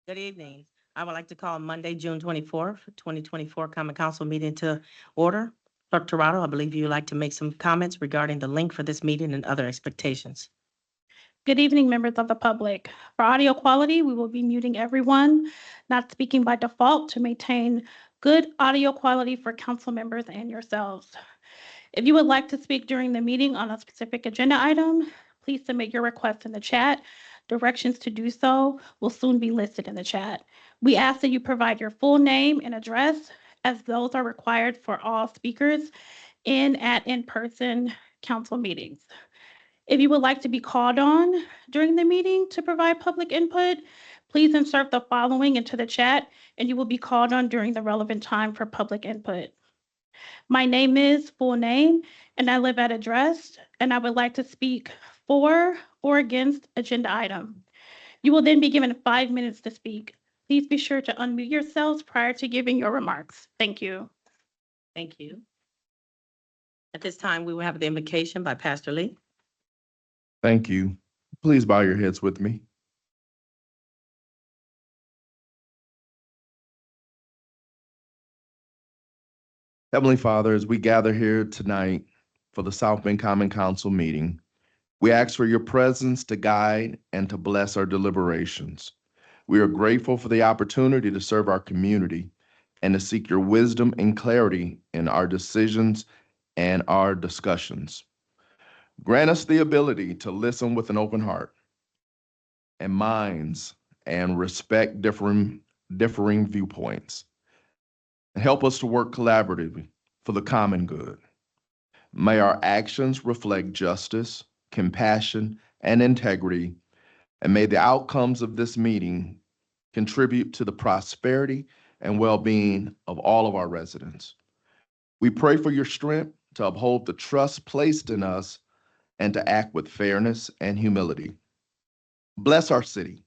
Good evening. I would like to call Monday, June 24th, 2024 Common Council meeting to order. Clerk Toronto, I believe you would like to make some comments regarding the link for this meeting and other expectations. Good evening, members of the public. For audio quality, we will be muting everyone not speaking by default to maintain good audio quality for council members and yourselves. If you would like to speak during the meeting on a specific agenda item, please submit your request in the chat. Directions to do so will soon be listed in the chat. We ask that you provide your full name and address, as those are required for all speakers at in-person council meetings. If you would like to be called on during the meeting to provide public input, please insert the following into the chat and you will be called on during the relevant time for public input. My name is full name and I live at address, and I would like to speak for or against agenda item. You will then be given 5 minutes to speak. Please be sure to unmute yourselves prior to giving your remarks. Thank you. Thank you. At this time, we will have the invocation by Pastor Lee. Thank you. Please bow your heads with me. Heavenly Father, as we gather here tonight for the South Bend Common Council meeting, we ask for your presence to guide and to bless our deliberations. We are grateful for the opportunity to serve our community and to seek your wisdom and clarity in our decisions and our discussions. Grant us the ability to listen with an open heart and minds and respect differing viewpoints. And help us to work collaboratively for the common good. May our actions reflect justice, compassion, and integrity, and may the outcomes of this meeting contribute to the prosperity and well-being of all of our residents. We pray for your strength to uphold the trust placed in us and to act with fairness and humility. Bless our city,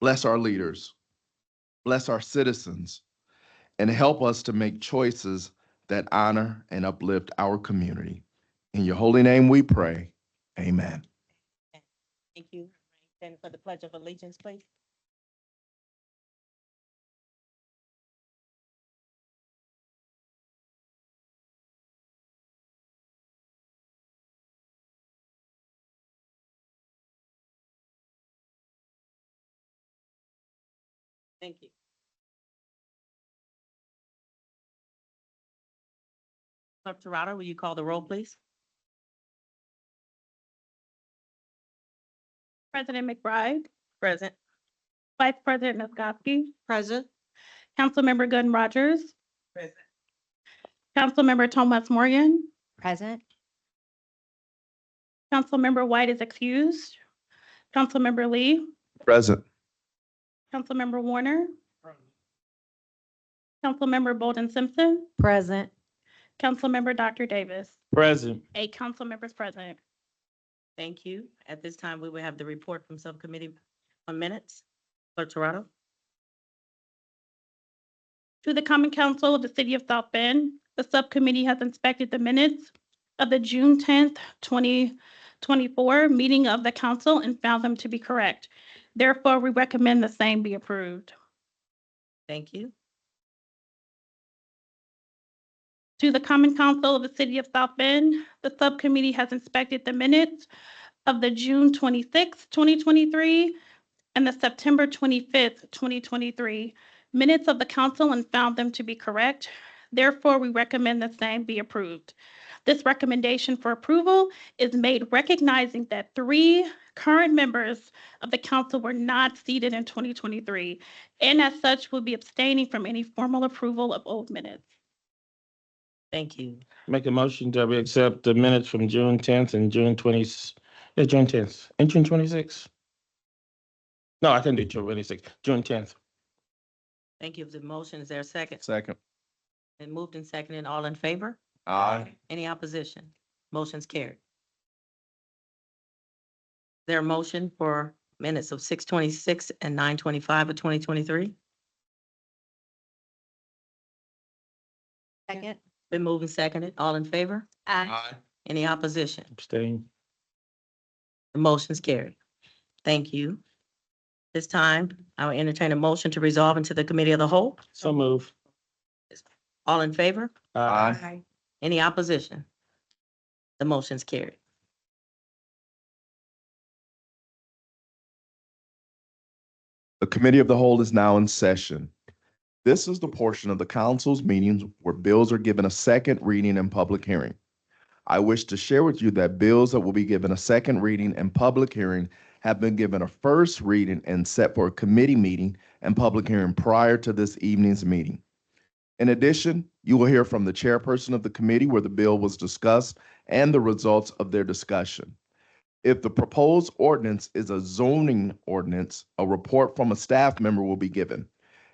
bless our leaders, bless our citizens, and help us to make choices that honor and uplift our community. In your holy name we pray, amen. Thank you. And for the Pledge of Allegiance, please. Thank you. Clerk Toronto, will you call the roll, please? President McBride, Present. Vice President Niskoski, Present. Councilmember Gunn Rogers, Present. Councilmember Thomas Morgan, Present. Councilmember White is excused, Councilmember Lee, Present. Councilmember Warner, Councilmember Bolden Simpson, Present. Councilmember Dr. Davis. Present. 8 council members present. Thank you. At this time, we will have the report from Subcommittee on Minutes. Clerk Toronto. To the Common Council of the City of South Bend, the subcommittee has inspected the minutes of the June 10th, 2024 meeting of the council and found them to be correct. Therefore, we recommend the same be approved. Thank you. To the Common Council of the City of South Bend, the subcommittee has inspected the minutes of the June 26th, 2023 and the September 25th, 2023 minutes of the council and found them to be correct. Therefore, we recommend the same be approved. This recommendation for approval is made recognizing that 3 current members of the council were not seated in 2023, and as such will be abstaining from any formal approval of old minutes. Thank you. Make a motion that we accept the minutes from June 10th and June 10th and June 26th. No, I can do June 26th, June 10th. Thank you for the motion. Is there a second? Second. And moved and seconded. All in favor? Aye. Any opposition? Motion's carried. There a motion for minutes of 6:26 and 9:25 of 2023? Second. Been moved and seconded. All in favor? Aye. Any opposition? Abstain. The motion's carried. Thank you. This time, I will entertain a motion to resolve into the committee of the whole. So move. All in favor? Aye. Any opposition? The motion's carried. The Committee of the Whole is now in session. This is the portion of the council's meetings where bills are given a second reading and public hearing. I wish to share with you that bills that will be given a second reading and public hearing have been given a first reading and set for a committee meeting and public hearing prior to this evening's meeting. In addition, you will hear from the chairperson of the committee where the bill was discussed and the results of their discussion. If the proposed ordinance is a zoning ordinance, a report from a staff member will be given.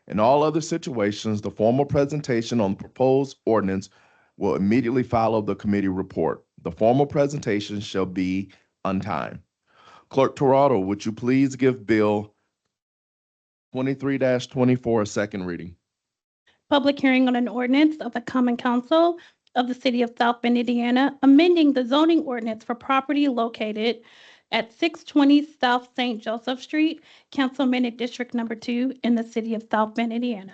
In all other situations, the formal presentation on the proposed ordinance will immediately follow the committee report. The formal presentation shall be on time. Clerk Toronto, would you please give Bill 23-24 a second reading? Public hearing on an ordinance of the Common Council of the City of South Bend, Indiana, amending the zoning ordinance for property located at 620 South St. Joseph Street, Councilmanic District Number 2 in the City of South Bend, Indiana.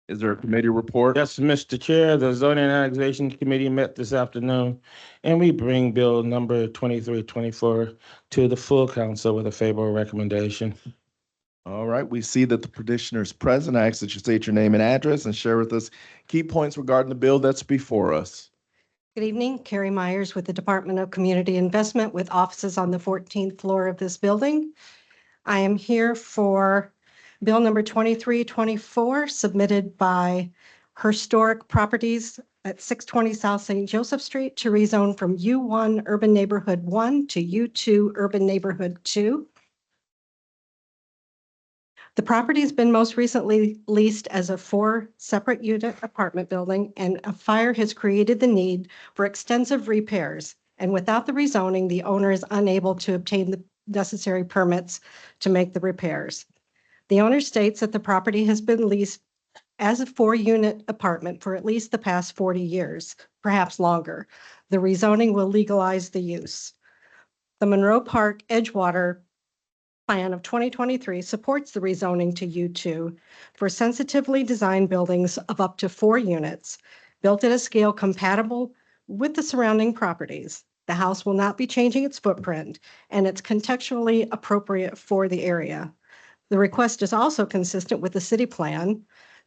Is there a committee report? Yes, Mr. Chair, the Zoning and Annexation Committee met this afternoon, and we bring bill number 2324 to the full council with a favorable recommendation. All right, we see that the petitioner is present. I ask that you state your name and address and share with us key points regarding the bill that's before us. Good evening, Carrie Myers with the Department of Community Investment with offices on the 14th floor of this building. I am here for Bill number 2324 submitted by Historic Properties at 620 South St. Joseph Street to rezone from U1 Urban Neighborhood 1 to U2 Urban Neighborhood 2. The property has been most recently leased as a 4 separate unit apartment building, and a fire has created the need for extensive repairs. And without the rezoning, the owner is unable to obtain the necessary permits to make the repairs. The owner states that the property has been leased as a 4-unit apartment for at least the past 40 years, perhaps longer. The rezoning will legalize the use. The Monroe Park Edgewater Plan of 2023 supports the rezoning to U2 for sensitively designed buildings of up to 4 units, built at a scale compatible with the surrounding properties. The house will not be changing its footprint, and it's contextually appropriate for the area. The request is also consistent with the city plan,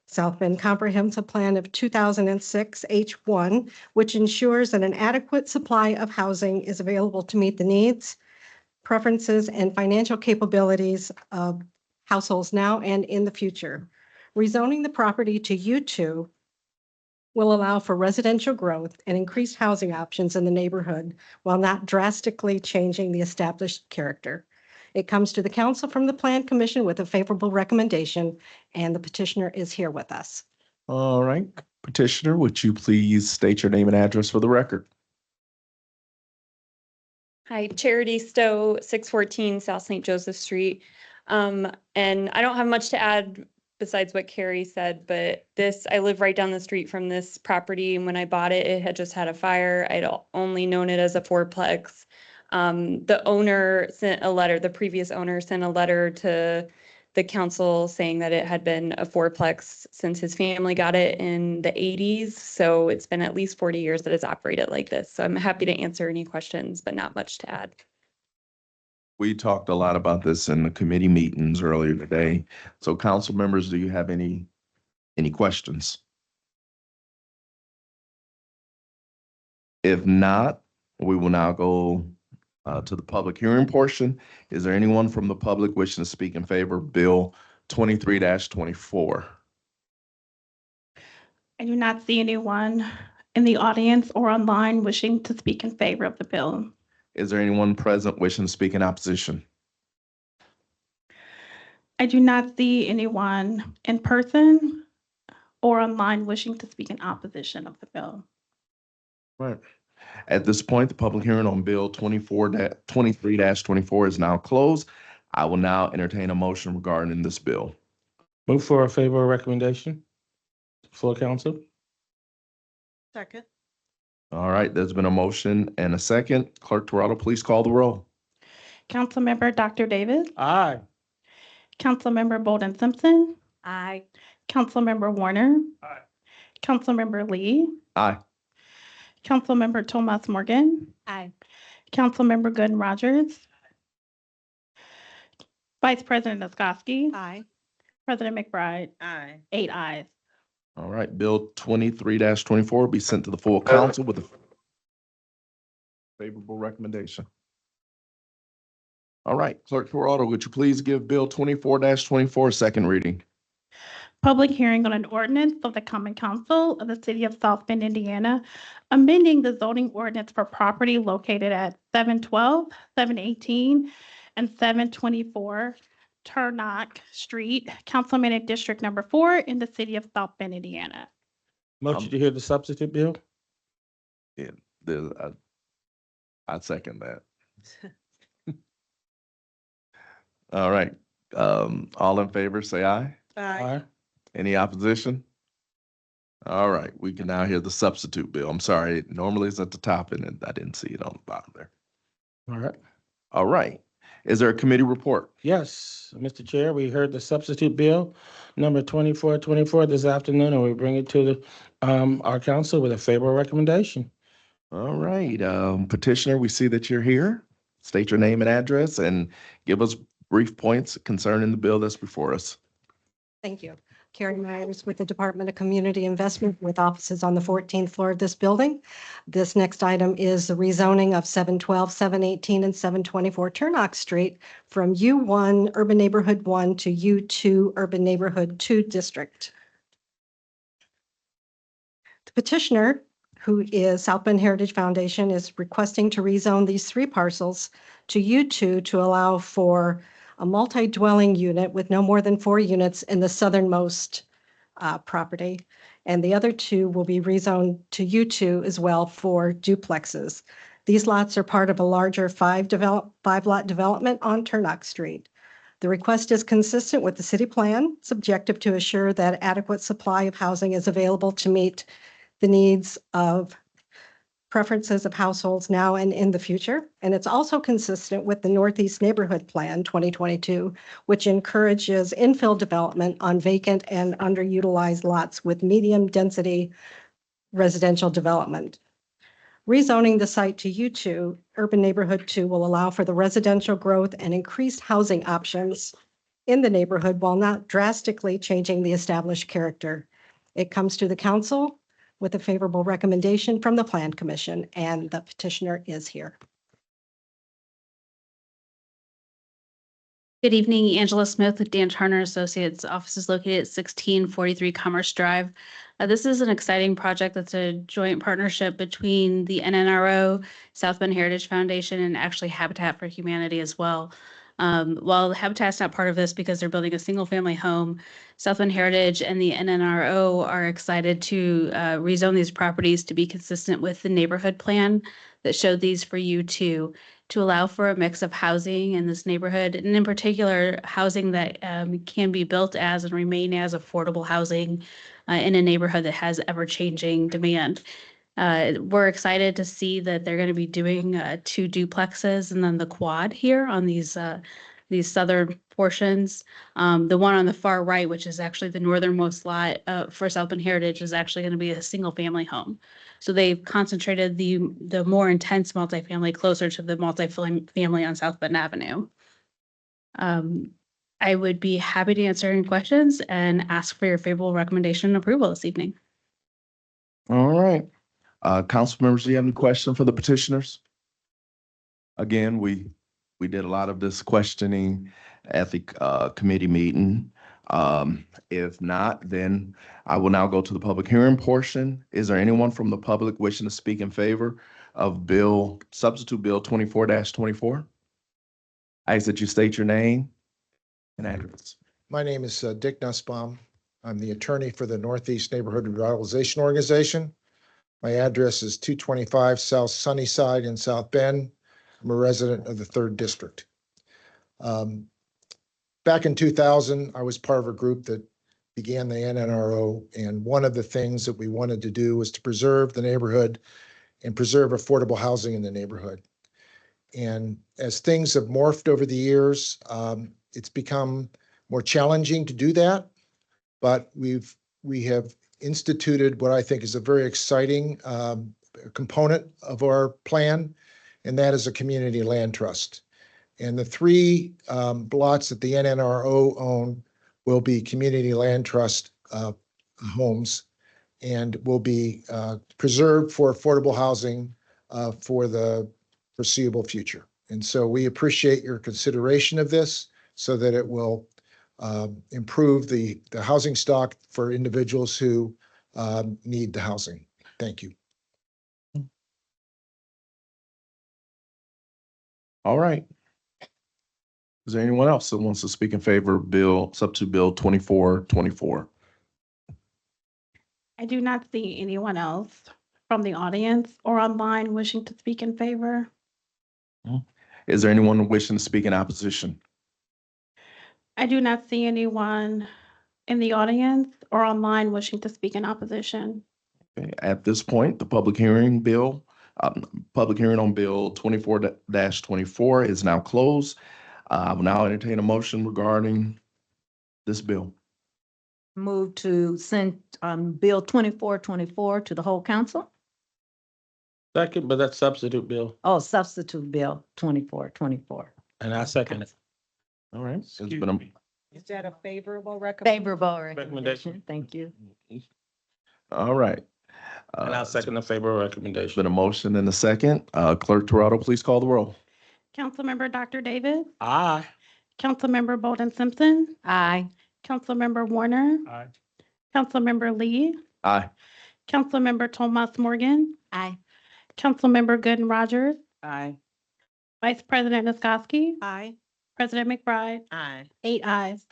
South Bend Comprehensive Plan of 2006 H1, which ensures that an adequate supply of housing is available to meet the needs, preferences, and financial capabilities of households now and in the future. Rezoning the property to U2 will allow for residential growth and increased housing options in the neighborhood while not drastically changing the established character. It comes to the council from the Plan Commission with a favorable recommendation, and the petitioner is here with us. All right, petitioner, would you please state your name and address for the record? Hi, Charity Stowe, 614 South St. Joseph Street. And I don't have much to add besides what Carrie said, but I live right down the street from this property. And when I bought it, it had just had a fire. I'd only known it as a fourplex. The owner sent a letter, the previous owner sent a letter to the council saying that it had been a fourplex since his family got it in the 80s. So it's been at least 40 years that it's operated like this. So I'm happy to answer any questions, but not much to add. We talked a lot about this in the committee meetings earlier today. So council members, do you have any questions? If not, we will now go to the public hearing portion. Is there anyone from the public wishing to speak in favor of Bill 23-24? I do not see anyone in the audience or online wishing to speak in favor of the bill. Is there anyone present wishing to speak in opposition? I do not see anyone in person or online wishing to speak in opposition of the bill. Right. At this point, the public hearing on Bill 23-24 is now closed. I will now entertain a motion regarding this bill. Move for a favorable recommendation. Full council. Second. All right, there's been a motion and a second. Clerk Toronto, please call the roll. Councilmember Dr. Davis, Aye. Councilmember Bolden Simpson, Aye. Councilmember Warner. Aye. Councilmember Lee, Aye. Councilmember Tomas Morgan, Aye. Councilmember Gooden Rogers, Vice President Niskoski, Aye. President McBride, Aye. 8 ayes. All right, Bill 23-24 will be sent to the full council with a favorable recommendation. All right, Clerk Toronto, would you please give Bill 24-24 a second reading? Public hearing on an ordinance of the Common Council of the City of South Bend, Indiana, amending the zoning ordinance for property located at 712, 718, and 724 Turnock Street, Councilman District Number 4 in the City of South Bend, Indiana. Motion to hear the substitute bill? I'd second that. All right, all in favor, say aye. Aye. Any opposition? All right, we can now hear the substitute bill. I'm sorry, it normally is at the top and I didn't see it on the bottom there. All right. All right, is there a committee report? Yes, Mr. Chair, we heard the substitute bill number 2424 this afternoon, and we bring it to the our council with a favorable recommendation. All right, petitioner, we see that you're here. State your name and address and give us brief points concerning the bill that's before us. Thank you. Carrie Myers with the Department of Community Investment with offices on the 14th floor of this building. This next item is the rezoning of 712, 718, and 724 Turnock Street from U1 Urban Neighborhood 1 to U2 Urban Neighborhood 2 District. The petitioner, who is South Bend Heritage Foundation, is requesting to rezone these three parcels to U2 to allow for a multi-dwelling unit with no more than 4 units in the southernmost property. And the other two will be rezoned to U2 as well for duplexes. These lots are part of a larger 5-lot development on Turnock Street. The request is consistent with the city plan. It's objective to assure that adequate supply of housing is available to meet the needs of preferences of households now and in the future. And it's also consistent with the Northeast Neighborhood Plan 2022, which encourages infill development on vacant and underutilized lots with medium density residential development. Rezoning the site to U2, Urban Neighborhood 2, will allow for the residential growth and increased housing options in the neighborhood while not drastically changing the established character. It comes to the council with a favorable recommendation from the Plan Commission, and the petitioner is here. Good evening, Angela Smith with Dan Turner Associates. Office is located at 1643 Commerce Drive. This is an exciting project that's a joint partnership between the NNRO, South Bend Heritage Foundation, and actually Habitat for Humanity as well. While Habitat's not part of this because they're building a single-family home, South Bend Heritage and the NNRO are excited to rezone these properties to be consistent with the neighborhood plan that showed these for U2 to allow for a mix of housing in this neighborhood, and in particular, housing that can be built as and remain as affordable housing in a neighborhood that has ever-changing demand. We're excited to see that they're going to be doing 2 duplexes and then the quad here on these southern portions. The one on the far right, which is actually the northernmost lot for South Bend Heritage, is actually going to be a single-family home. So they've concentrated the more intense multifamily closer to the multifamily on South Bend Avenue. I would be happy to answer any questions and ask for your favorable recommendation and approval this evening. All right. Council members, do you have any questions for the petitioners? Again, we did a lot of this questioning at the committee meeting. If not, then I will now go to the public hearing portion. Is there anyone from the public wishing to speak in favor of substitute bill 24-24? I ask that you state your name and address. My name is Dick Nussbaum. I'm the attorney for the Northeast Neighborhood Revitalization Organization. My address is 225 South Sunnyside in South Bend. I'm a resident of the 3rd District. Back in 2000, I was part of a group that began the NNRO, and one of the things that we wanted to do was to preserve the neighborhood and preserve affordable housing in the neighborhood. And as things have morphed over the years, it's become more challenging to do that. But we have instituted what I think is a very exciting component of our plan, and that is a community land trust. And the three lots that the NNRO own will be community land trust homes and will be preserved for affordable housing for the foreseeable future. And so we appreciate your consideration of this so that it will improve the housing stock for individuals who need the housing. Thank you. All right. Is there anyone else that wants to speak in favor of Substitute Bill 2424? I do not see anyone else from the audience or online wishing to speak in favor. Is there anyone wishing to speak in opposition? I do not see anyone in the audience or online wishing to speak in opposition. Okay, at this point, the public hearing on Bill 24-24 is now closed. I will now entertain a motion regarding this bill. Move to send Bill 2424 to the whole council. Second, but that's substitute bill, Oh, substitute Bill 2424. and I second it. All right. It's Excuse been a, Is that a favorable recommendation? Favorable Recommendation. recommendation. Thank you. all right. And I second the favorable There's recommendation. been a motion and a second. Clerk Toronto, please call the roll. Councilmember Dr. Davis, Aye. Councilmember Bolden Simpson, Aye. Councilmember Warner, Aye. Councilmember Lee, Aye. Councilmember Tomas Morgan, Aye. Councilmember Gooden Rogers, Aye. Vice President Niskoski, Aye. President McBride, Aye. 8 ayes.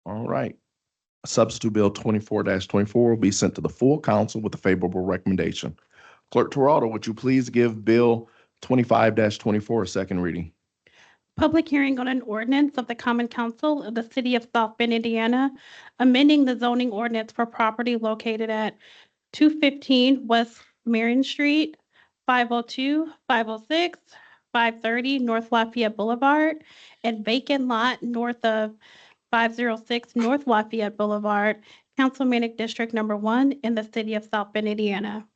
All right. Substitute Bill 24-24 will be sent to the full council with a favorable recommendation. Clerk Toronto, would you please give Bill 25-24 a second reading? Public hearing on an ordinance of the Common Council of the City of South Bend, Indiana, amending the zoning ordinance for property located at 215 West Marion Street, 502, 506, 530 North Lafayette Boulevard, and vacant lot north of 506 North Lafayette Boulevard, Councilmanic District Number 1 in the City of South Bend, Indiana.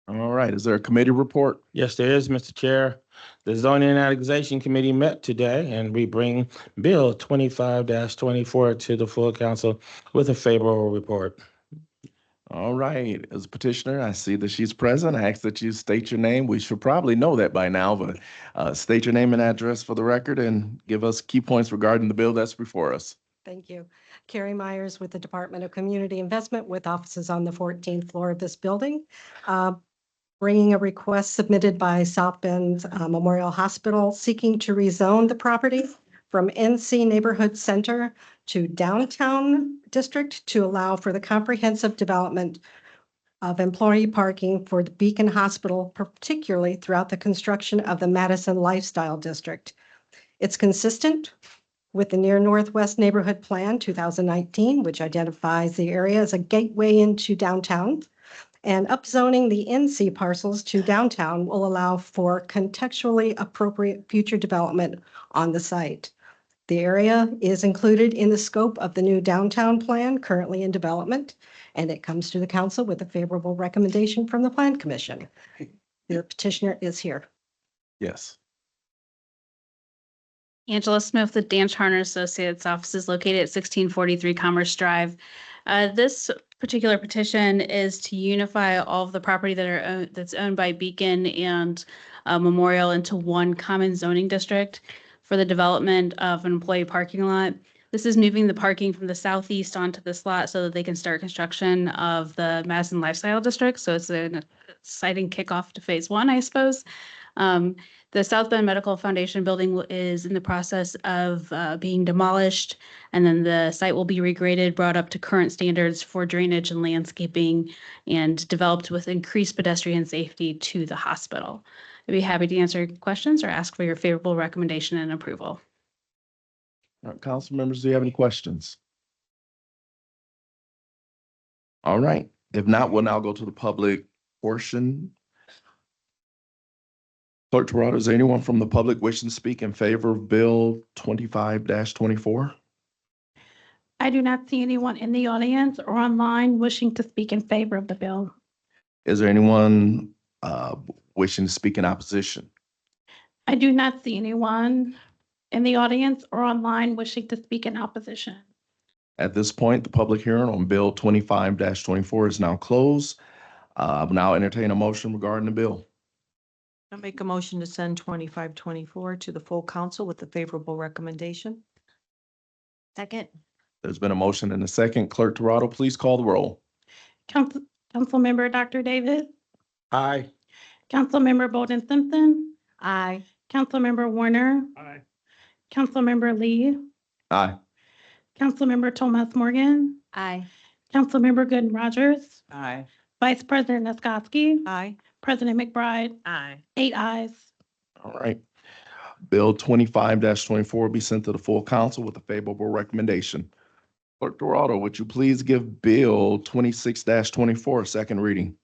All right. Is there a committee report? Yes, there is, Mr. Chair. The Zoning and Annexation Committee met today, and we bring Bill 25-24 to the full council with a favorable report. All right. As a petitioner, I see that she's present. I ask that you state your name. We should probably know that by now, but state your name and address for the record and give us key points regarding the bill that's before us. Thank you. Carrie Myers with the Department of Community Investment with offices on the 14th floor of this building. Bringing a request submitted by South Bend Memorial Hospital seeking to rezone the property from NC Neighborhood Center to Downtown District to allow for the comprehensive development of employee parking for the Beacon Hospital, particularly throughout the construction of the Madison Lifestyle District. It's consistent with the Near Northwest Neighborhood Plan 2019, which identifies the area as a gateway into downtown. And upzoning the NC parcels to downtown will allow for contextually appropriate future development on the site. The area is included in the scope of the new downtown plan currently in development, and it comes to the council with a favorable recommendation from the Plan Commission. The petitioner is here. Yes. Angela Smith with Dan Charner Associates, offices located at 1643 Commerce Drive. This particular petition is to unify all of the property that's owned by Beacon and Memorial into one common zoning district for the development of an employee parking lot. This is moving the parking from the southeast onto this lot so that they can start construction of the Madison Lifestyle District. So it's an exciting kickoff to phase 1, I suppose. The South Bend Medical Foundation building is in the process of being demolished, and then the site will be regraded, brought up to current standards for drainage and landscaping, and developed with increased pedestrian safety to the hospital. I'd be happy to answer questions or ask for your favorable recommendation and approval. All right, council members, do you have any questions? All right. If not, we'll now go to the public portion. Clerk Toronto, is there anyone from the public wishing to speak in favor of Bill 25-24? I do not see anyone in the audience or online wishing to speak in favor of the bill. Is there anyone wishing to speak in opposition? I do not see anyone in the audience or online wishing to speak in opposition. At this point, the public hearing on Bill 25-24 is now closed. I will now entertain a motion regarding the bill. I make a motion to send 25-24 to the full council with a favorable recommendation. Second. There's been a motion and a second. Clerk Toronto, please call the roll. Councilmember Dr. Davis, Aye. Councilmember Bolden Simpson, Aye. Councilmember Warner, Aye. Councilmember Lee, Aye. Councilmember Thomas Morgan, Aye. Councilmember Gooden Rogers, Aye. Vice President Niskoski, Aye. President McBride, Aye. 8 ayes. All right. Bill 25-24 will be sent to the full council with a favorable recommendation. Clerk Toronto, would you please give Bill 26-24 a second reading?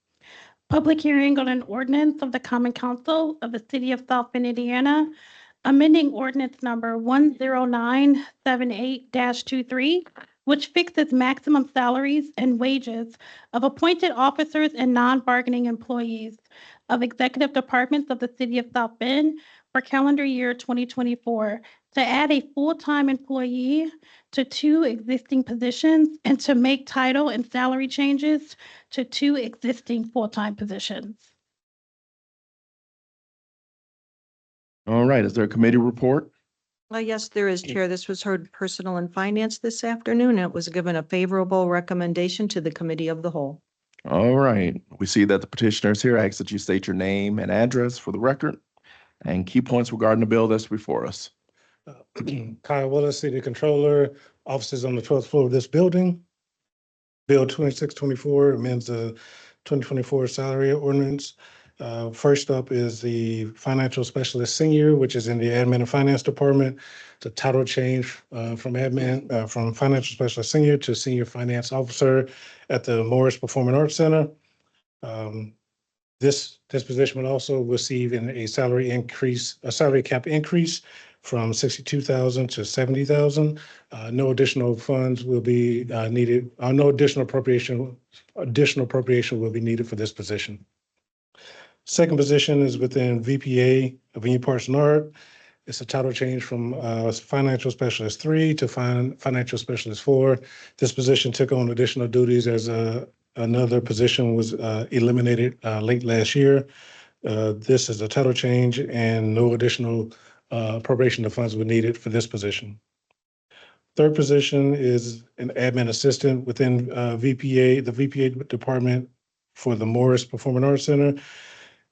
Public hearing on an ordinance of the Common Council of the City of South Bend, Indiana, amending ordinance number 10978-23, which fixes maximum salaries and wages of appointed officers and non-bargaining employees of executive departments of the City of South Bend for calendar year 2024, to add a full-time employee to 2 existing positions and to make title and salary changes to 2 existing full-time positions. All right. Is there a committee report? Yes, there is, Chair. This was heard Personal and Finance this afternoon. It was given a favorable recommendation to the Committee of the Whole. All right. We see that the petitioner is here. I ask that you state your name and address for the record and key points regarding the bill that's before us. Kyle Willis, City Controller, offices on the 12th floor of this building. Bill 2624 amends the 2024 salary ordinance. First up is the Financial Specialist Senior, which is in the Admin and Finance Department. It's a title change from Financial Specialist Senior to Senior Finance Officer at the Morris Performing Arts Center. This position will also receive a salary cap increase from $62,000 to $70,000. No additional funds will be needed. No additional appropriation will be needed for this position. Second position is within VPA, Venue Parks and Art. It's a title change from Financial Specialist 3 to Financial Specialist 4. This position took on additional duties as another position was eliminated late last year. This is a title change and no additional appropriation of funds were needed for this position. Third position is an admin assistant within the VPA department for the Morris Performing Arts Center.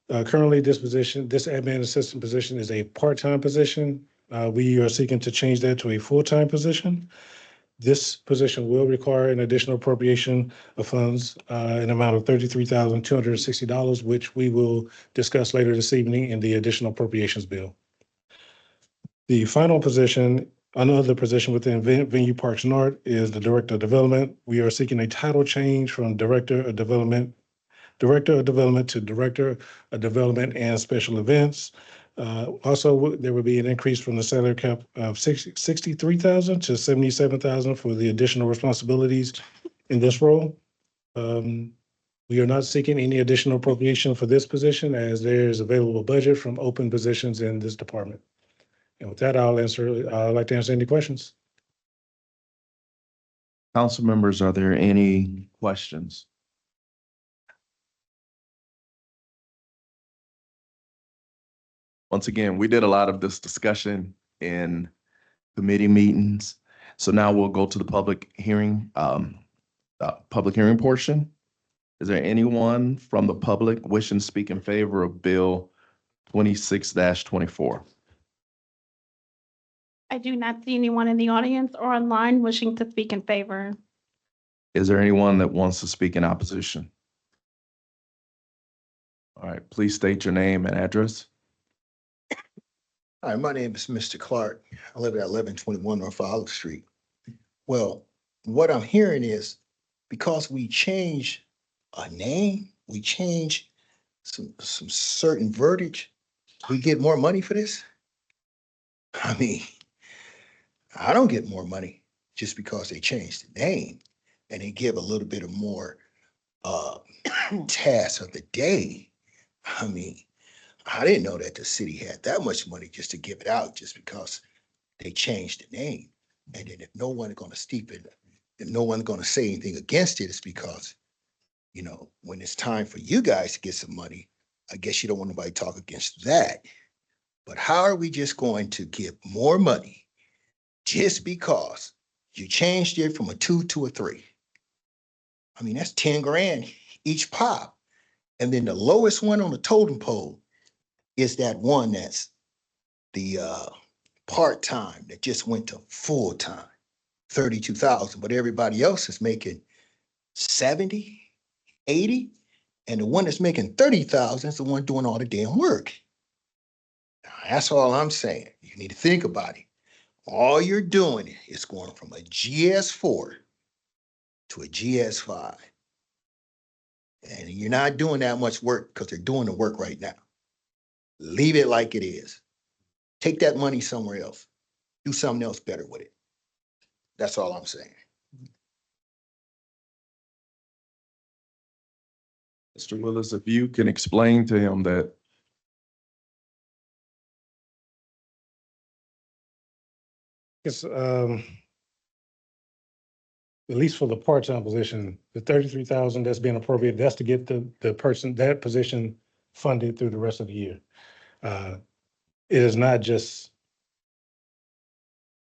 Currently, this admin assistant position is a part-time position. We are seeking to change that to a full-time position. This position will require an additional appropriation of funds in an amount of $33,260, which we will discuss later this evening in the additional appropriations bill. The final position, another position within Venue Parks and Art, is the Director of Development. We are seeking a title change from Director of Development to Director of Development and Special Events. Also, there will be an increase from the salary cap of $63,000 to $77,000 for the additional responsibilities in this role. We are not seeking any additional appropriation for this position as there is available budget from open positions in this department. And with that, I'd like to answer any questions. Council members, are there any questions? Once again, we did a lot of this discussion in committee meetings. So now we'll go to the public hearing portion. Is there anyone from the public wishing to speak in favor of Bill 26-24? I do not see anyone in the audience or online wishing to speak in favor. Is there anyone that wants to speak in opposition? All right, please state your name and address. Hi, my name is Mr. Clark. I live at 1121 North Olive Street. Well, what I'm hearing is because we change a name, we change some certain verbiage, We get more money for this? I mean, I don't get more money just because they changed the name and they give a little bit of more task of the day. I mean, I didn't know that the city had that much money just to give it out just because they changed the name. And then if no one's gonna steep it, if no one's gonna say anything against it, it's because, you know, when it's time for you guys to get some money, I guess you don't want nobody to talk against that. But how are we just going to give more money just because you changed it from a 2 to a 3? I mean, that's 10 grand each pop. And then the lowest one on the totem pole is that one that's the part-time that just went to full-time, 32,000, but everybody else is making 70, 80, and the one that's making 30,000 is the one doing all the damn work. Now, that's all I'm saying. You need to think about it. All you're doing is going from a GS4 to a GS5. And you're not doing that much work because they're doing the work right now. Leave it like it is. Take that money somewhere else. Do something else better with it. That's all I'm saying. Mr. Willis, if you can explain to him that It's, at least for the part-time position, the 33,000 that's being appropriated, that's to get the person, that position funded through the rest of the year. It is not just,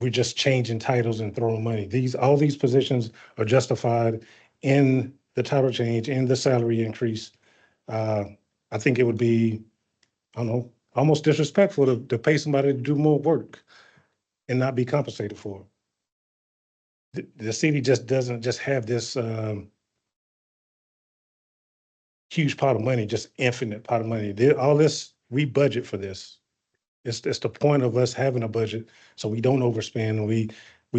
we're just changing titles and throwing money. All these positions are justified in the title change, in the salary increase. I think it would be, I don't know, almost disrespectful to pay somebody to do more work and not be compensated for it. The city just doesn't just have this huge pot of money, just infinite pot of money. All this, we budget for this. It's the point of us having a budget so we don't overspend and we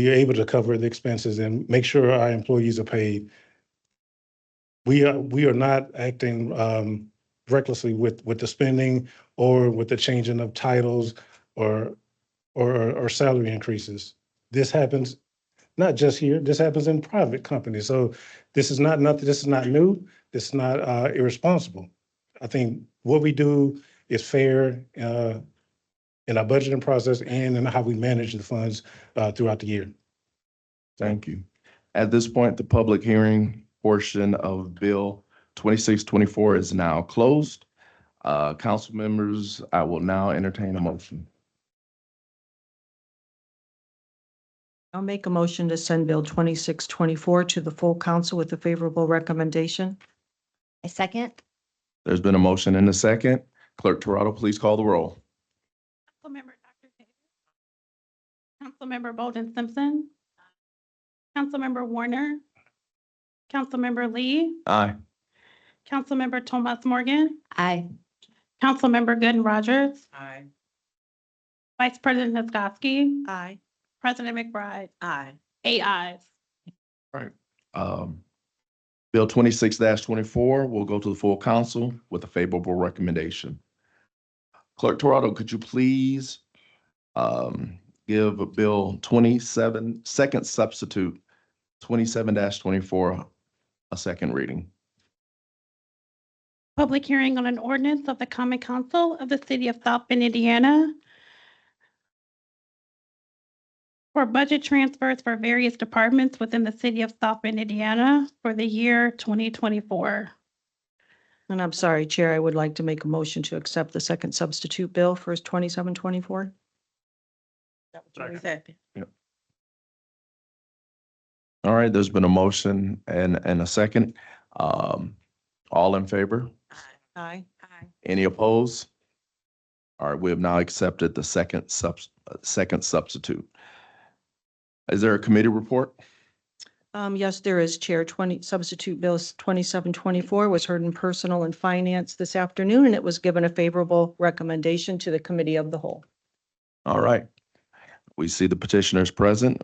are able to cover the expenses and make sure our employees are paid. We are not acting recklessly with the spending or with the changing of titles or salary increases. This happens not just here, this happens in private companies. So this is not nothing, this is not new, this is not irresponsible. I think what we do is fair in our budgeting process and in how we manage the funds throughout the year. Thank you. At this point, the public hearing portion of Bill 2624 is now closed. Council members, I will now entertain a motion. I'll make a motion to send Bill 2624 to the full council with a favorable recommendation. A second? There's been a motion and a second. Clerk Toronto, please call the roll. Councilmember Dr. Davis. Councilmember Bolden Simpson. Councilmember Warner. Councilmember Lee. Aye. Councilmember Thomas Morgan. Aye. Councilmember Gooden Rogers. Aye. Vice President Niskoski. Aye. President McBride. Aye. 8 ayes. Right. Bill 26-24 will go to the full council with a favorable recommendation. Clerk Toronto, could you please give Bill 27, second substitute, 27-24, a second reading? Public hearing on an ordinance of the Common Council of the City of South Bend, Indiana, for budget transfers for various departments within the City of South Bend, Indiana for the year 2024. And I'm sorry, Chair, I would like to make a motion to accept the second substitute bill for 2724. Second. All right, there's been a motion and a second. All in favor? Aye. Aye. Any opposed? All right, we have now accepted the second substitute. Is there a committee report? Yes, there is, Chair. Substitute Bill 2724 was heard in Personal and Finance this afternoon, and it was given a favorable recommendation to the Committee of the Whole. All right. We see the petitioners present.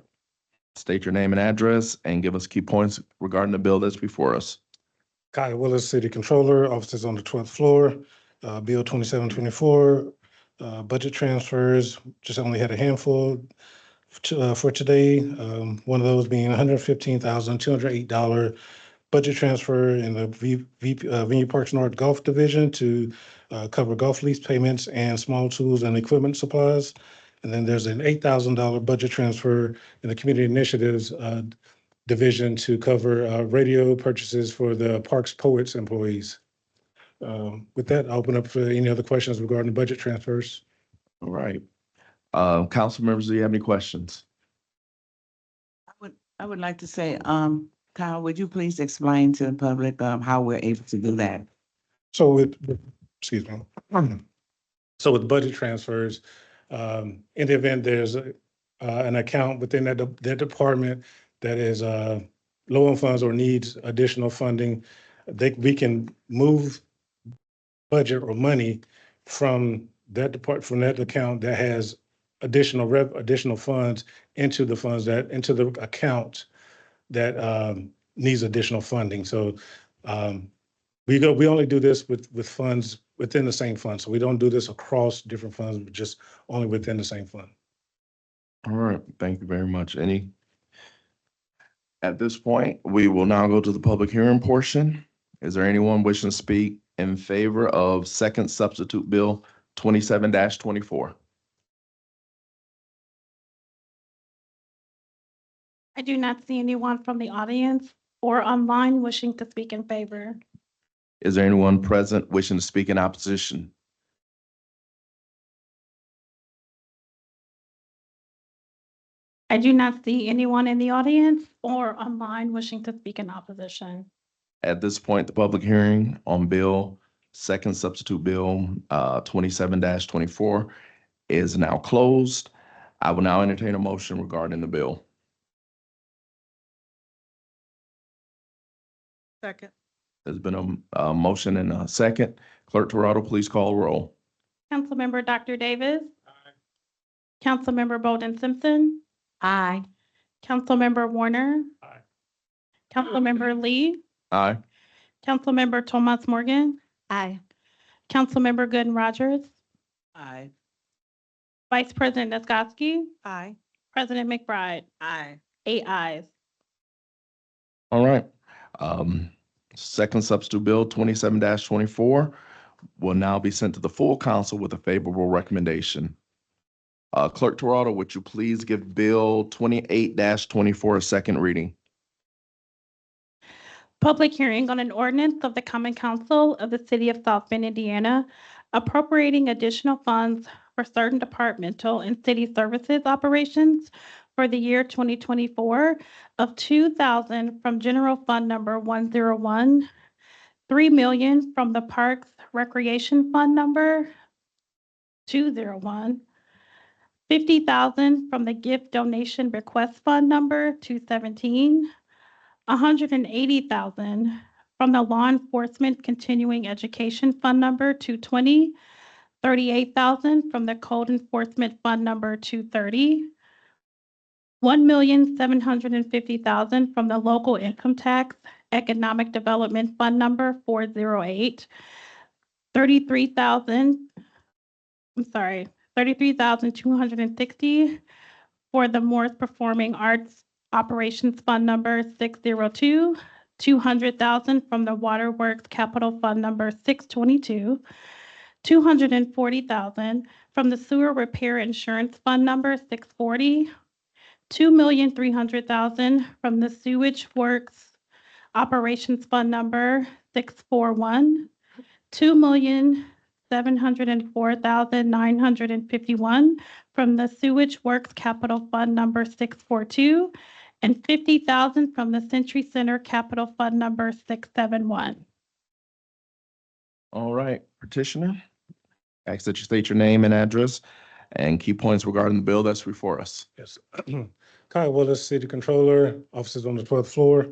State your name and address and give us key points regarding the bill that's before us. Kyle Willis, City Controller, offices on the 12th floor. Bill 2724 Budget transfers, just only had a handful for today. One of those being $115,208 budget transfer in the Venue Parks North Golf Division to cover golf lease payments and small tools and equipment supplies. And then there's an $8,000 budget transfer in the Community Initiatives Division to cover radio purchases for the Parks Poets employees. With that, I'll open up for any other questions regarding the budget transfers. All right. Council members, do you have any questions? I would like to say, Kyle, would you please explain to the public, how we're able to do that? So excuse me. So with budget transfers, in the event there's an account within that department that is low on funds or needs additional funding, we can move budget or money from that account that has additional funds into the account that needs additional funding. So we only do this with funds within the same fund. So we don't do this across different funds, but just only within the same fund. All right, thank you very much. At this point, we will now go to the public hearing portion. Is there anyone wishing to speak in favor of second substitute bill 27-24? I do not see anyone from the audience or online wishing to speak in favor. Is there anyone present wishing to speak in opposition? I do not see anyone in the audience or online wishing to speak in opposition. At this point, the public hearing on bill, second substitute bill 27-24 is now closed. I will now entertain a motion regarding the bill. Second. There's been a motion and a second. Clerk Toronto, please call roll. Councilmember Dr. Davis. Aye. Councilmember Bolden Simpson. Aye. Councilmember Warner. Aye. Councilmember Lee. Aye. Councilmember Thomas Morgan. Aye. Councilmember Gooden Rogers. Aye. Vice President Niskoski. Aye. President McBride. Aye. 8 ayes. All right. Second substitute bill 27-24 will now be sent to the full council with a favorable recommendation. Clerk Toronto, would you please give bill 28-24 a second reading? Public hearing on an ordinance of the Common Council of the City of South Bend, Indiana, appropriating additional funds for certain departmental and city services operations for the year 2024 of $2,000 from General Fund Number 101, $3 million from the Parks Recreation Fund Number 201, $50,000 from the Gift Donation Request Fund Number 217, $180,000 from the Law Enforcement Continuing Education Fund Number 220, $38,000 from the Code Enforcement Fund Number 230, $1,750,000 from the Local Income Tax Economic Development Fund Number 408, $33,260 for the Morris Performing Arts Operations Fund Number 602, $200,000 from the Waterworks Capital Fund Number 622, $240,000 from the Sewer Repair Insurance Fund Number 640, $2,300,000 from the Sewage Works Operations Fund Number 641, $2,704,951 from the Sewage Works Capital Fund Number 642, and $50,000 from the Century Center Capital Fund Number 671. All right, petitioner, ask that you state your name and address and key points regarding the bill that's before us. Yes. Kyle Willis, City Controller, offices on the 12th floor.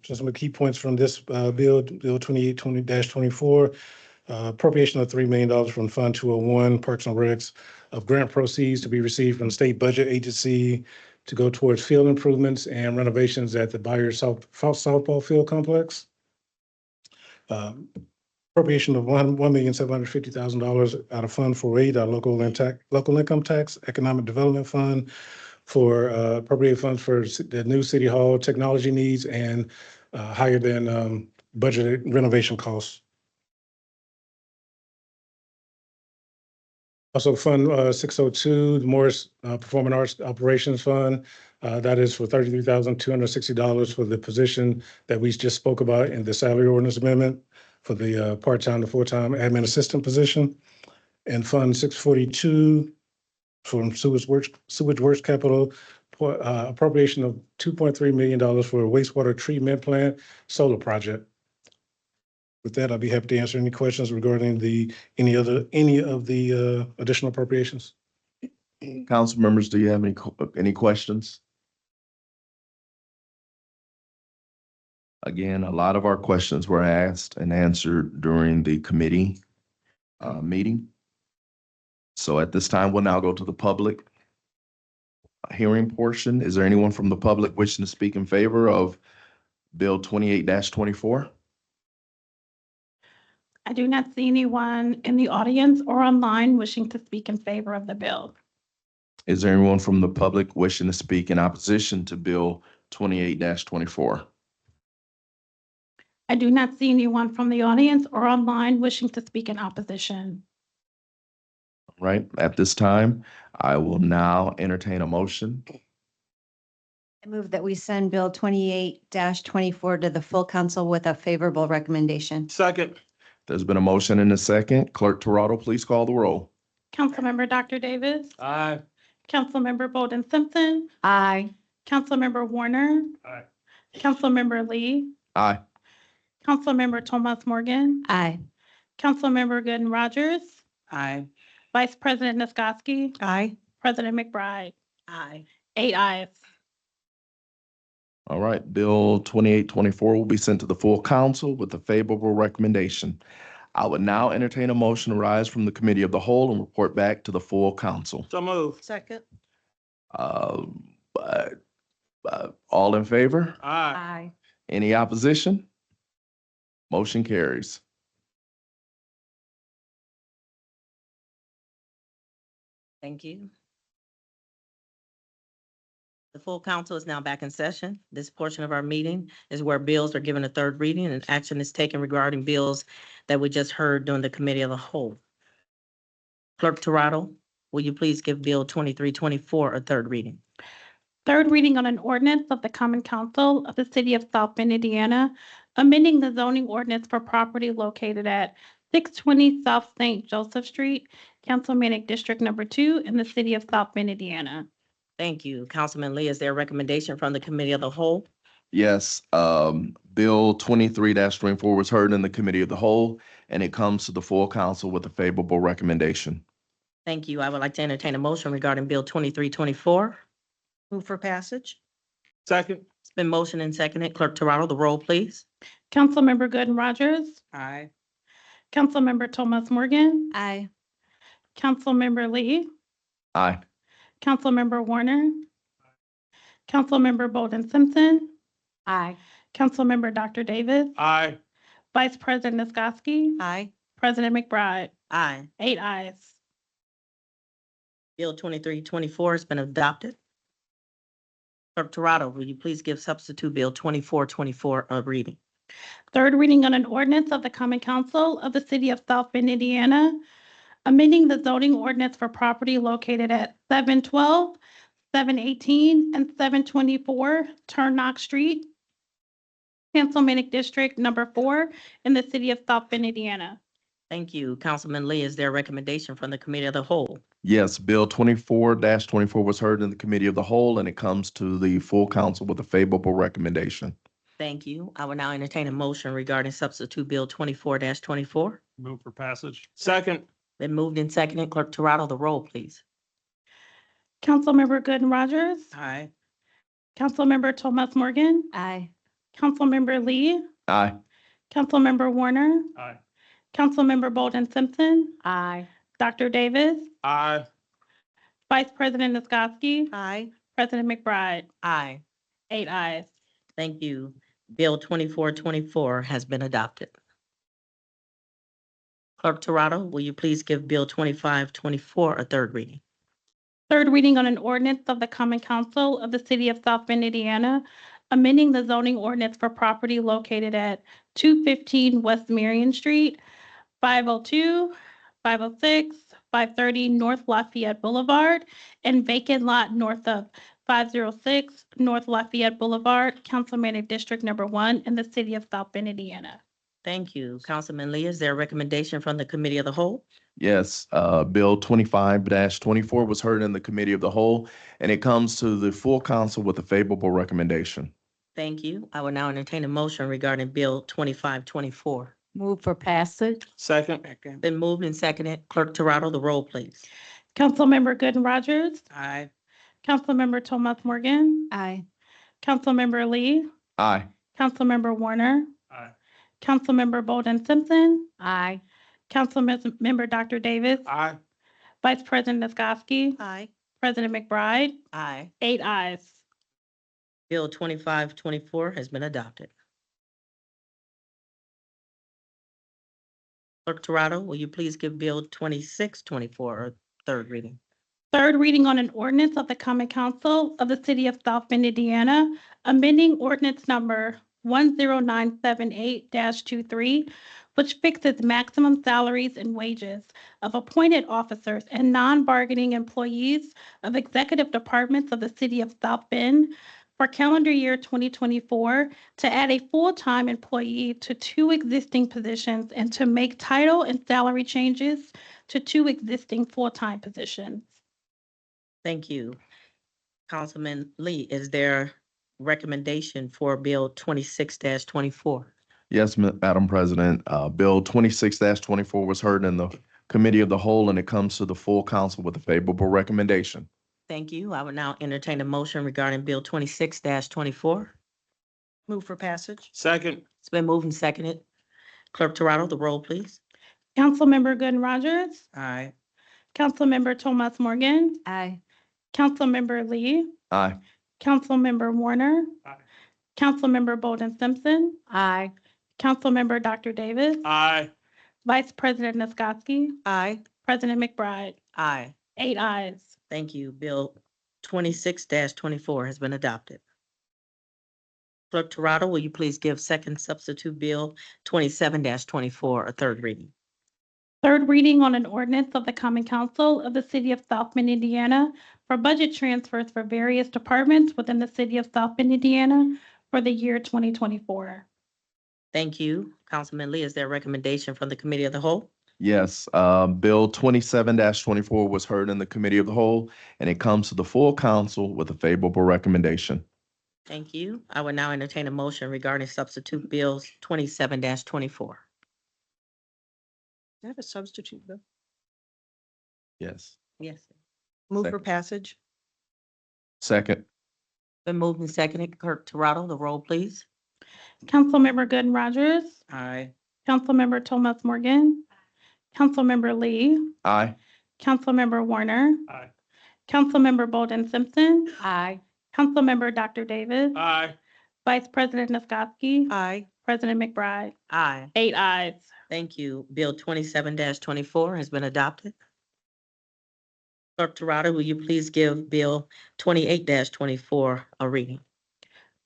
Just some of the key points from this bill 2820-24. Appropriation of $3 million from Fund 201, Parks and Recs, of grant proceeds to be received from the state budget agency to go towards field improvements and renovations at the Byers softball field complex. appropriation of $1,750,000 out of Fund 408, our local income tax economic development fund for appropriate funds for the new city hall technology needs and higher than budgeted renovation costs. Also Fund 602, the Morris Performing Arts Operations Fund. That is for $33,260 for the position that we just spoke about in the salary ordinance amendment for the part-time to full-time admin assistant position. And Fund 642 from Sewage Works Capital, appropriation of $2.3 million for a wastewater treatment plant solar project. With that, I'll be happy to answer any questions regarding any of the additional appropriations. Council members, do you have any questions? Again, a lot of our questions were asked and answered during the committee meeting. So at this time, we'll now go to the public hearing portion. Is there anyone from the public wishing to speak in favor of Bill 28-24? I do not see anyone in the audience or online wishing to speak in favor of the bill. Is there anyone from the public wishing to speak in opposition to Bill 28-24? I do not see anyone from the audience or online wishing to speak in opposition. Right, at this time, I will now entertain a motion. I move that we send Bill 28-24 to the full council with a favorable recommendation. Second. There's been a motion and a second. Clerk Toronto, please call the roll. Councilmember Dr. Davis, Aye. Councilmember Bolden Simpson, Aye. Councilmember Warner, Aye. Councilmember Lee, Aye. Councilmember Thomas Morgan, Aye. Councilmember Gooden Rogers, Aye. Vice President Niskoski, Aye. President McBride. Aye. 8 ayes. All right, Bill 28-24 will be sent to the full council with a favorable recommendation. I would now entertain a motion to rise from the committee of the whole and report back to the full council. So move. Second. All in favor? Aye. Aye. Any opposition? Motion carries. Thank you. The full council is now back in session. This portion of our meeting is where bills are given a third reading and action is taken regarding bills that we just heard during the committee of the whole. Clerk Toronto, will you please give Bill 2324 a third reading? Third reading on an ordinance of the Common Council of the City of South Bend, Indiana, amending the zoning ordinance for property located at 620 South St. Joseph Street, Councilmanic District Number 2 in the City of South Bend, Indiana. Thank you. Councilman Lee, is there a recommendation from the committee of the whole? Yes, Bill 23-24 was heard in the committee of the whole, and it comes to the full council with a favorable recommendation. Thank you. I would like to entertain a motion regarding Bill 2324. Move for passage. Second. It's been motioned and seconded. Clerk Toronto, the roll, please. Councilmember Gooden Rogers, Aye. Councilmember Thomas Morgan, Aye. Councilmember Lee, Aye. Councilmember Warner, Councilmember Bolden Simpson, Aye. Councilmember Dr. Davis, Aye. Vice President Niskoski, Aye. President McBride. Aye. 8 ayes. Bill 2324 has been adopted. Clerk Toronto, will you please give substitute Bill 2424 a reading? Third reading on an ordinance of the Common Council of the City of South Bend, Indiana, amending the zoning ordinance for property located at 712, 718, and 724 Turnock Street, Councilmanic District Number 4 in the City of South Bend, Indiana. Thank you. Councilman Lee, is there a recommendation from the committee of the whole? Yes, Bill 24-24 was heard in the committee of the whole, and it comes to the full council with a favorable recommendation. Thank you. I will now entertain a motion regarding substitute Bill 24-24. Move for passage. Second. Been moved and seconded. Clerk Toronto, the roll, please. Councilmember Gooden Rogers, Aye. Councilmember Thomas Morgan, Aye. Councilmember Lee, Aye. Councilmember Warner, Aye. Councilmember Bolden Simpson, Aye. Dr. Davis, Aye. Vice President Niskoski, Aye. President McBride. Aye. 8 ayes. Thank you. Bill 2424 has been adopted. Clerk Toronto, will you please give Bill 2524 a third reading? Third reading on an ordinance of the Common Council of the City of South Bend, Indiana, amending the zoning ordinance for property located at 215 West Marion Street, 502, 506, 530 North Lafayette Boulevard, and vacant lot north of 506 North Lafayette Boulevard, Councilmanic District Number 1 in the City of South Bend, Indiana. Thank you. Councilman Lee, is there a recommendation from the Committee of the Whole? Yes, Bill 25-24 was heard in the Committee of the Whole, and it comes to the full council with a favorable recommendation. Thank you. I will now entertain a motion regarding Bill 2524. Move for passage. Second. Been moved and seconded. Clerk Toronto, the roll, please. Councilmember Gooden Rogers, Aye. Councilmember Thomas Morgan, Aye. Councilmember Lee, Aye. Councilmember Warner, Aye. Councilmember Bolden Simpson, Aye. Councilmember Dr. Davis, Aye. Vice President Niskoski, Aye. President McBride, Aye. 8 ayes. Bill 2524 has been adopted. Clerk Toronto, will you please give Bill 2624 a third reading? Third reading on an ordinance of the Common Council of the City of South Bend, Indiana, amending ordinance number 10978-23, which fixes maximum salaries and wages of appointed officers and non-bargaining employees of executive departments of the City of South Bend for calendar year 2024 to add a full-time employee to 2 existing positions and to make title and salary changes to 2 existing full-time positions. Thank you. Councilman Lee, is there recommendation for Bill 26-24? Yes, Madam President, Bill 26-24 was heard in the Committee of the Whole, and it comes to the full council with a favorable recommendation. Thank you. I will now entertain a motion regarding Bill 26-24. Move for passage. Second. It's been moved and seconded. Clerk Toronto, the roll, please. Councilmember Gooden Rogers, Aye. Councilmember Thomas Morgan, Aye. Councilmember Lee, Aye. Councilmember Warner, Aye. Councilmember Bolden Simpson, Aye. Councilmember Dr. Davis, Aye. Vice President Niskoski, Aye. President McBride, Aye. 8 ayes. Thank you. Bill 26-24 has been adopted. Clerk Toronto, will you please give second substitute Bill 27-24 a third reading? Third reading on an ordinance of the Common Council of the City of South Bend, Indiana for budget transfers for various departments within the City of South Bend, Indiana for the year 2024. Thank you. Councilman Lee, is there a recommendation from the Committee of the Whole? Yes, Bill 27-24 was heard in the Committee of the Whole, and it comes to the full council with a favorable recommendation. Thank you. I will now entertain a motion regarding substitute Bills 27-24. I have a substitute bill. Yes. Yes. Move for Second. passage. Second. Been moved and seconded. Clerk Toronto, the roll, please. Councilmember Gooden Rogers, Aye. Councilmember Thomas Morgan, Councilmember Lee, Aye. Councilmember Warner, Aye. Councilmember Bolden Simpson, Aye. Councilmember Dr. Davis, Aye. Vice President Niskoski, Aye. President McBride, Aye. 8 ayes. Thank you. Bill 27-24 has been adopted. Clerk Toronto, will you please give Bill 28-24 a reading?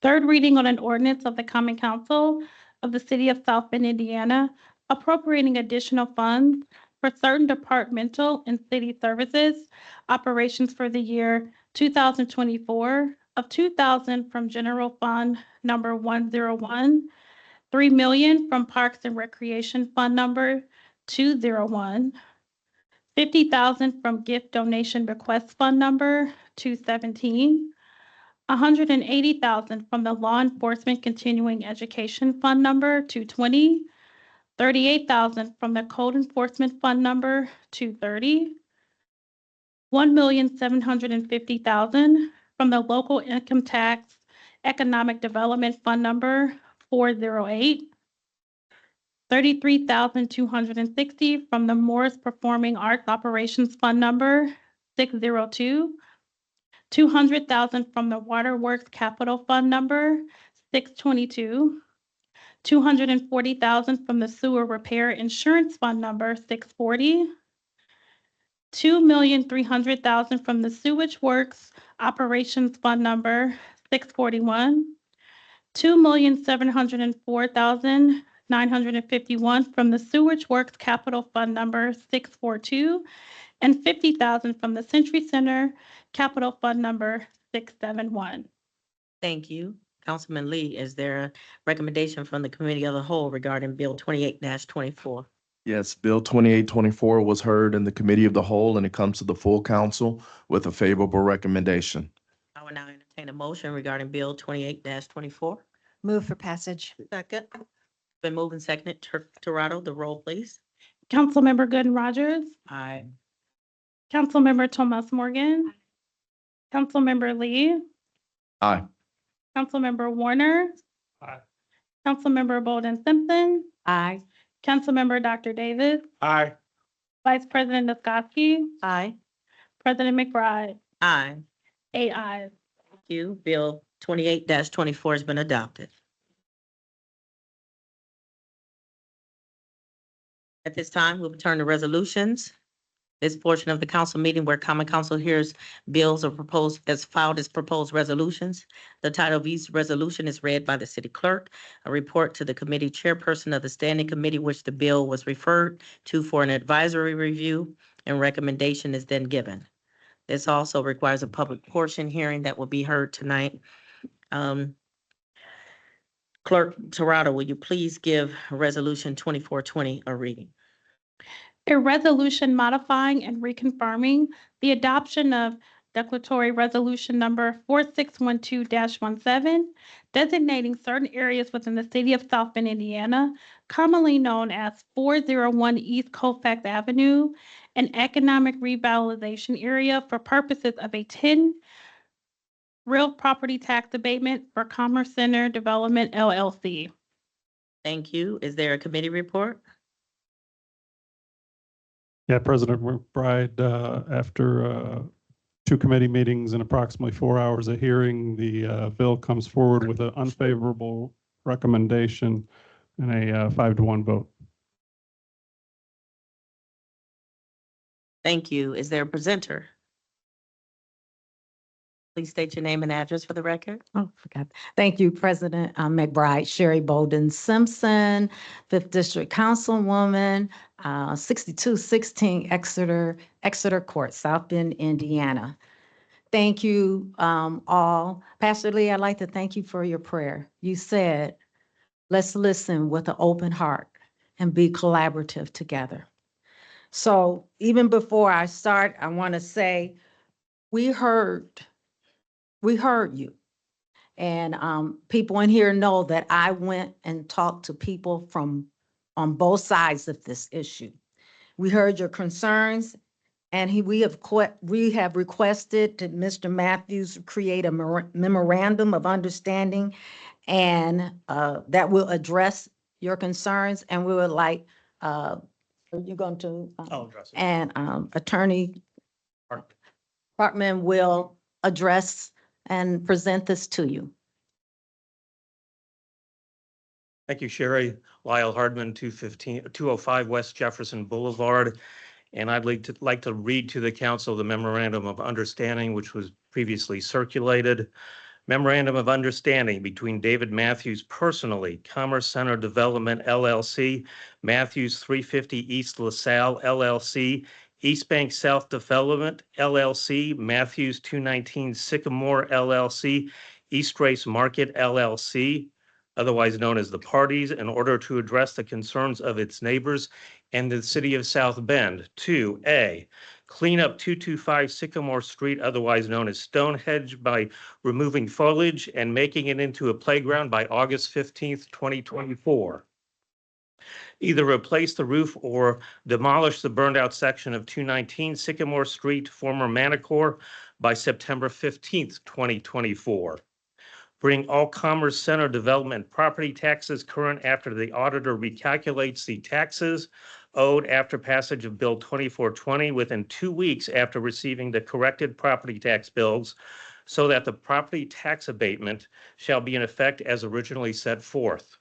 Third reading on an ordinance of the Common Council of the City of South Bend, Indiana, appropriating additional funds for certain departmental and city services, operations for the year 2024 of $2,000 from General Fund Number 101, $3 million from Parks and Recreation Fund Number 201, $50,000 from Gift Donation Request Fund Number 217, $180,000 from the Law Enforcement Continuing Education Fund Number 220, $38,000 from the Code Enforcement Fund Number 230, $1,750,000 from the Local Income Tax Economic Development Fund Number 408, $33,260 from the Morris Performing Arts Operations Fund Number 602, $200,000 from the Waterworks Capital Fund Number 622, $240,000 from the Sewer Repair Insurance Fund number 640, $2,300,000 from the Sewage Works Operations Fund number 641, $2,704,951 from the Sewage Works Capital Fund number 642, and $50,000 from the Century Center Capital Fund number 671. Thank you. Councilman Lee, is there a recommendation from the Committee of the Whole regarding Bill 28-24? Yes, Bill 2824 was heard in the Committee of the Whole, and it comes to the full council with a favorable recommendation. I will now entertain a motion regarding Bill 28-24. Move for passage. Second. Been moved and seconded. Torado, the roll, please. Councilmember Gooden Rogers, Aye. Councilmember Thomas Morgan, Councilmember Lee, Aye. Councilmember Warner, Aye. Councilmember Bolden Simpson, Aye. Councilmember Dr. Davis, Aye. Vice President Niskoski, Aye. President McBride, Aye. 8 ayes. Thank you. Bill 28-24 has been adopted. At this time, we'll return to resolutions. This portion of the council meeting where common council hears bills or proposed as filed as proposed resolutions. The title of each resolution is read by the city clerk. A report to the committee chairperson of the standing committee which the bill was referred to for an advisory review, and recommendation is then given. This also requires a public portion hearing that will be heard tonight. Clerk Torado, will you please give Resolution 2420 a reading? A resolution modifying and reconfirming the adoption of declaratory resolution number 4612-17, designating certain areas within the city of South Bend, Indiana, commonly known as 401 East Colfax Avenue, an economic revitalization area for purposes of a 10 real property tax abatement for Commerce Center Development LLC. Thank you. Is there a committee report? Yeah, President McBride, after two committee meetings and approximately 4 hours of hearing, the bill comes forward with an unfavorable recommendation and a 5-1 vote. Thank you. Is there a presenter? Please state your name and address for the record. Oh, forgot. Thank you, President McBride. Sherry Bolden Simpson, 5th District Councilwoman, 6216 Exeter Court, South Bend, Indiana. Thank you all. Pastor Lee, I'd like to thank you for your prayer. You said, let's listen with an open heart and be collaborative together. So even before I start, I want to say, we heard you. And people in here know that I went and talked to people on both sides of this issue. We heard your concerns, and we have requested that Mr. Matthews create a memorandum of understanding, and that will address your concerns, and we would like, are you going to? I'll address it. And Attorney Hartman will address and present this to you. Thank you, Sherry. Lyle Hardman, 205 West Jefferson Boulevard. And I'd like to read to the council the memorandum of understanding, which was previously circulated. Memorandum of understanding between David Matthews personally, Commerce Center Development LLC, Matthews 350 East LaSalle LLC, East Bank South Development LLC, Matthews 219 Sycamore LLC, East Race Market LLC, otherwise known as the parties, in order to address the concerns of its neighbors and the city of South Bend. 2A, clean up 225 Sycamore Street, otherwise known as Stonehenge, by removing foliage and making it into a playground by August 15th, 2024. Either replace the roof or demolish the burned out section of 219 Sycamore Street, former Manicor, by September 15th, 2024. Bring all Commerce Center development property taxes current after the auditor recalculates the taxes owed after passage of Bill 2420 within 2 weeks after receiving the corrected property tax bills, so that the property tax abatement shall be in effect as originally set forth.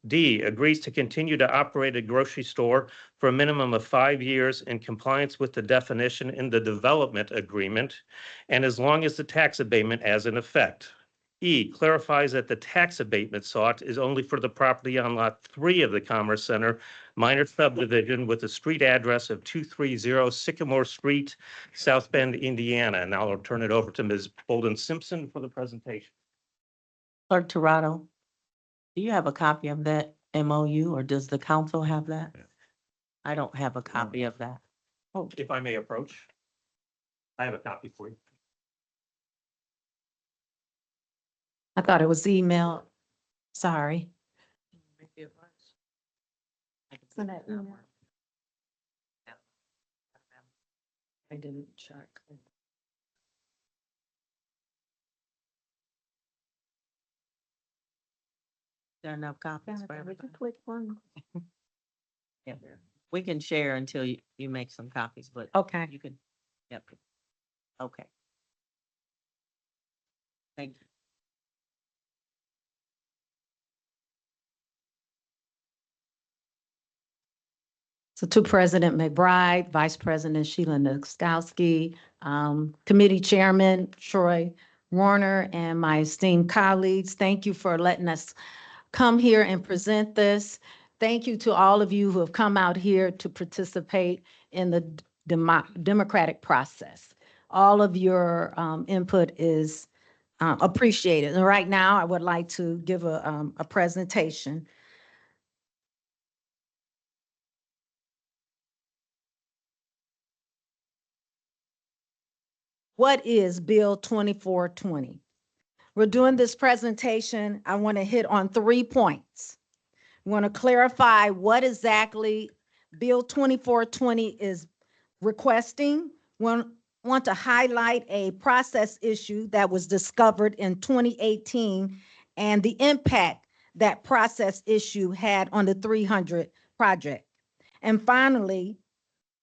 D, agrees to continue to operate a grocery store for a minimum of 5 years in compliance with the definition in the development agreement, and as long as the tax abatement is in effect. E, clarifies that the tax abatement sought is only for the property on Lot 3 of the Commerce Center minor subdivision with a street address of 230 Sycamore Street, South Bend, Indiana. And now I'll turn it over to Ms. Bolden Simpson for the presentation. Clerk Toronto, do you have a copy of that MOU or does the council have that? I don't have a copy of that. Oh, if I may approach. I have a copy for you. I thought it was emailed. Sorry. Send that email. I didn't check. There are enough copies for everybody. Click one. Yeah. We can share until you make some copies, but Okay. you can, yep. Okay. Thank you. So to President McBride, Vice President Sheila Noskowski, Committee Chairman Troy Warner, and my esteemed colleagues, thank you for letting us come here and present this. Thank you to all of you who have come out here to participate in the democratic process. All of your input is appreciated. And right now, I would like to give a presentation. What is Bill 2420? We're doing this presentation. I want to hit on 3 points. We want to clarify what exactly Bill 2420 is requesting. We want to highlight a process issue that was discovered in 2018 and the impact that process issue had on the 300 project. And finally,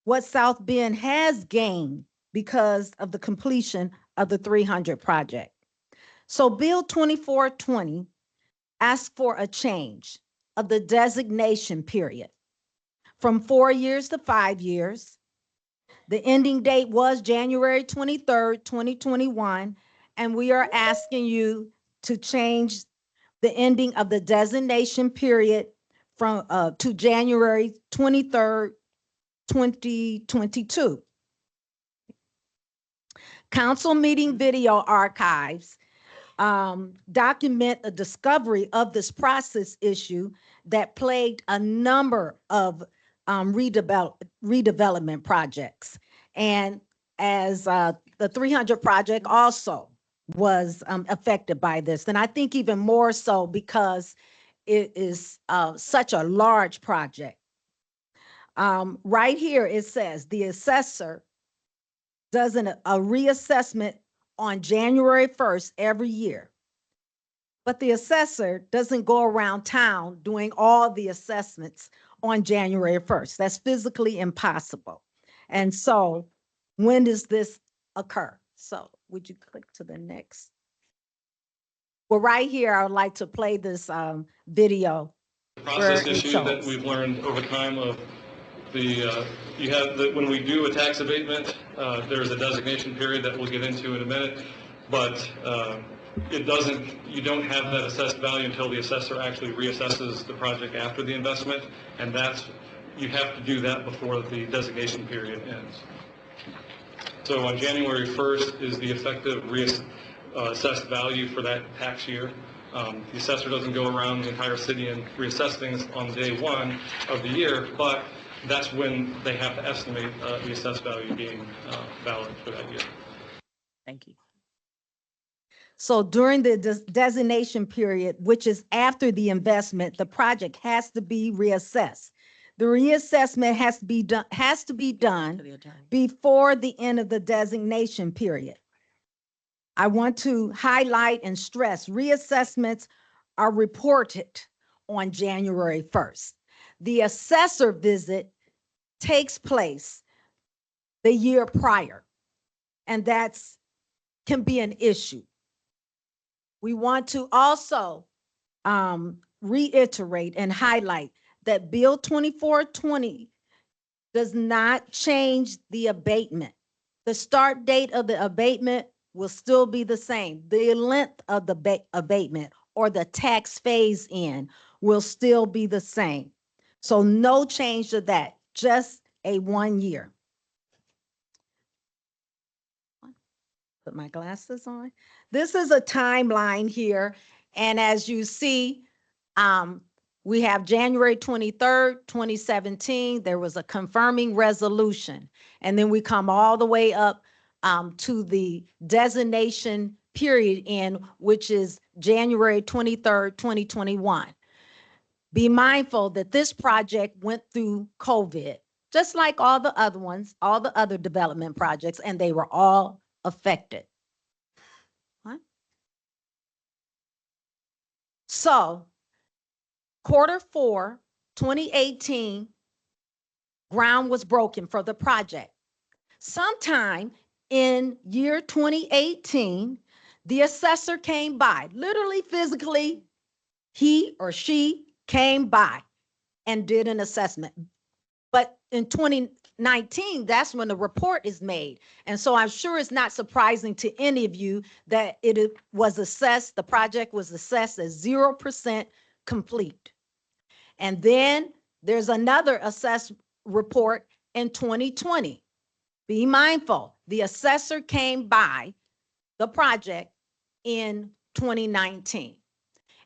what South Bend has gained because of the completion of the 300 project. So Bill 2420 asks for a change of the designation period from 4 years to 5 years. The ending date was January 23rd, 2021, and we are asking you to change the ending of the designation period from to January 23rd, 2022. Council meeting video archives document the discovery of this process issue that plagued a number of redevelopment projects. And as the 300 project also was affected by this. And I think even more so because it is such a large project. Right here, it says the assessor does a reassessment on January 1st every year. But the assessor doesn't go around town doing all the assessments on January 1st. That's physically impossible. And so when does this occur? So would you click to the next? Well, right here, I would like to play this video. Process issue that we've learned over time of when we do a tax abatement, there's a designation period that we'll get into in a minute, but you don't have that assessed value until the assessor actually reassesses the project after the investment, and you have to do that before the designation period ends. So on January 1st is the effective assessed value for that tax year. The assessor doesn't go around the entire city and reassess things on day one of the year, but that's when they have to estimate the assessed value being valid for that year. Thank you. So during the designation period, which is after the investment, the project has to be reassessed. The reassessment has to be done before the end of the designation period. I want to highlight and stress reassessments are reported on January 1st. The assessor visit takes place the year prior, and that's can be an issue. We want to also reiterate and highlight that Bill 2420 does not change the abatement. The start date of the abatement will still be the same. The length of the abatement or the tax phase in will still be the same. So no change to that, just a 1 year. Put my glasses on. This is a timeline here. And as you see, we have January 23rd, 2017, there was a confirming resolution. And then we come all the way up to the designation period in, which is January 23rd, 2021. Be mindful that this project went through COVID, just like all the other ones, all the other development projects, and they were all affected. What? So, Q4 2018, ground was broken for the project. Sometime in year 2018, the assessor came by, literally physically, he or she came by and did an assessment. But in 2019, that's when the report is made. And so I'm sure it's not surprising to any of you that it was assessed, the project was assessed as 0% complete. And then there's another assessed report in 2020. Be mindful, the assessor came by the project in 2019.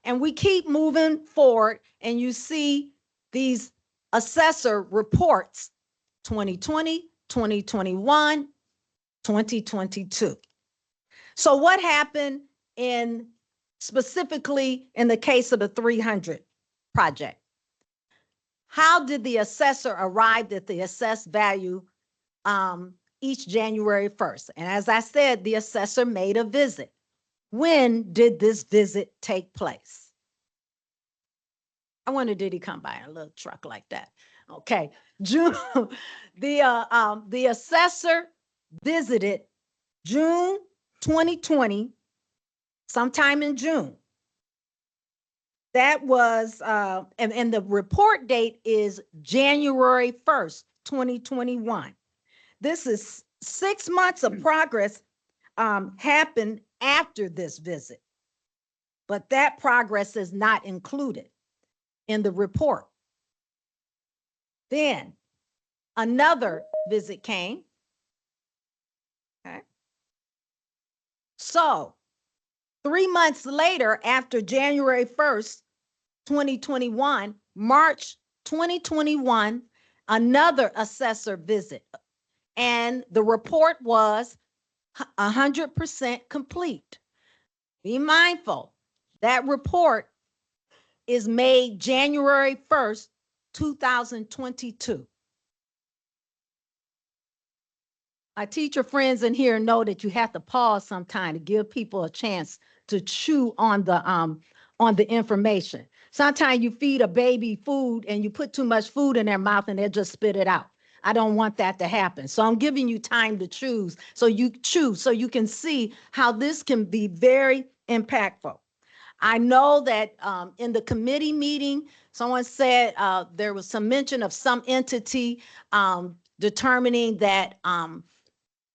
And we keep moving forward, and you see these assessor reports, 2020, 2021, 2022. So what happened specifically in the case of the 300 project? How did the assessor arrive at the assessed value each January 1st? And as I said, the assessor made a visit. When did this visit take place? I wonder, did he come by in a little truck like that? Okay, June, the assessor visited June 2020, sometime in June. That was, and the report date is January 1st, 2021. This is 6 months of progress happened after this visit, but that progress is not included in the report. Then another visit came. Okay. So 3 months later, after January 1st, 2021, March 2021, another assessor visit. And the report was 100% complete. Be mindful, that report is made January 1st, 2022. My teacher friends in here know that you have to pause sometime to give people a chance to chew on the information. Sometimes you feed a baby food and you put too much food in their mouth and they'll just spit it out. I don't want that to happen. So I'm giving you time to choose, so you can see how this can be very impactful. I know that in the committee meeting, someone said there was some mention of some entity determining that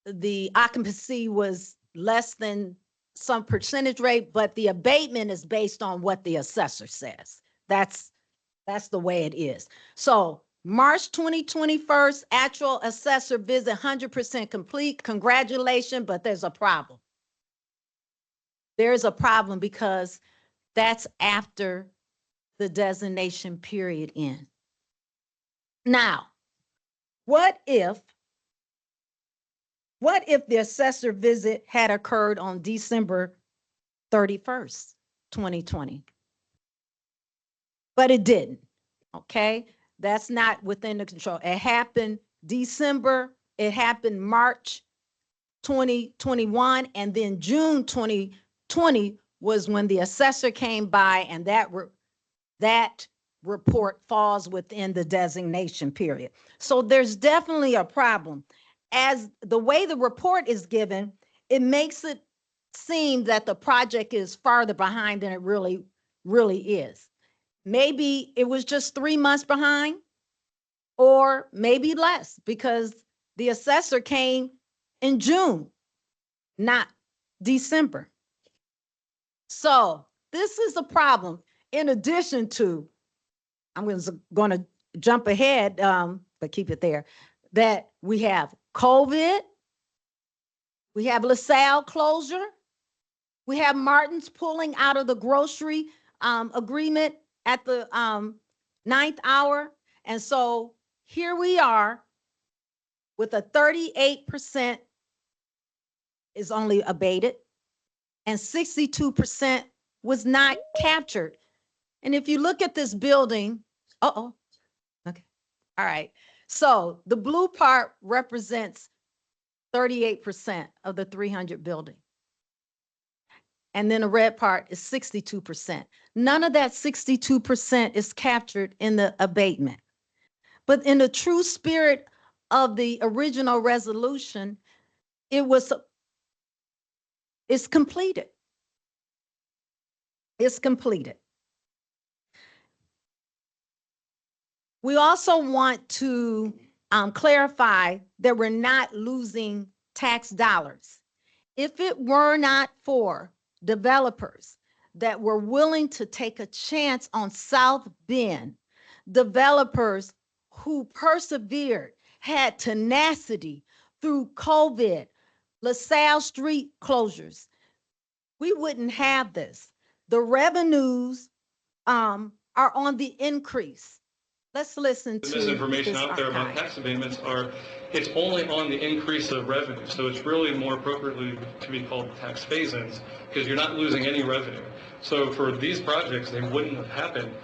the occupancy was less than some percentage rate, but the abatement is based on what the assessor says. That's the way it is. So March 2021, actual assessor visit 100% complete. Congratulations, but there's a problem. There's a problem because that's after the designation period end. Now, what if the assessor visit had occurred on December 31st, 2020? But it didn't, okay? That's not within the control. It happened December, it happened March 2021, and then June 2020 was when the assessor came by, and that report falls within the designation period. So there's definitely a problem. As the way the report is given, it makes it seem that the project is farther behind than it really is. maybe it was just 3 months behind, or maybe less, because the assessor came in June, not December. So this is a problem. In addition to, I'm going to jump ahead, but keep it there, that we have COVID, we have LaSalle closure, we have Martin's pulling out of the grocery agreement at the 9th hour. And so here we are with a 38% is only abated and 62% was not captured. And if you look at this building, okay, all right. So the blue part represents 38% of the 300 building. And then the red part is 62%. None of that 62% is captured in the abatement. But in the true spirit of the original resolution, it's completed. It's completed. We also want to clarify that we're not losing tax dollars. If it were not for developers that were willing to take a chance on South Bend, developers who persevered, had tenacity through COVID, LaSalle Street closures, we wouldn't have this. The revenues are on the increase. Let's listen to The misinformation this out there about archive. tax abatements it's only on the increase of revenue. So it's really more appropriately to be called tax phase-ins because you're not losing any revenue. So for these projects, they wouldn't have happened.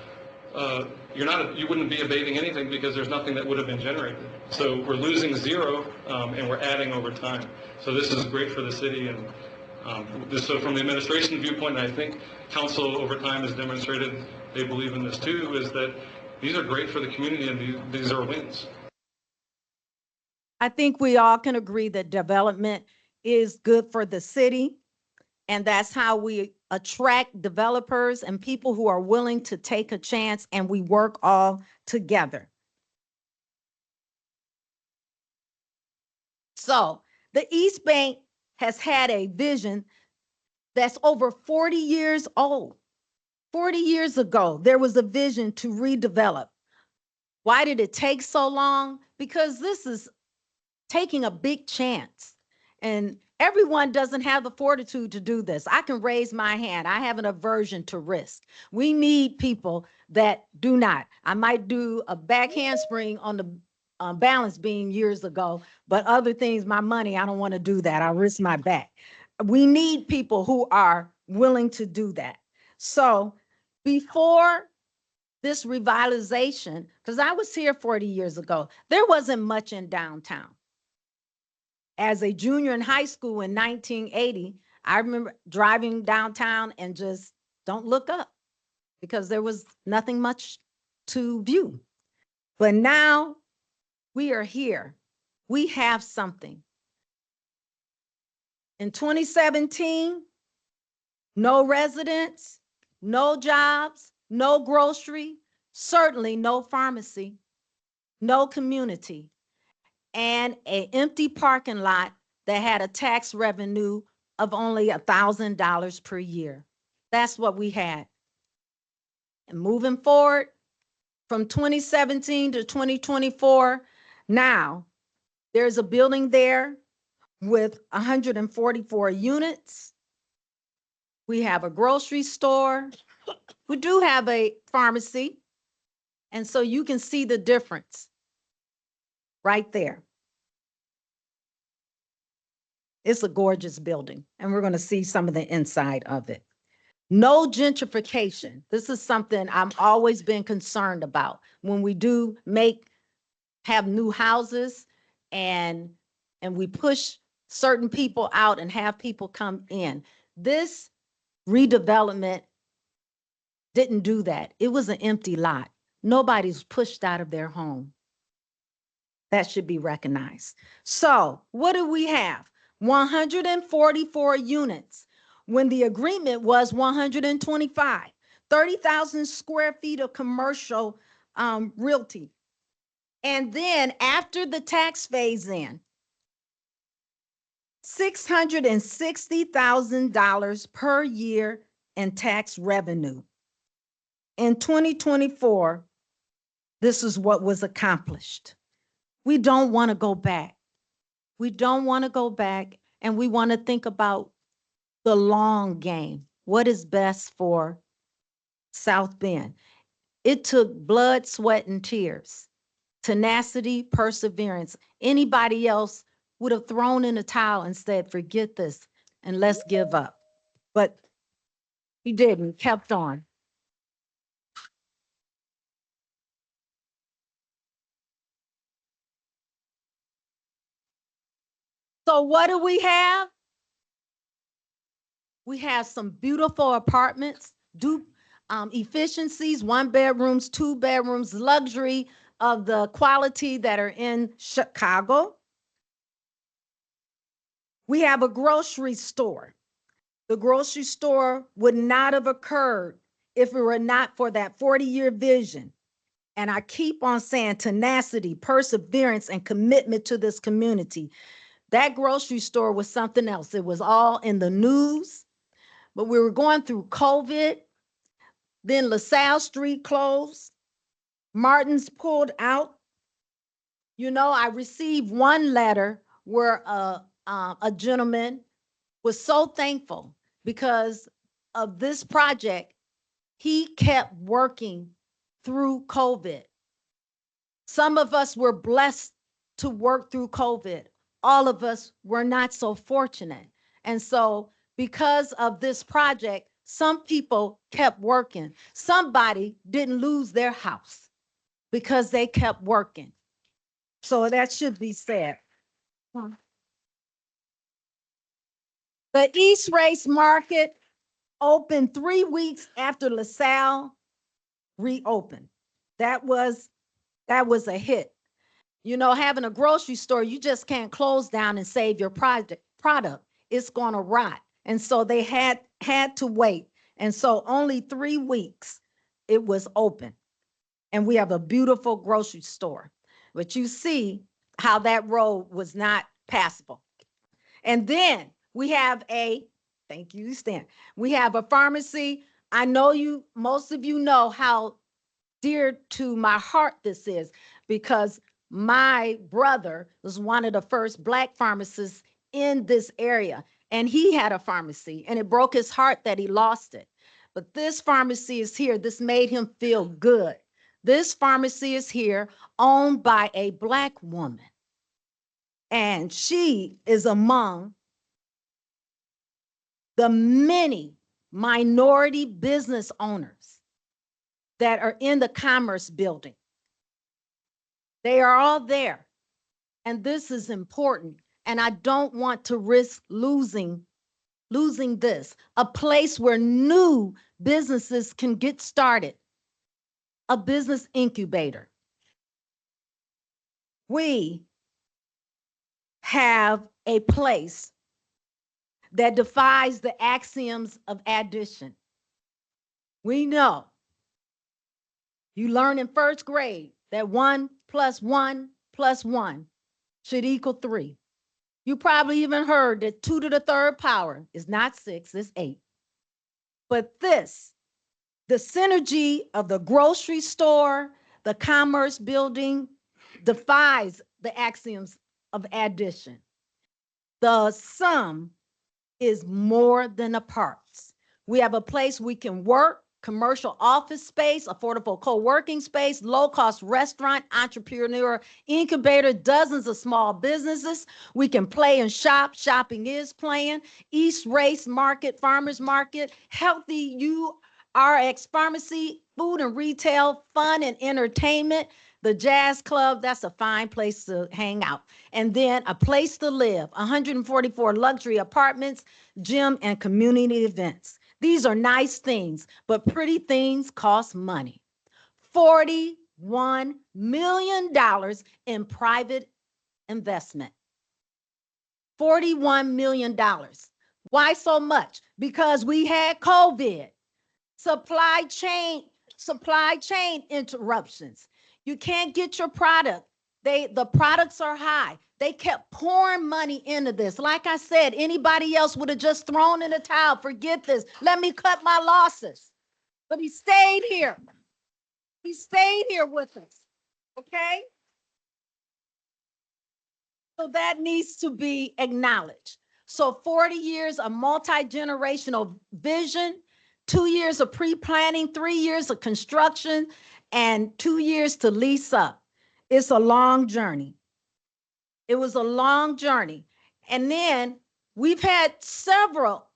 You wouldn't be abating anything because there's nothing that would have been generated. So we're losing zero and we're adding over time. So this is great for the city. And so from the administration viewpoint, and I think council over time has demonstrated they believe in this too, is that these are great for the community and these are wins. I think we all can agree that development is good for the city. And that's how we attract developers and people who are willing to take a chance, and we work all together. So the East Bank has had a vision that's over 40 years old. 40 years ago, there was a vision to redevelop. Why did it take so long? Because this is taking a big chance. And everyone doesn't have the fortitude to do this. I can raise my hand. I have an aversion to risk. We need people that do not. I might do a back handspring on the balance beam years ago, but other things, my money, I don't want to do that. I risk my back. We need people who are willing to do that. So before this revitalization, because I was here 40 years ago, there wasn't much in downtown. As a junior in high school in 1980, I remember driving downtown and just don't look up because there was nothing much to view. But now we are here. We have something. In 2017, no residents, no jobs, no grocery, certainly no pharmacy, no community, and an empty parking lot that had a tax revenue of only $1,000 per year. That's what we had. And moving forward from 2017 to 2024, now there's a building there with 144 units. We have a grocery store. We do have a pharmacy. And so you can see the difference right there. It's a gorgeous building, and we're going to see some of the inside of it. No gentrification. This is something I've always been concerned about. When we do have new houses and we push certain people out and have people come in. This redevelopment didn't do that. It was an empty lot. Nobody's pushed out of their home. That should be recognized. So what do we have? 144 units when the agreement was 125. 30,000 square feet of commercial realty. And then after the tax phase in, $660,000 per year in tax revenue. In 2024, this is what was accomplished. We don't want to go back. We don't want to go back, and we want to think about the long game. What is best for South Bend? It took blood, sweat, and tears, tenacity, perseverance. Anybody else would have thrown in the towel and said, forget this and let's give up. But he didn't, kept on. So what do we have? We have some beautiful apartments, efficiencies, 1 bedrooms, 2 bedrooms, luxury of the quality that are in Chicago. We have a grocery store. The grocery store would not have occurred if it were not for that 40-year vision. And I keep on saying tenacity, perseverance, and commitment to this community. That grocery store was something else. It was all in the news, but we were going through COVID. Then LaSalle Street closed. Martin's pulled out. You know, I received one letter where a gentleman was so thankful because of this project. He kept working through COVID. Some of us were blessed to work through COVID. All of us were not so fortunate. And so because of this project, some people kept working. Somebody didn't lose their house because they kept working. So that should be said. The East Race Market opened 3 weeks after LaSalle reopened. That was a hit. You know, having a grocery store, you just can't close down and save your product. It's going to rot. And so they had to wait. And so only 3 weeks it was open. And we have a beautiful grocery store. But you see how that road was not passable. And then we have thank you, Stan. We have a pharmacy. I know most of you know how dear to my heart this is, because my brother was one of the first Black pharmacists in this area, and he had a pharmacy, and it broke his heart that he lost it. But this pharmacy is here. This made him feel good. This pharmacy is here, owned by a Black woman, and she is among the many minority business owners that are in the Commerce Building. They are all there. And this is important. And I don't want to risk losing this, a place where new businesses can get started, a business incubator. We have a place that defies the axioms of addition. We know, you learn in first grade that 1 + 1 + 1 should equal 3. You probably even heard that 2 to the 3rd power is not 6, it's 8. But the synergy of the grocery store, the Commerce Building, defies the axioms of addition. The sum is more than the parts. We have a place we can work, commercial office space, affordable co-working space, low-cost restaurant, entrepreneur incubator, dozens of small businesses. We can play and shop. Shopping is playing. East Race Market, Farmers Market, healthy URX Pharmacy, food and retail, fun and entertainment. The Jazz Club, that's a fine place to hang out. And then a place to live, 144 luxury apartments, gym, and community events. These are nice things, but pretty things cost money. $41 million in private investment. $41 million. Why so much? Because we had COVID. Supply chain interruptions. You can't get your product. The products are high. They kept pouring money into this. Like I said, anybody else would have just thrown in the towel. Forget this. Let me cut my losses. But he stayed here. He stayed here with us. Okay? So that needs to be acknowledged. So 40 years of multi-generational vision, 2 years of pre-planning, 3 years of construction, and 2 years to lease up. It's a long journey. It was a long journey. And then we've had several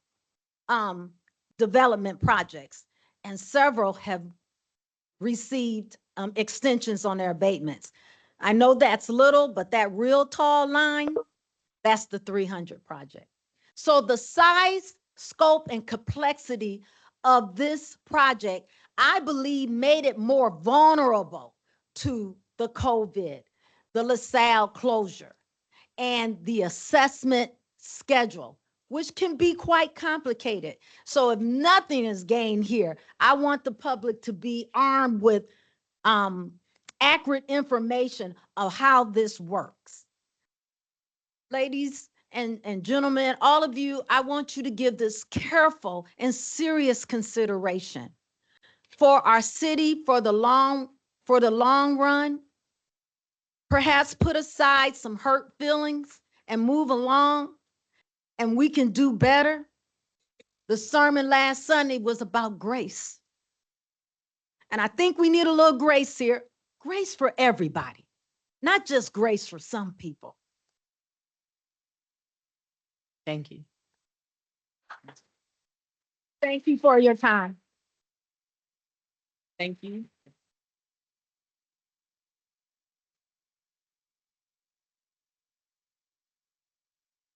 development projects, and several have received extensions on their abatements. I know that's little, but that real tall line, that's the 300 project. So the size, scope, and complexity of this project, I believe, made it more vulnerable to the COVID, the LaSalle closure, and the assessment schedule, which can be quite complicated. So if nothing is gained here, I want the public to be armed with accurate information of how this works. Ladies and gentlemen, all of you, I want you to give this careful and serious consideration for our city, for the long run. Perhaps put aside some hurt feelings and move along, and we can do better. The sermon last Sunday was about grace. And I think we need a little grace here. Grace for everybody, not just grace for some people. Thank you. Thank you for your time. Thank you.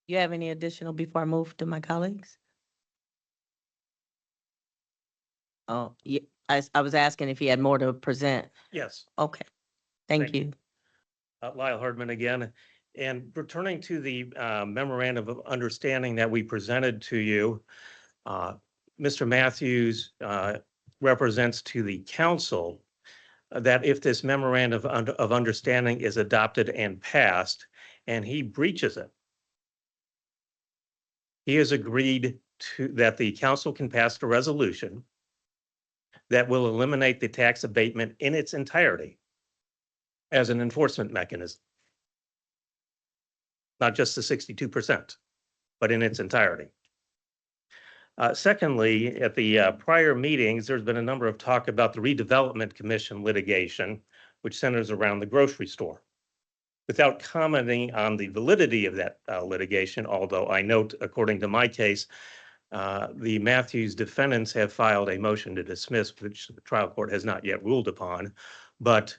You have any additional before I move to my colleagues? Oh, yeah, I was asking if he had more to present. Yes. Okay, thank Thank you. Lyle Hardman again. And returning to the memorandum of understanding that we presented to you, Mr. Matthews represents to the council that if this memorandum of understanding is adopted and passed, and he breaches it, he has agreed to that the council can pass a resolution that will eliminate the tax abatement in its entirety as an enforcement mechanism. Not just the 62%, but in its entirety. Secondly, at the prior meetings, there's been a number of talk about the Redevelopment Commission litigation, which centers around the grocery store. Without commenting on the validity of that litigation, although I note, according to my case, the Matthews defendants have filed a motion to dismiss, which the trial court has not yet ruled upon. But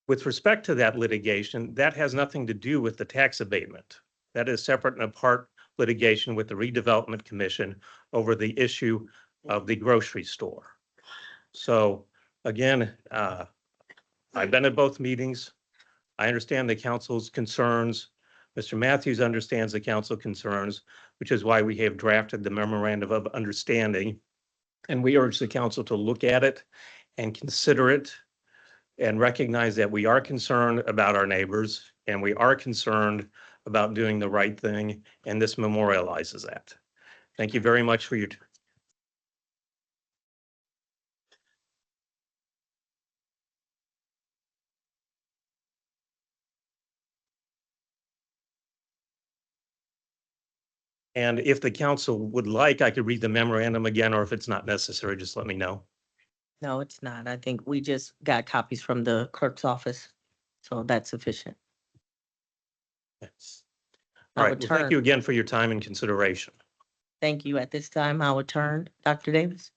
with respect to that litigation, that has nothing to do with the tax abatement. That is separate and apart litigation with the Redevelopment Commission over the issue of the grocery store. So again, I've been at both meetings. I understand the council's concerns. Mr. Matthews understands the council concerns, which is why we have drafted the memorandum of understanding. And we urge the council to look at it and consider it and recognize that we are concerned about our neighbors and we are concerned about doing the right thing. And this memorializes that. Thank you very much for your time. And if the council would like, I could read the memorandum again, or if it's not necessary, just let me know. No, it's not. I think we just got copies from the clerk's office, so that's sufficient. Yes. I All right. would Well, thank turn- you again for your time and consideration. Thank you. At this time, I would turn, Dr. Davis.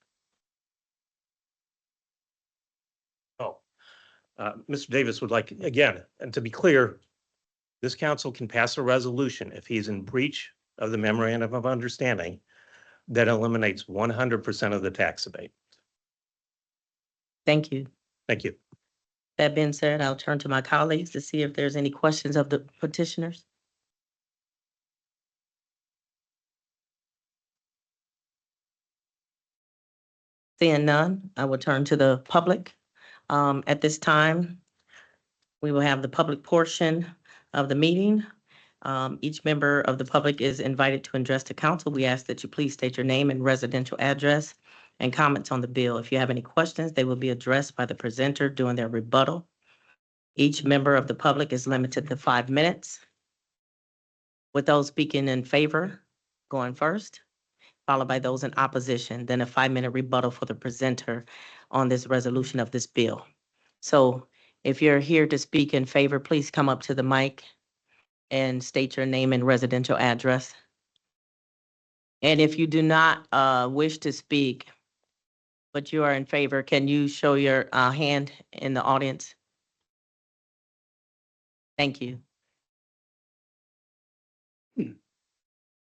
Mr. Davis would like, again, and to be clear, this council can pass a resolution if he's in breach of the memorandum of understanding that eliminates 100% of the tax abatement. Thank you. Thank you. That being said, I'll turn to my colleagues to see if there's any questions of the petitioners. Seeing none, I will turn to the public. At this time, we will have the public portion of the meeting. Each member of the public is invited to address the council. We ask that you please state your name and residential address and comments on the bill. If you have any questions, they will be addressed by the presenter during their rebuttal. Each member of the public is limited to 5 minutes. With those speaking in favor, going first, followed by those in opposition, then a 5-minute rebuttal for the presenter on this resolution of this bill. So if you're here to speak in favor, please come up to the mic and state your name and residential address. And if you do not wish to speak, but you are in favor, can you show your hand in the audience? Thank you.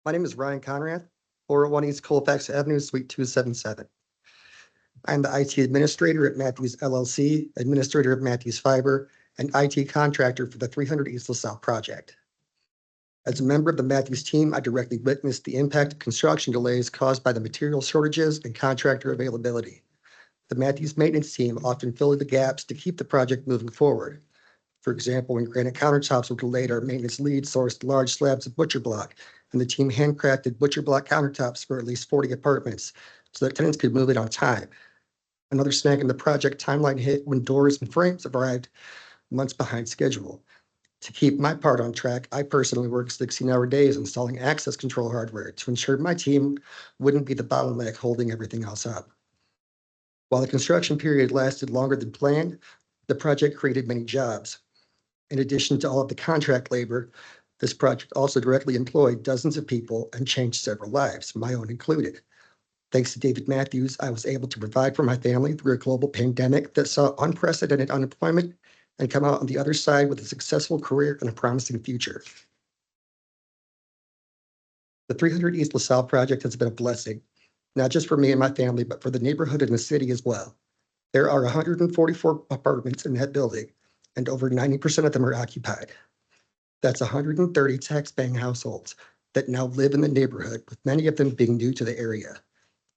My name is Ryan Conrad, 401 East Colfax Avenue, Suite 277. I'm the IT administrator at Matthews LLC, administrator of Matthews Fiber, and IT contractor for the 300 East LaSalle project. As a member of the Matthews team, I directly witnessed the impact of construction delays caused by the material shortages and contractor availability. The Matthews maintenance team often filled the gaps to keep the project moving forward. For example, when granite countertops were delayed, our maintenance lead sourced large slabs of butcher block, and the team handcrafted butcher block countertops for at least 40 apartments so that tenants could move in on time. Another snag in the project timeline hit when doors and frames arrived months behind schedule. To keep my part on track, I personally worked 16-hour days installing access control hardware to ensure my team wouldn't be the bottleneck holding everything else up. While the construction period lasted longer than planned, the project created many jobs. In addition to all of the contract labor, this project also directly employed dozens of people and changed several lives, my own included. Thanks to David Matthews, I was able to provide for my family through a global pandemic that saw unprecedented unemployment and come out on the other side with a successful career and a promising future. The 300 East LaSalle project has been a blessing, not just for me and my family, but for the neighborhood and the city as well. There are 144 apartments in that building, and over 90% of them are occupied. That's 130 tax-paying households that now live in the neighborhood, with many of them being new to the area.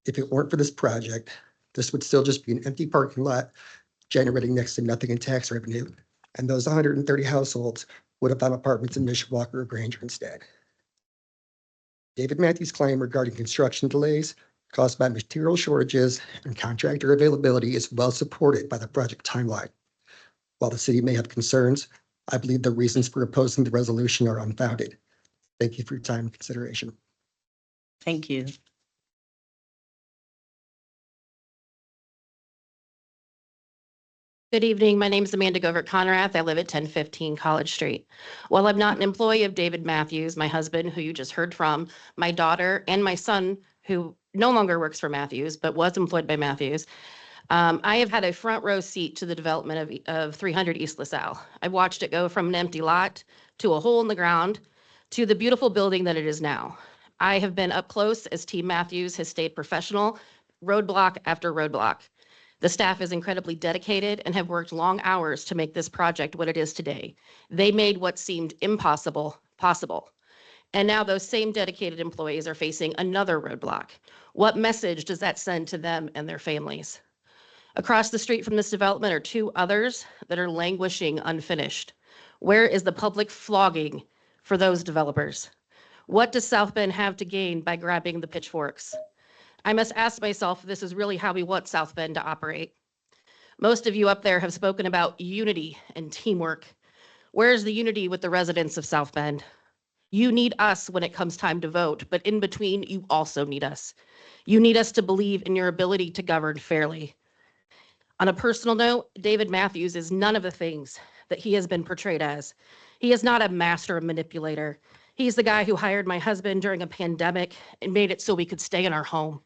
If it weren't for this project, this would still just be an empty parking lot generating next to nothing in tax revenue, and those 130 households would have found apartments in Mishawaka or Granger instead. David Matthews' claim regarding construction delays caused by material shortages and contractor availability is well supported by the project timeline. While the city may have concerns, I believe the reasons for opposing the resolution are unfounded. Thank you for your time and consideration. Thank you. Good evening. My name is Amanda Govert Conrath. I live at 1015 College Street. While I'm not an employee of David Matthews, my husband, who you just heard from, my daughter, and my son, who no longer works for Matthews, but was employed by Matthews, I have had a front row seat to the development of 300 East LaSalle. I've watched it go from an empty lot to a hole in the ground to the beautiful building that it is now. I have been up close as Team Matthews has stayed professional, roadblock after roadblock. The staff is incredibly dedicated and have worked long hours to make this project what it is today. They made what seemed impossible possible. And now those same dedicated employees are facing another roadblock. What message does that send to them and their families? Across the street from this development are 2 others that are languishing unfinished. Where is the public flogging for those developers? What does South Bend have to gain by grabbing the pitchforks? I must ask myself if this is really how we want South Bend to operate. Most of you up there have spoken about unity and teamwork. Where's the unity with the residents of South Bend? You need us when it comes time to vote, but in between, you also need us. You need us to believe in your ability to govern fairly. On a personal note, David Matthews is none of the things that he has been portrayed as. He is not a master manipulator. He's the guy who hired my husband during a pandemic and made it so we could stay in our home.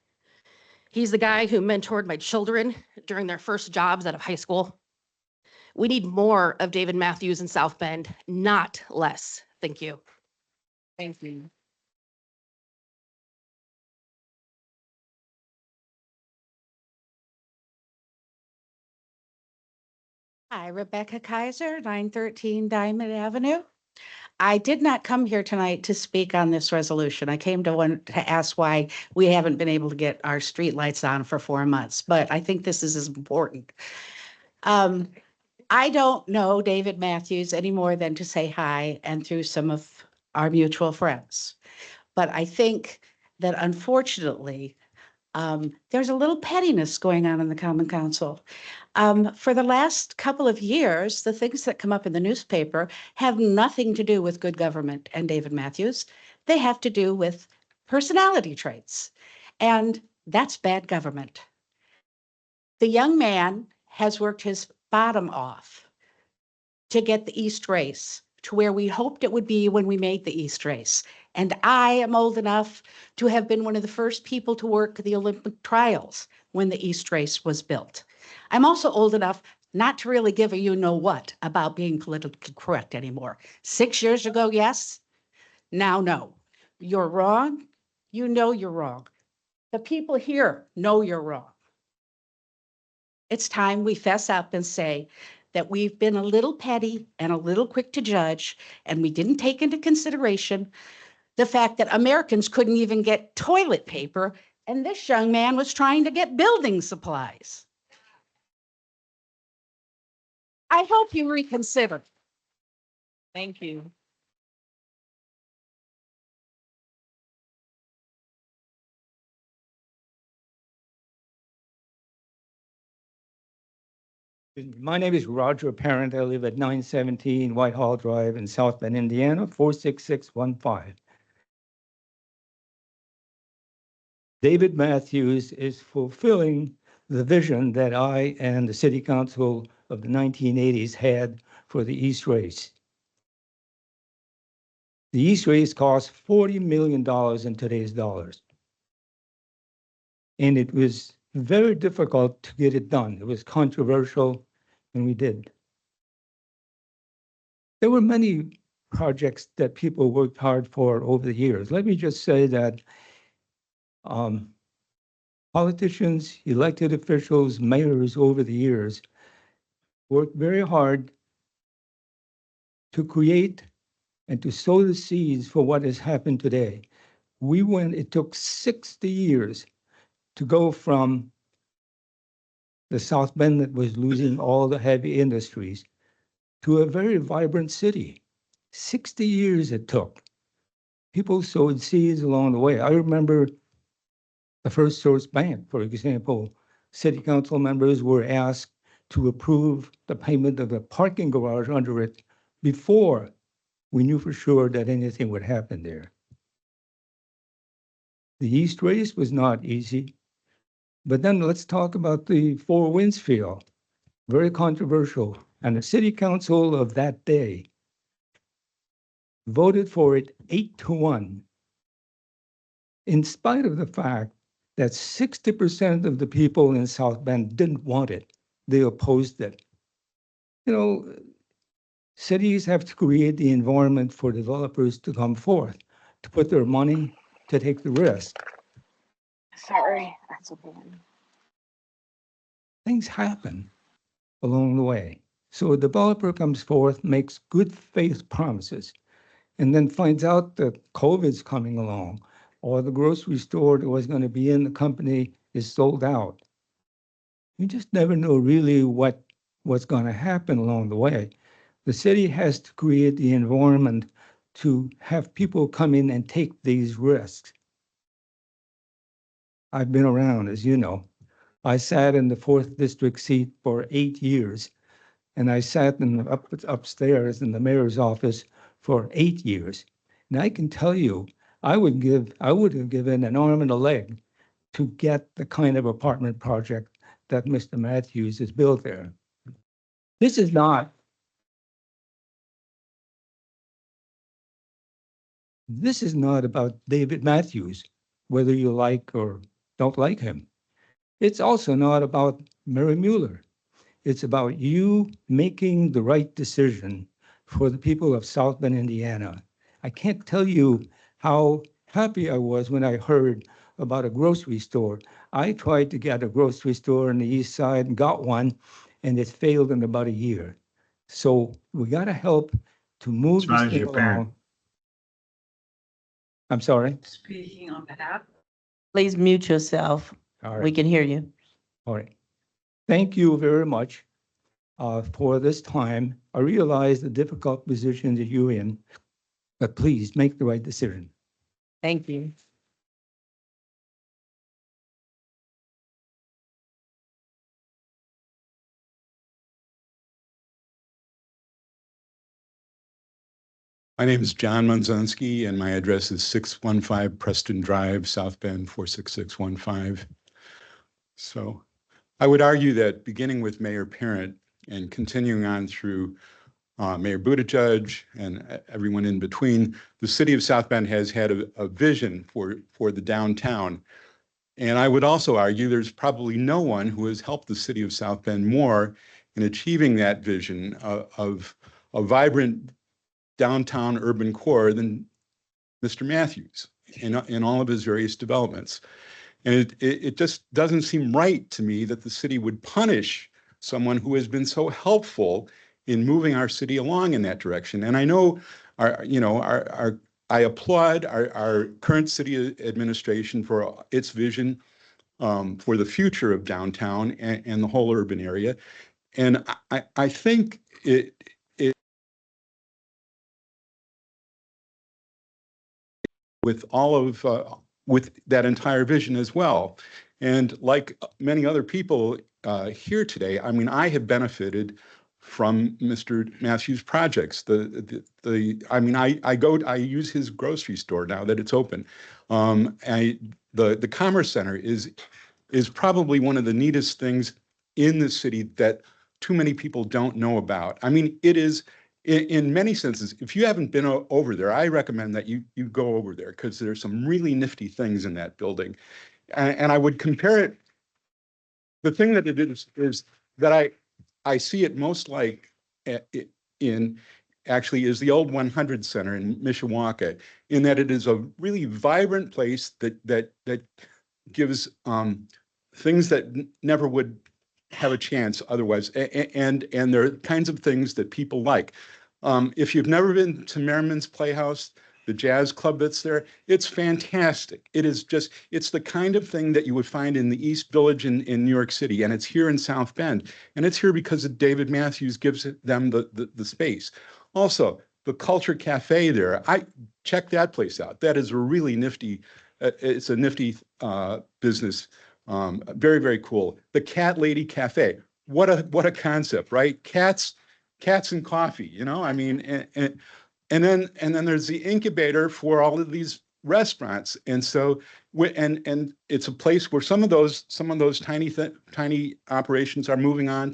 He's the guy who mentored my children during their first jobs out of high school. We need more of David Matthews in South Bend, not less. Thank you. Thank you. Hi, Rebecca Kaiser, 913 Diamond Avenue. I did not come here tonight to speak on this resolution. I came to ask why we haven't been able to get our streetlights on for 4 months, but I think this is important. I don't know David Matthews any more than to say hi and through some of our mutual friends. But I think that unfortunately, there's a little pettiness going on in the Common Council. For the last couple of years, the things that come up in the newspaper have nothing to do with good government and David Matthews. They have to do with personality traits, and that's bad government. The young man has worked his bottom off to get the East Race to where we hoped it would be when we made the East Race. And I am old enough to have been one of the first people to work the Olympic trials when the East Race was built. I'm also old enough not to really give a you-know-what about being politically correct anymore. 6 years ago, yes. Now, no. You're wrong. You know you're wrong. The people here know you're wrong. It's time we fess up and say that we've been a little petty and a little quick to judge, and we didn't take into consideration the fact that Americans couldn't even get toilet paper, and this young man was trying to get building supplies. I hope you reconsider. Thank you. My name is Roger Parent. I live at 917 Whitehall Drive in South Bend, Indiana, 46615. David Matthews is fulfilling the vision that I and the City Council of the 1980s had for the East Race. The East Race cost $40 million in today's dollars. And it was very difficult to get it done. It was controversial, and we did. There were many projects that people worked hard for over the years. Let me just say that politicians, elected officials, mayors over the years worked very hard to create and to sow the seeds for what has happened today. It took 60 years to go from the South Bend that was losing all the heavy industries to a very vibrant city. 60 years it took. People sowed seeds along the way. I remember the First Source Bank, for example. City council members were asked to approve the payment of a parking garage under it before we knew for sure that anything would happen there. The East Race was not easy. But then let's talk about the Four Winds Field. Very controversial. And the city council of that day voted for it 8-1, in spite of the fact that 60% of the people in South Bend didn't want it. They opposed it. You know, cities have to create the environment for developers to come forth, to put their money, to take the risk. Sorry, that's okay. Things happen along the way. So a developer comes forth, makes good faith promises, and then finds out that COVID's coming along, or the grocery store that was going to be in the company is sold out. You just never know really what's going to happen along the way. The city has to create the environment to have people come in and take these risks. I've been around, as you know. I sat in the 4th District seat for 8 years, and I sat upstairs in the mayor's office for 8 years. And I can tell you, I would have given an arm and a leg to get the kind of apartment project that Mr. Matthews has built there. This is not about David Matthews, whether you like or don't like him. It's also not about Mary Mueller. It's about you making the right decision for the people of South Bend, Indiana. I can't tell you how happy I was when I heard about a grocery store. I tried to get a grocery store on the east side and got one, and it failed in about a year. So we got to help to move this Ron is thing your parent. along. I'm sorry. Speaking on behalf. Please mute yourself. All We right, can hear you. all right. Thank you very much for this time. I realize the difficult position that you're in, but please make the right decision. Thank you. My name is John Monzonski, and my address is 615 Preston Drive, South Bend, 46615. So I would argue that beginning with Mayor Parent and continuing on through Mayor Buttigieg and everyone in between, the city of South Bend has had a vision for the downtown. And I would also argue there's probably no one who has helped the city of South Bend more in achieving that vision of a vibrant downtown urban core than Mr. Matthews in all of his various developments. And it just doesn't seem right to me that the city would punish someone who has been so helpful in moving our city along in that direction. And I know I applaud our current city administration for its vision for the future of downtown and the whole urban area. And I think it with all of with that entire vision as well. And like many other people here today, I mean, I have benefited from Mr. Matthews' projects. I use his grocery store now that it's open. The Commerce Center is probably one of the neatest things in the city that too many people don't know about. I mean, it is in many senses. If you haven't been over there, I recommend that you go over there because there's some really nifty things in that building. And I would compare it. The thing that it is that I see it most like in actually is the old 100 Center in Mishawaka, in that it is a really vibrant place that gives things that never would have a chance otherwise. And there are kinds of things that people like. If you've never been to Merriman's Playhouse, the jazz club that's there, it's fantastic. It's the kind of thing that you would find in the East Village in New York City, and it's here in South Bend. And it's here because David Matthews gives them the space. Also, the Culture Cafe there, I check that place out. That is a really nifty, it's a nifty business. Very, very cool. The Cat Lady Cafe, what a concept, right? Cats and coffee, you know, I mean, and then there's the incubator for all of these restaurants. And so, and it's a place where some of those tiny operations are moving on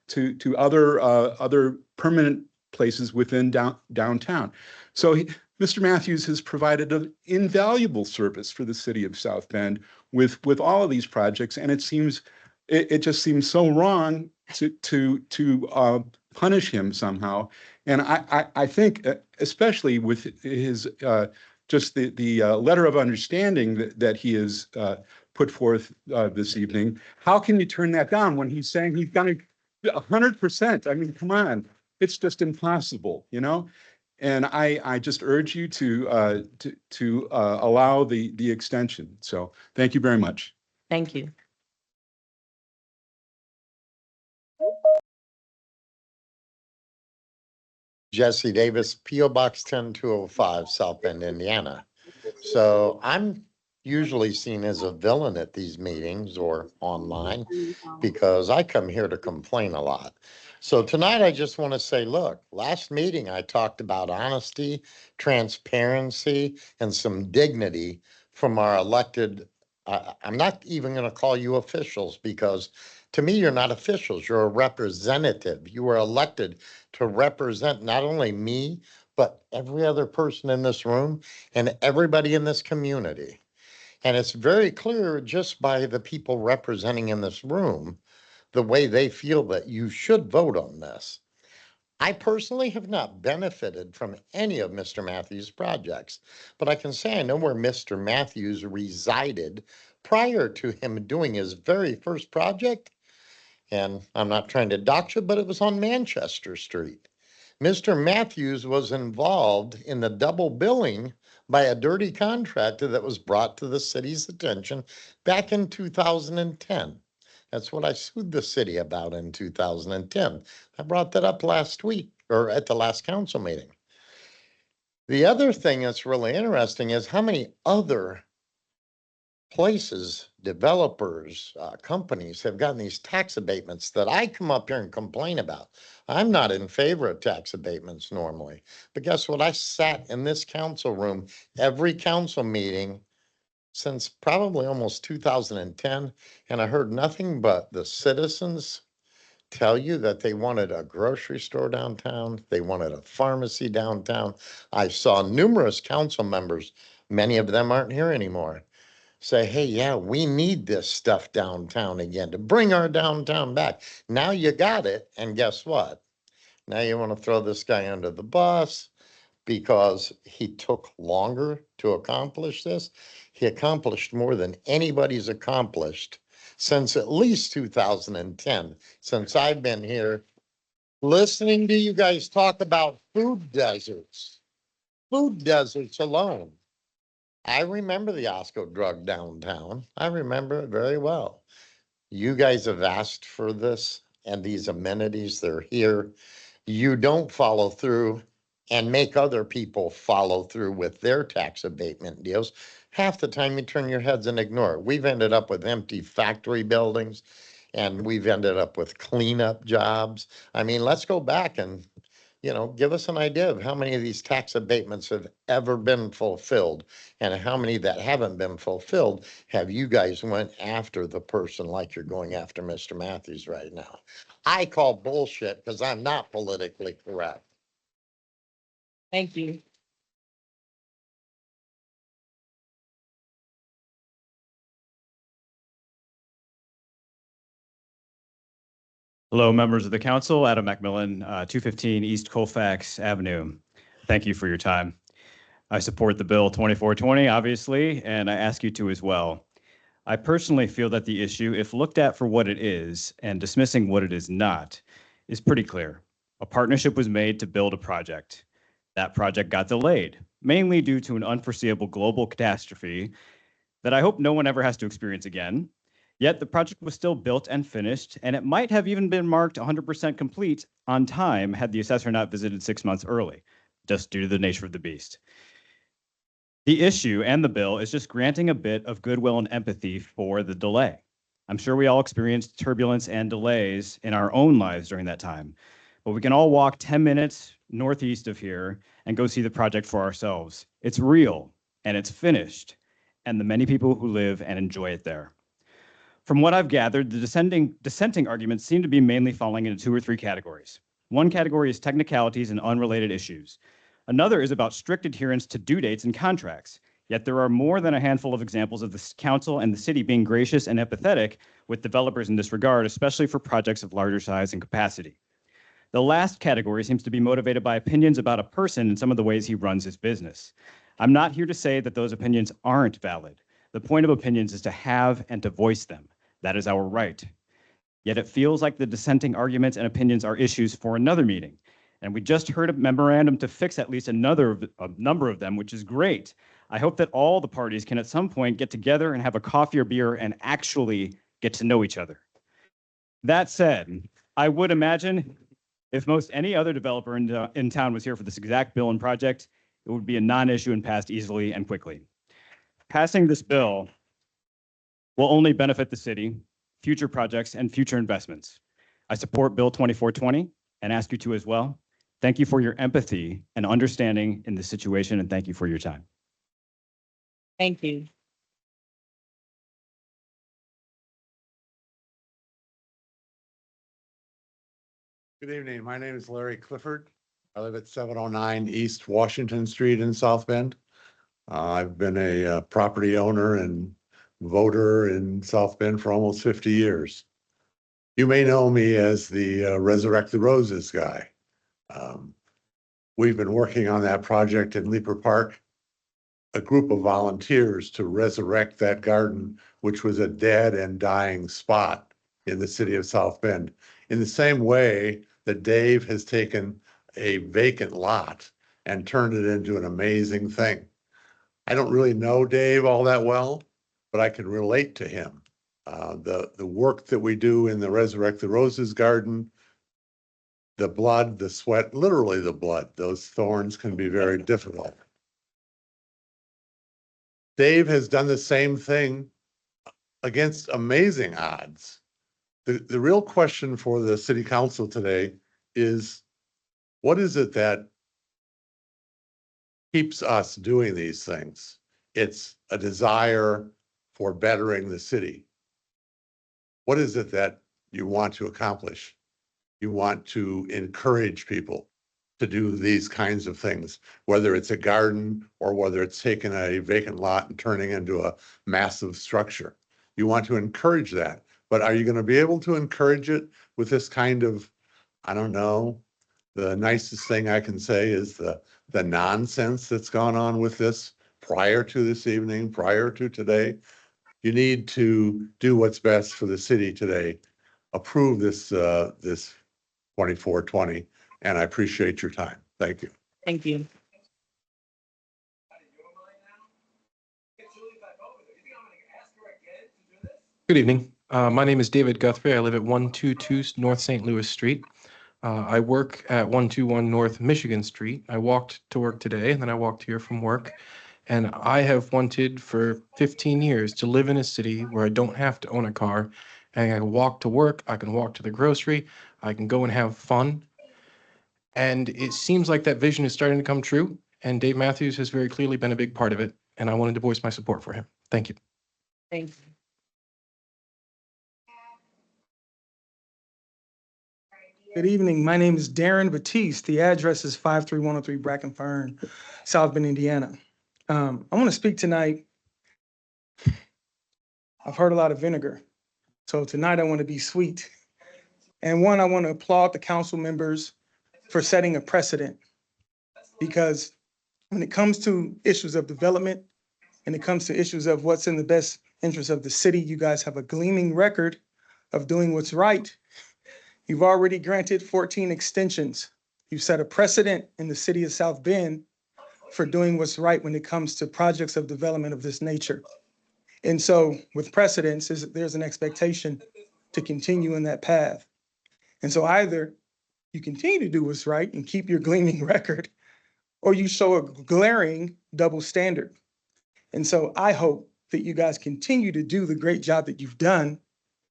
to other permanent places within downtown. So Mr. Matthews has provided an invaluable service for the city of South Bend with all of these projects, and it just seems so wrong to punish him somehow. And I think, especially with his just the letter of understanding that he has put forth this evening, how can you turn that down when he's saying he's going to 100%? I mean, come on, it's just impossible, you know. And I just urge you to allow the extension. So thank you very much. Thank you. Jesse Davis, P.O. Box 10205, South Bend, Indiana. So I'm usually seen as a villain at these meetings or online because I come here to complain a lot. So tonight I just want to say, look, last meeting I talked about honesty, transparency, and some dignity from our elected. I'm not even going to call you officials because to me, you're not officials. You're a representative. You were elected to represent not only me, but every other person in this room and everybody in this community. And it's very clear just by the people representing in this room, the way they feel that you should vote on this. I personally have not benefited from any of Mr. Matthews' projects, but I can say I know where Mr. Matthews resided prior to him doing his very first project. And I'm not trying to dox you, but it was on Manchester Street. Mr. Matthews was involved in the double billing by a dirty contractor that was brought to the city's attention back in 2010. That's what I sued the city about in 2010. I brought that up last week or at the last council meeting. The other thing that's really interesting is how many other places, developers, companies have gotten these tax abatements that I come up here and complain about. I'm not in favor of tax abatements normally, but guess what? I sat in this council room every council meeting since probably almost 2010, and I heard nothing but the citizens tell you that they wanted a grocery store downtown, they wanted a pharmacy downtown. I saw numerous council members, many of them aren't here anymore, say, hey, yeah, we need this stuff downtown again to bring our downtown back. Now you got it, and guess what? Now you want to throw this guy under the bus because he took longer to accomplish this. He accomplished more than anybody's accomplished since at least 2010, since I've been here listening to you guys talk about food deserts alone. I remember the Osco drug downtown. I remember it very well. You guys have asked for this and these amenities, they're here. You don't follow through and make other people follow through with their tax abatement deals. Half the time you turn your heads and ignore it. We've ended up with empty factory buildings and we've ended up with cleanup jobs. I mean, let's go back and, give us an idea of how many of these tax abatements have ever been fulfilled and how many that haven't been fulfilled have you guys went after the person like you're going after Mr. Matthews right now. I call bullshit because I'm not politically correct. Thank you. Hello, members of the council. Adam Macmillan, 215 East Colfax Avenue. Thank you for your time. I support the bill 2420, obviously, and I ask you to as well. I personally feel that the issue, if looked at for what it is and dismissing what it is not, is pretty clear. A partnership was made to build a project. That project got delayed, mainly due to an unforeseeable global catastrophe that I hope no one ever has to experience again. Yet the project was still built and finished, and it might have even been marked 100% complete on time had the assessor not visited 6 months early, just due to the nature of the beast. The issue and the bill is just granting a bit of goodwill and empathy for the delay. I'm sure we all experienced turbulence and delays in our own lives during that time, but we can all walk 10 minutes northeast of here and go see the project for ourselves. It's real and it's finished, and the many people who live and enjoy it there. From what I've gathered, the dissenting arguments seem to be mainly falling into 2 or 3 categories. One category is technicalities and unrelated issues. Another is about strict adherence to due dates and contracts. Yet there are more than a handful of examples of the council and the city being gracious and empathetic with developers in this regard, especially for projects of larger size and capacity. The last category seems to be motivated by opinions about a person and some of the ways he runs his business. I'm not here to say that those opinions aren't valid. The point of opinions is to have and to voice them. That is our right. Yet it feels like the dissenting arguments and opinions are issues for another meeting. And we just heard a memorandum to fix at least a number of them, which is great. I hope that all the parties can at some point get together and have a coffee or beer and actually get to know each other. That said, I would imagine if most any other developer in town was here for this exact bill and project, it would be a non-issue and passed easily and quickly. Passing this bill will only benefit the city, future projects, and future investments. I support Bill 2420 and ask you to as well. Thank you for your empathy and understanding in this situation, and thank you for your time. Thank you. Good evening. My name is Larry Clifford. I live at 709 East Washington Street in South Bend. I've been a property owner and voter in South Bend for almost 50 years. You may know me as the Resurrect the Roses guy. We've been working on that project in Leaper Park, a group of volunteers to resurrect that garden, which was a dead and dying spot in the city of South Bend. In the same way that Dave has taken a vacant lot and turned it into an amazing thing. I don't really know Dave all that well, but I can relate to him. The work that we do in the Resurrect the Roses garden, the blood, the sweat, literally the blood, those thorns can be very difficult. Dave has done the same thing against amazing odds. The real question for the city council today is, what is it that keeps us doing these things? It's a desire for bettering the city. What is it that you want to accomplish? You want to encourage people to do these kinds of things, whether it's a garden or whether it's taking a vacant lot and turning into a massive structure. You want to encourage that, but are you going to be able to encourage it with this kind of, I don't know, the nicest thing I can say is the nonsense that's gone on with this prior to this evening, prior to today? You need to do what's best for the city today. Approve this 2420, and I appreciate your time. Thank you. Thank you. Good evening. My name is David Guthrie. I live at 122 North St. Louis Street. I work at 121 North Michigan Street. I walked to work today, and then I walked here from work. And I have wanted for 15 years to live in a city where I don't have to own a car. And I can walk to work, I can walk to the grocery, I can go and have fun. And it seems like that vision is starting to come true. And Dave Matthews has very clearly been a big part of it. And I wanted to voice my support for him. Thank you. Thank you. Good evening. My name is Darren Batiste. The address is 53103 Bracken Fern, South Bend, Indiana. I want to speak tonight. I've heard a lot of vinegar. So tonight I want to be sweet. And one, I want to applaud the council members for setting a precedent. Because when it comes to issues of development, and it comes to issues of what's in the best interest of the city, you guys have a gleaming record of doing what's right. You've already granted 14 extensions. You've set a precedent in the city of South Bend for doing what's right when it comes to projects of development of this nature. And so with precedents, there's an expectation to continue in that path. And so either you continue to do what's right and keep your gleaming record, or you show a glaring double standard. And so I hope that you guys continue to do the great job that you've done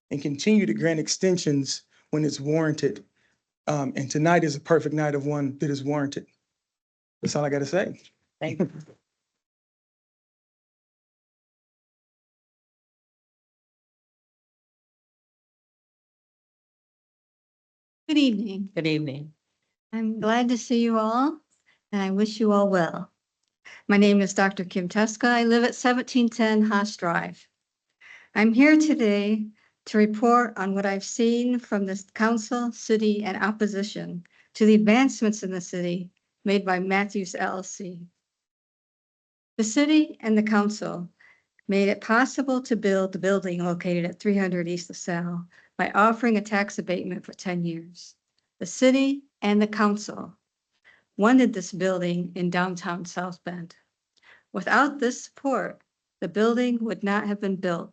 and continue to grant extensions when it's warranted. And tonight is a perfect night of one that is warranted. That's all I got to say. Thank you. Good evening. Good evening. I'm glad to see you all, and I wish you all well. My name is Dr. Kim Teska. I live at 1710 Haas Drive. I'm here today to report on what I've seen from the council, city, and opposition to the advancements in the city made by Matthews LLC. The city and the council made it possible to build the building located at 300 East LaSalle by offering a tax abatement for 10 years. The city and the council wanted this building in downtown South Bend. Without this support, the building would not have been built.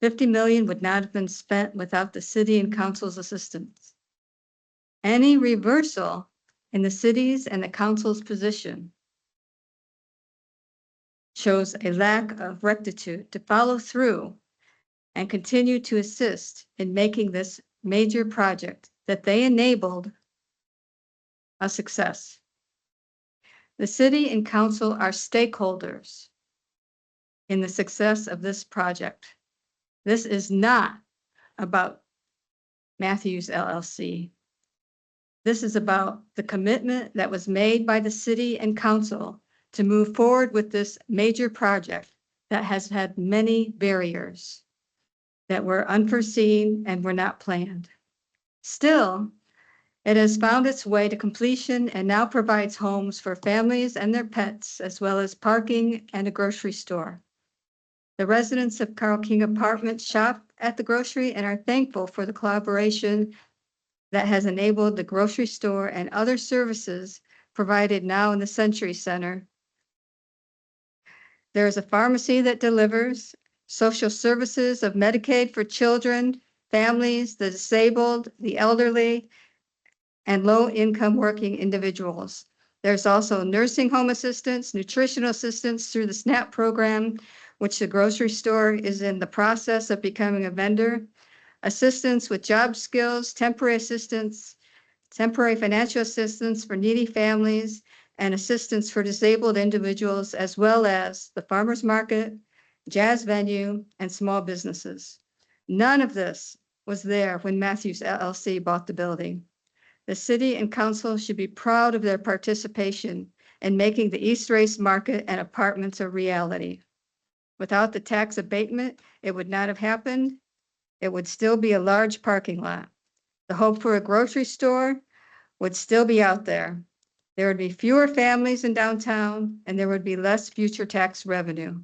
$50 million would not have been spent without the city and council's assistance. Any reversal in the city's and the council's position shows a lack of rectitude to follow through and continue to assist in making this major project that they enabled a success. The city and council are stakeholders in the success of this project. This is not about Matthews LLC. This is about the commitment that was made by the city and council to move forward with this major project that has had many barriers that were unforeseen and were not planned. Still, it has found its way to completion and now provides homes for families and their pets, as well as parking and a grocery store. The residents of Carl King Apartments shop at the grocery and are thankful for the collaboration that has enabled the grocery store and other services provided now in the Century Center. There is a pharmacy that delivers social services of Medicaid for children, families, the disabled, the elderly, and low-income working individuals. There's also nursing home assistance, nutritional assistance through the SNAP program, which the grocery store is in the process of becoming a vendor, assistance with job skills, temporary assistance, temporary financial assistance for needy families, and assistance for disabled individuals, as well as the farmers market, jazz venue, and small businesses. None of this was there when Matthews LLC bought the building. The city and council should be proud of their participation in making the East Race Market and apartments a reality. Without the tax abatement, it would not have happened. It would still be a large parking lot. The hope for a grocery store would still be out there. There would be fewer families in downtown, and there would be less future tax revenue.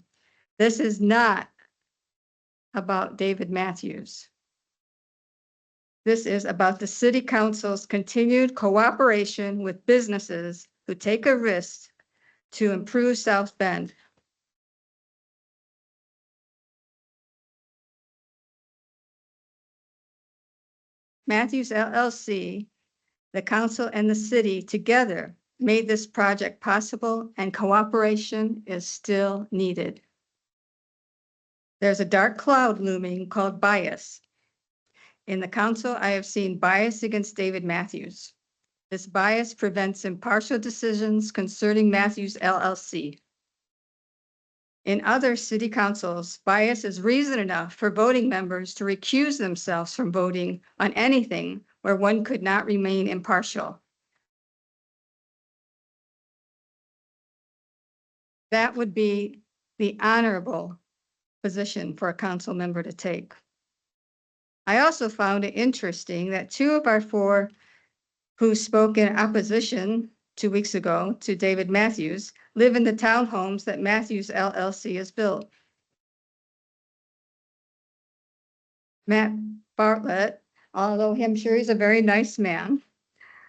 This is not about David Matthews. This is about the city council's continued cooperation with businesses who take a risk to improve South Bend. Matthews LLC, the council and the city together made this project possible, and cooperation is still needed. There's a dark cloud looming called bias. In the council, I have seen bias against David Matthews. This bias prevents impartial decisions concerning Matthews LLC. In other city councils, bias is reason enough for voting members to recuse themselves from voting on anything where one could not remain impartial. That would be the honorable position for a council member to take. I also found it interesting that 2 of our 4 who spoke in opposition 2 weeks ago to David Matthews live in the townhomes that Matthews LLC has built. Matt Bartlett, although I'm sure he's a very nice man,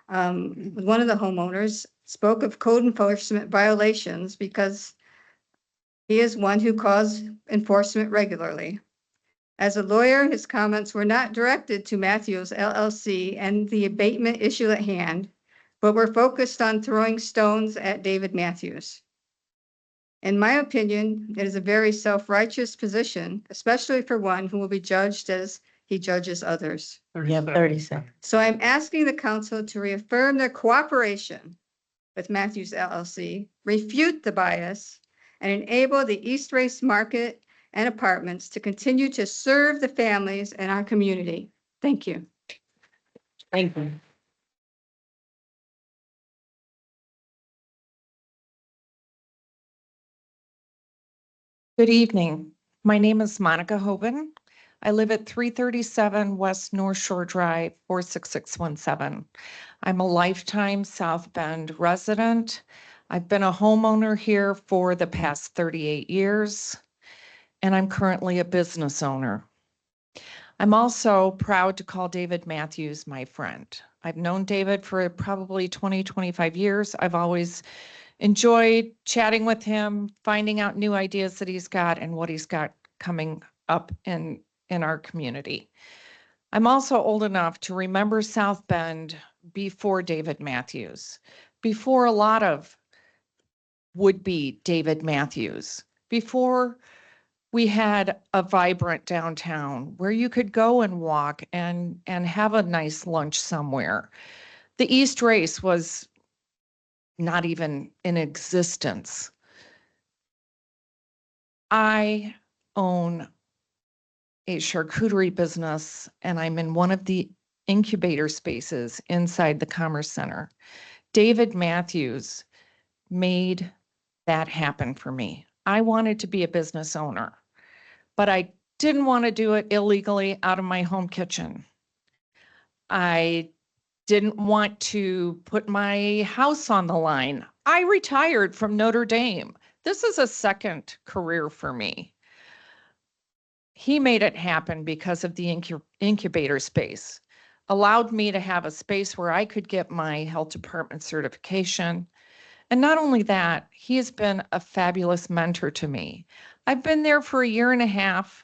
one of the homeowners spoke of code enforcement violations because he is one who calls enforcement regularly. As a lawyer, his comments were not directed to Matthews LLC and the abatement issue at hand, but were focused on throwing stones at David Matthews. In my opinion, it is a very self-righteous position, especially for one who will be judged as he judges others. You have 30 seconds. So I'm asking the council to reaffirm their cooperation with Matthews LLC, refute the bias, and enable the East Race Market and apartments to continue to serve the families in our community. Thank you. Thank you. Good evening. My name is Monica Hoban. I live at 337 West North Shore Drive, 46617. I'm a lifetime South Bend resident. I've been a homeowner here for the past 38 years, and I'm currently a business owner. I'm also proud to call David Matthews my friend. I've known David for probably 20, 25 years. I've always enjoyed chatting with him, finding out new ideas that he's got and what he's got coming up in our community. I'm also old enough to remember South Bend before David Matthews, before a lot of would-be David Matthews, before we had a vibrant downtown where you could go and walk and have a nice lunch somewhere. The East Race was not even in existence. I own a charcuterie business, and I'm in one of the incubator spaces inside the Commerce Center. David Matthews made that happen for me. I wanted to be a business owner, but I didn't want to do it illegally out of my home kitchen. I didn't want to put my house on the line. I retired from Notre Dame. This is a second career for me. He made it happen because of the incubator space. allowed me to have a space where I could get my health department certification. And not only that, he has been a fabulous mentor to me. I've been there for 1.5 years.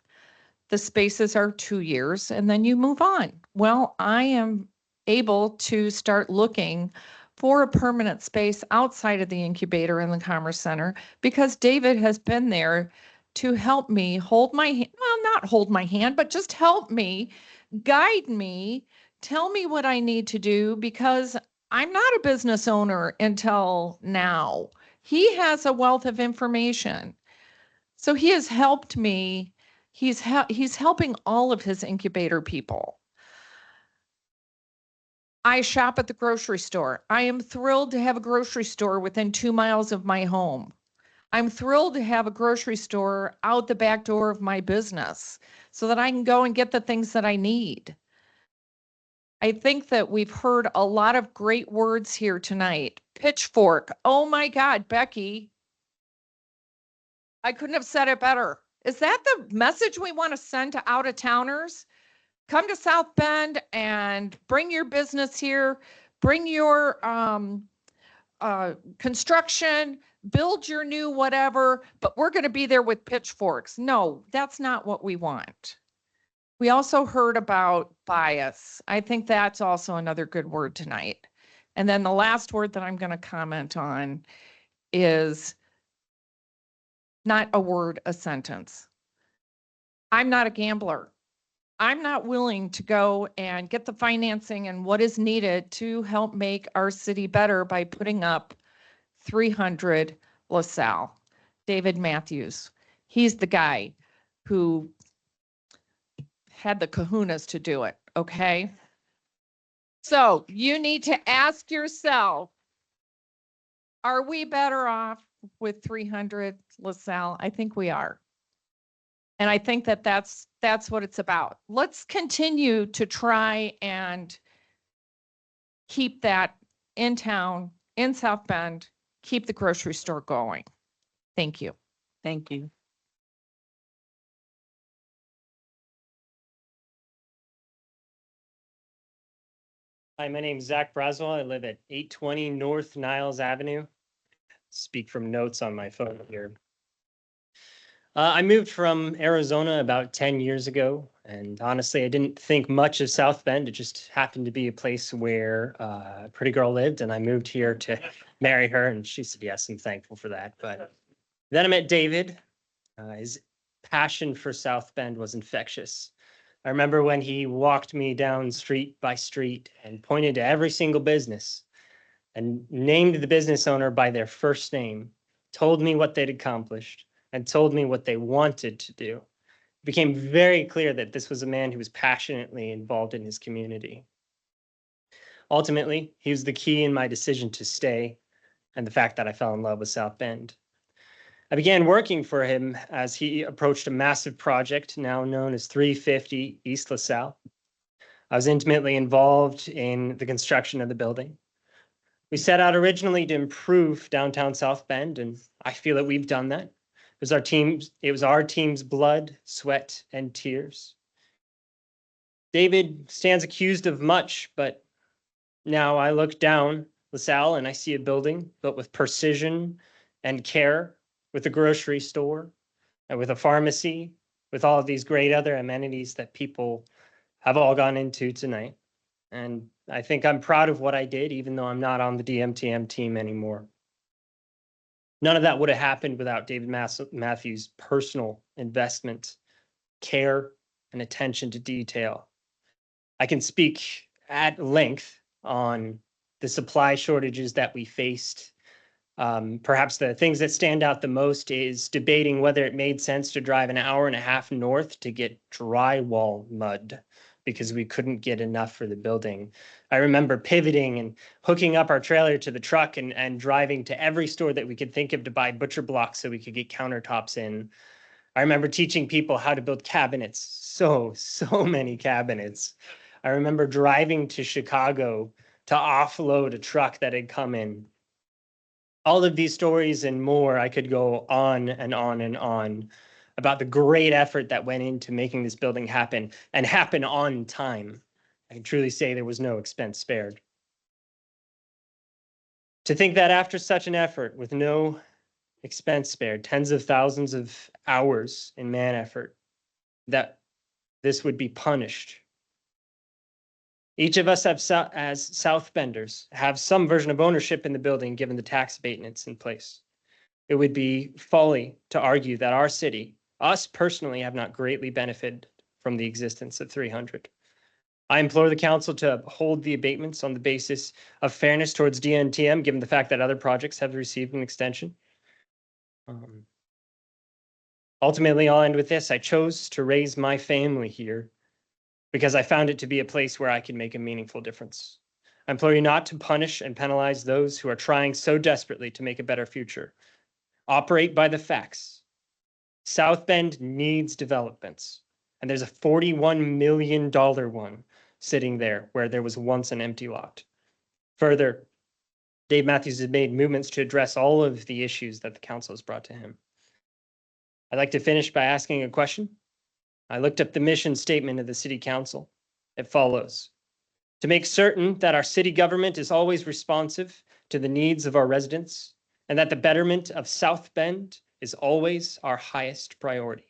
The spaces are 2 years, and then you move on. Well, I am able to start looking for a permanent space outside of the incubator in the Commerce Center because David has been there to help me hold my hand, well, not hold my hand, but just help me, guide me, tell me what I need to do because I'm not a business owner until now. He has a wealth of information. So he has helped me. He's helping all of his incubator people. I shop at the grocery store. I am thrilled to have a grocery store within 2 miles of my home. I'm thrilled to have a grocery store out the back door of my business so that I can go and get the things that I need. I think that we've heard a lot of great words here tonight. Pitchfork. Oh my God, Becky. I couldn't have said it better. Is that the message we want to send to out-of-towners? Come to South Bend and bring your business here, bring your construction, build your new whatever, but we're going to be there with pitchforks. No, that's not what we want. We also heard about bias. I think that's also another good word tonight. And then the last word that I'm going to comment on is not a word, a sentence. I'm not a gambler. I'm not willing to go and get the financing and what is needed to help make our city better by putting up 300 LaSalle. David Matthews, he's the guy who had the kahunas to do it, okay? So you need to ask yourself, are we better off with 300 LaSalle? I think we are. And I think that that's what it's about. Let's continue to try and keep that in town, in South Bend, keep the grocery store going. Thank you. Thank you. Hi, my name is Zach Braswell. I live at 820 North Niles Avenue. Speak from notes on my phone here. I moved from Arizona about 10 years ago, and honestly, I didn't think much of South Bend. It just happened to be a place where a pretty girl lived, and I moved here to marry her, and she said yes. I'm thankful for that. But then I met David. His passion for South Bend was infectious. I remember when he walked me down street by street and pointed to every single business and named the business owner by their first name, told me what they'd accomplished, and told me what they wanted to do. It became very clear that this was a man who was passionately involved in his community. Ultimately, he was the key in my decision to stay and the fact that I fell in love with South Bend. I began working for him as he approached a massive project now known as 350 East LaSalle. I was intimately involved in the construction of the building. We set out originally to improve downtown South Bend, and I feel that we've done that. It was our team's blood, sweat, and tears. David stands accused of much, but now I look down LaSalle and I see a building built with precision and care, with a grocery store and with a pharmacy, with all of these great other amenities that people have all gone into tonight. And I think I'm proud of what I did, even though I'm not on the DMTM team anymore. None of that would have happened without David Matthews' personal investment, care, and attention to detail. I can speak at length on the supply shortages that we faced. Perhaps the things that stand out the most is debating whether it made sense to drive an hour and a half north to get drywall mud because we couldn't get enough for the building. I remember pivoting and hooking up our trailer to the truck and driving to every store that we could think of to buy butcher blocks so we could get countertops in. I remember teaching people how to build cabinets, so many cabinets. I remember driving to Chicago to offload a truck that had come in. All of these stories and more, I could go on and on and on about the great effort that went into making this building happen and happen on time. I can truly say there was no expense spared. To think that after such an effort with no expense spared, tens of thousands of hours in man effort, that this would be punished. Each of us as South Benders have some version of ownership in the building given the tax abatements in place. It would be folly to argue that our city, us personally, have not greatly benefited from the existence of 300. I implore the council to uphold the abatements on the basis of fairness towards DNTM, given the fact that other projects have received an extension. Ultimately, I'll end with this. I chose to raise my family here because I found it to be a place where I could make a meaningful difference. I implore you not to punish and penalize those who are trying so desperately to make a better future. Operate by the facts. South Bend needs developments, and there's a $41 million one sitting there where there was once an empty lot. Further, Dave Matthews has made movements to address all of the issues that the council has brought to him. I'd like to finish by asking a question. I looked up the mission statement of the city council. It follows: to make certain that our city government is always responsive to the needs of our residents and that the betterment of South Bend is always our highest priority.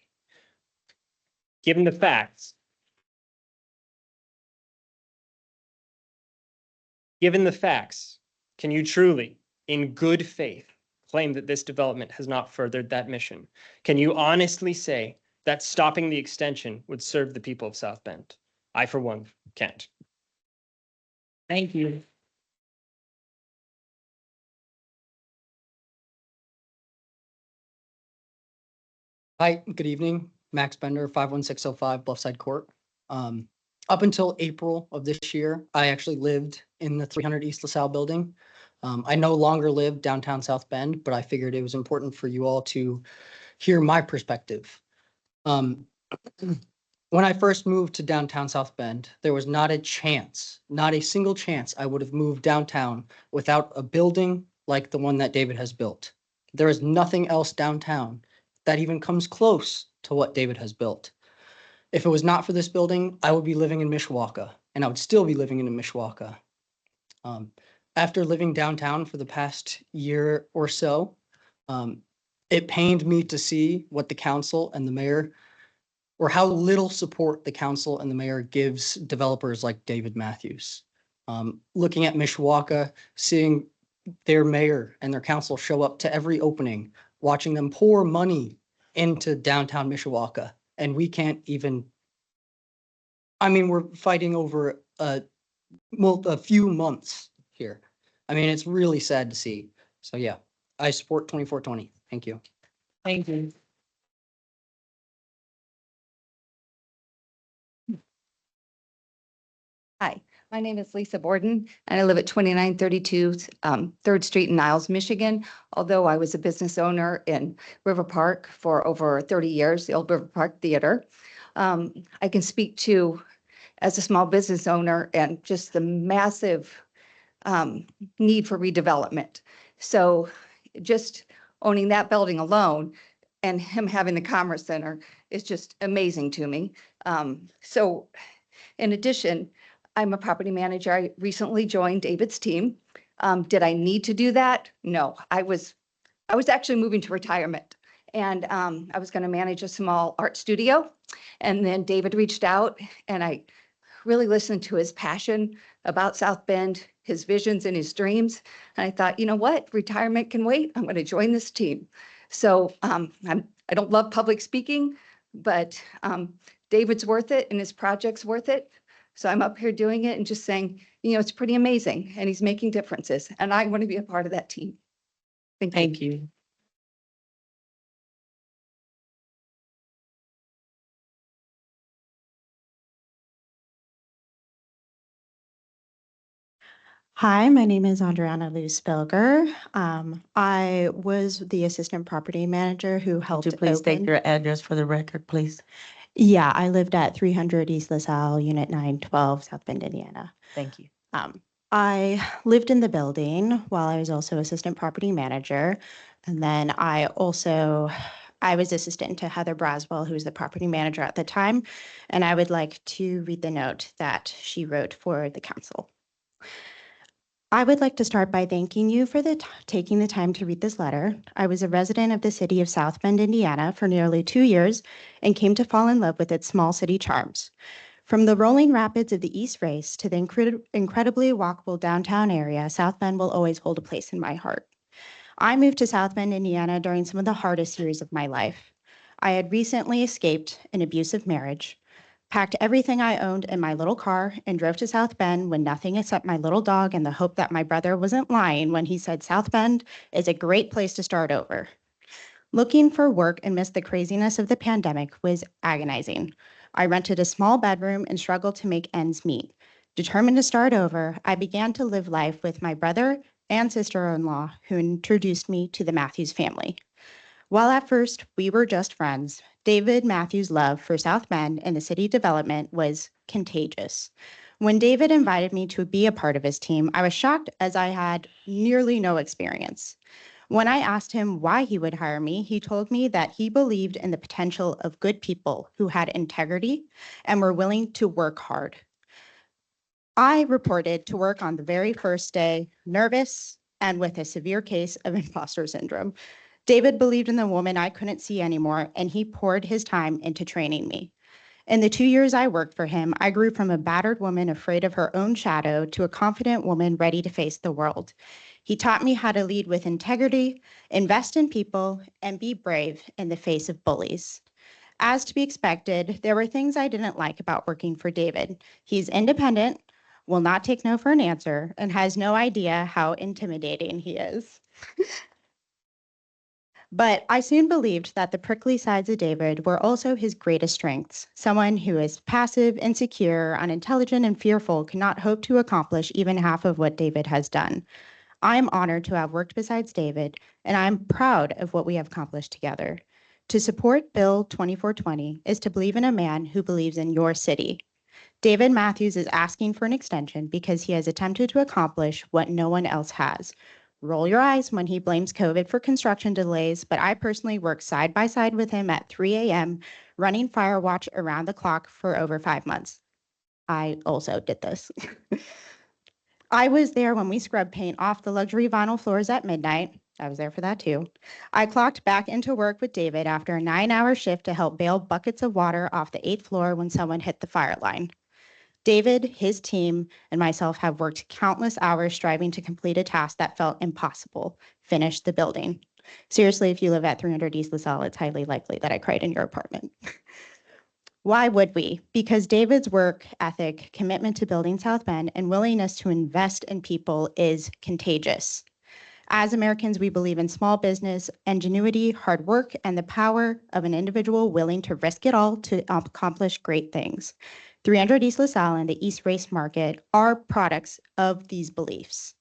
Given the facts, can you truly, in good faith, claim that this development has not furthered that mission? Can you honestly say that stopping the extension would serve the people of South Bend? I, for one, can't. Thank you. Hi, good evening. Max Bender, 51605 Bluffside Court. Up until April of this year, I actually lived in the 300 East LaSalle building. I no longer live downtown South Bend, but I figured it was important for you all to hear my perspective. When I first moved to downtown South Bend, there was not a chance, not a single chance I would have moved downtown without a building like the one that David has built. There is nothing else downtown that even comes close to what David has built. If it was not for this building, I would be living in Mishawaka, and I would still be living in Mishawaka. After living downtown for the past year or so, it pained me to see what the council and the mayor, or how little support the council and the mayor gives developers like David Matthews. Looking at Mishawaka, seeing their mayor and their council show up to every opening, watching them pour money into downtown Mishawaka, and we can't even, I mean, we're fighting over a few months here. I mean, it's really sad to see. So yeah, I support 2420. Thank you. Thank you. Hi, my name is Lisa Borden, and I live at 2932 3rd Street in Niles, Michigan. Although I was a business owner in River Park for over 30 years, the old River Park Theater, I can speak to, as a small business owner, and just the massive need for redevelopment. So just owning that building alone and him having the Commerce Center is just amazing to me. So in addition, I'm a property manager. I recently joined David's team. Did I need to do that? No, I was actually moving to retirement, and I was going to manage a small art studio. And then David reached out, and I really listened to his passion about South Bend, his visions and his dreams. And I thought, you know what, retirement can wait. I'm going to join this team. So I don't love public speaking, but David's worth it and his project's worth it. So I'm up here doing it and just saying, you know, it's pretty amazing, and he's making differences, and I want to be a part of that team. Thank you. Hi, my name is Andriana Luce-Belger. I was the assistant property manager who helped Would you please state open- your address for the record, please? Yeah, I lived at 300 East LaSalle, Unit 912, South Bend, Indiana. Thank you. I lived in the building while I was also assistant property manager. And then I also I was assistant to Heather Braswell, who was the property manager at the time, and I would like to read the note that she wrote for the council. I would like to start by thanking you for taking the time to read this letter. I was a resident of the city of South Bend, Indiana for nearly 2 years and came to fall in love with its small city charms. From the rolling rapids of the East Race to the incredibly walkable downtown area, South Bend will always hold a place in my heart. I moved to South Bend, Indiana during some of the hardest years of my life. I had recently escaped an abusive marriage, packed everything I owned in my little car, and drove to South Bend with nothing except my little dog and the hope that my brother wasn't lying when he said South Bend is a great place to start over. Looking for work amidst the craziness of the pandemic was agonizing. I rented a small bedroom and struggled to make ends meet. Determined to start over, I began to live life with my brother and sister-in-law who introduced me to the Matthews family. While at first we were just friends, David Matthews' love for South Bend and the city development was contagious. When David invited me to be a part of his team, I was shocked as I had nearly no experience. When I asked him why he would hire me, he told me that he believed in the potential of good people who had integrity and were willing to work hard. I reported to work on the very first day, nervous and with a severe case of imposter syndrome. David believed in the woman I couldn't see anymore, and he poured his time into training me. In the 2 years I worked for him, I grew from a battered woman afraid of her own shadow to a confident woman ready to face the world. He taught me how to lead with integrity, invest in people, and be brave in the face of bullies. As to be expected, there were things I didn't like about working for David. He's independent, will not take no for an answer, and has no idea how intimidating he is. But I soon believed that the prickly sides of David were also his greatest strengths. Someone who is passive, insecure, unintelligent, and fearful cannot hope to accomplish even half of what David has done. I am honored to have worked besides David, and I am proud of what we have accomplished together. To support Bill 2420 is to believe in a man who believes in your city. David Matthews is asking for an extension because he has attempted to accomplish what no one else has. Roll your eyes when he blames COVID for construction delays, but I personally worked side by side with him at 3 a.m., running fire watch around the clock for over 5 months. I also did this. I was there when we scrubbed paint off the luxury vinyl floors at midnight. I was there for that too. I clocked back into work with David after a 9-hour shift to help bail buckets of water off the 8th floor when someone hit the fire line. David, his team, and myself have worked countless hours striving to complete a task that felt impossible, finish the building. Seriously, if you live at 300 East LaSalle, it's highly likely that I cried in your apartment. Why would we? Because David's work ethic, commitment to building South Bend, and willingness to invest in people is contagious. As Americans, we believe in small business, ingenuity, hard work, and the power of an individual willing to risk it all to accomplish great things. 300 East LaSalle and the East Race Market are products of these beliefs.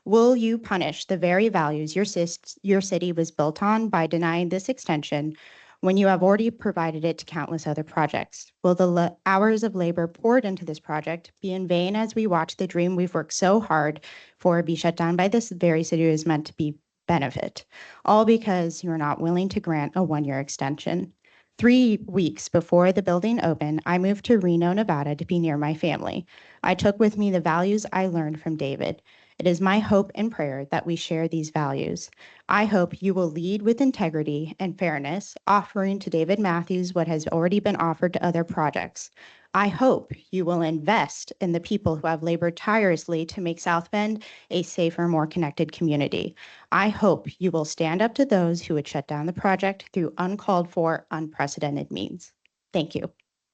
Will you punish the very values your city was built on by denying this extension when you have already provided it to countless other projects? Will the hours of labor poured into this project be in vain as we watch the dream we've worked so hard for be shut down by this very city who is meant to be benefit? All because you are not willing to grant a 1-year extension. 3 weeks before the building opened, I moved to Reno, Nevada to be near my family. I took with me the values I learned from David. It is my hope and prayer that we share these values. I hope you will lead with integrity and fairness, offering to David Matthews what has already been offered to other projects. I hope you will invest in the people who have labored tirelessly to make South Bend a safer, more connected community. I hope you will stand up to those who would shut down the project through uncalled for, unprecedented means. Thank you.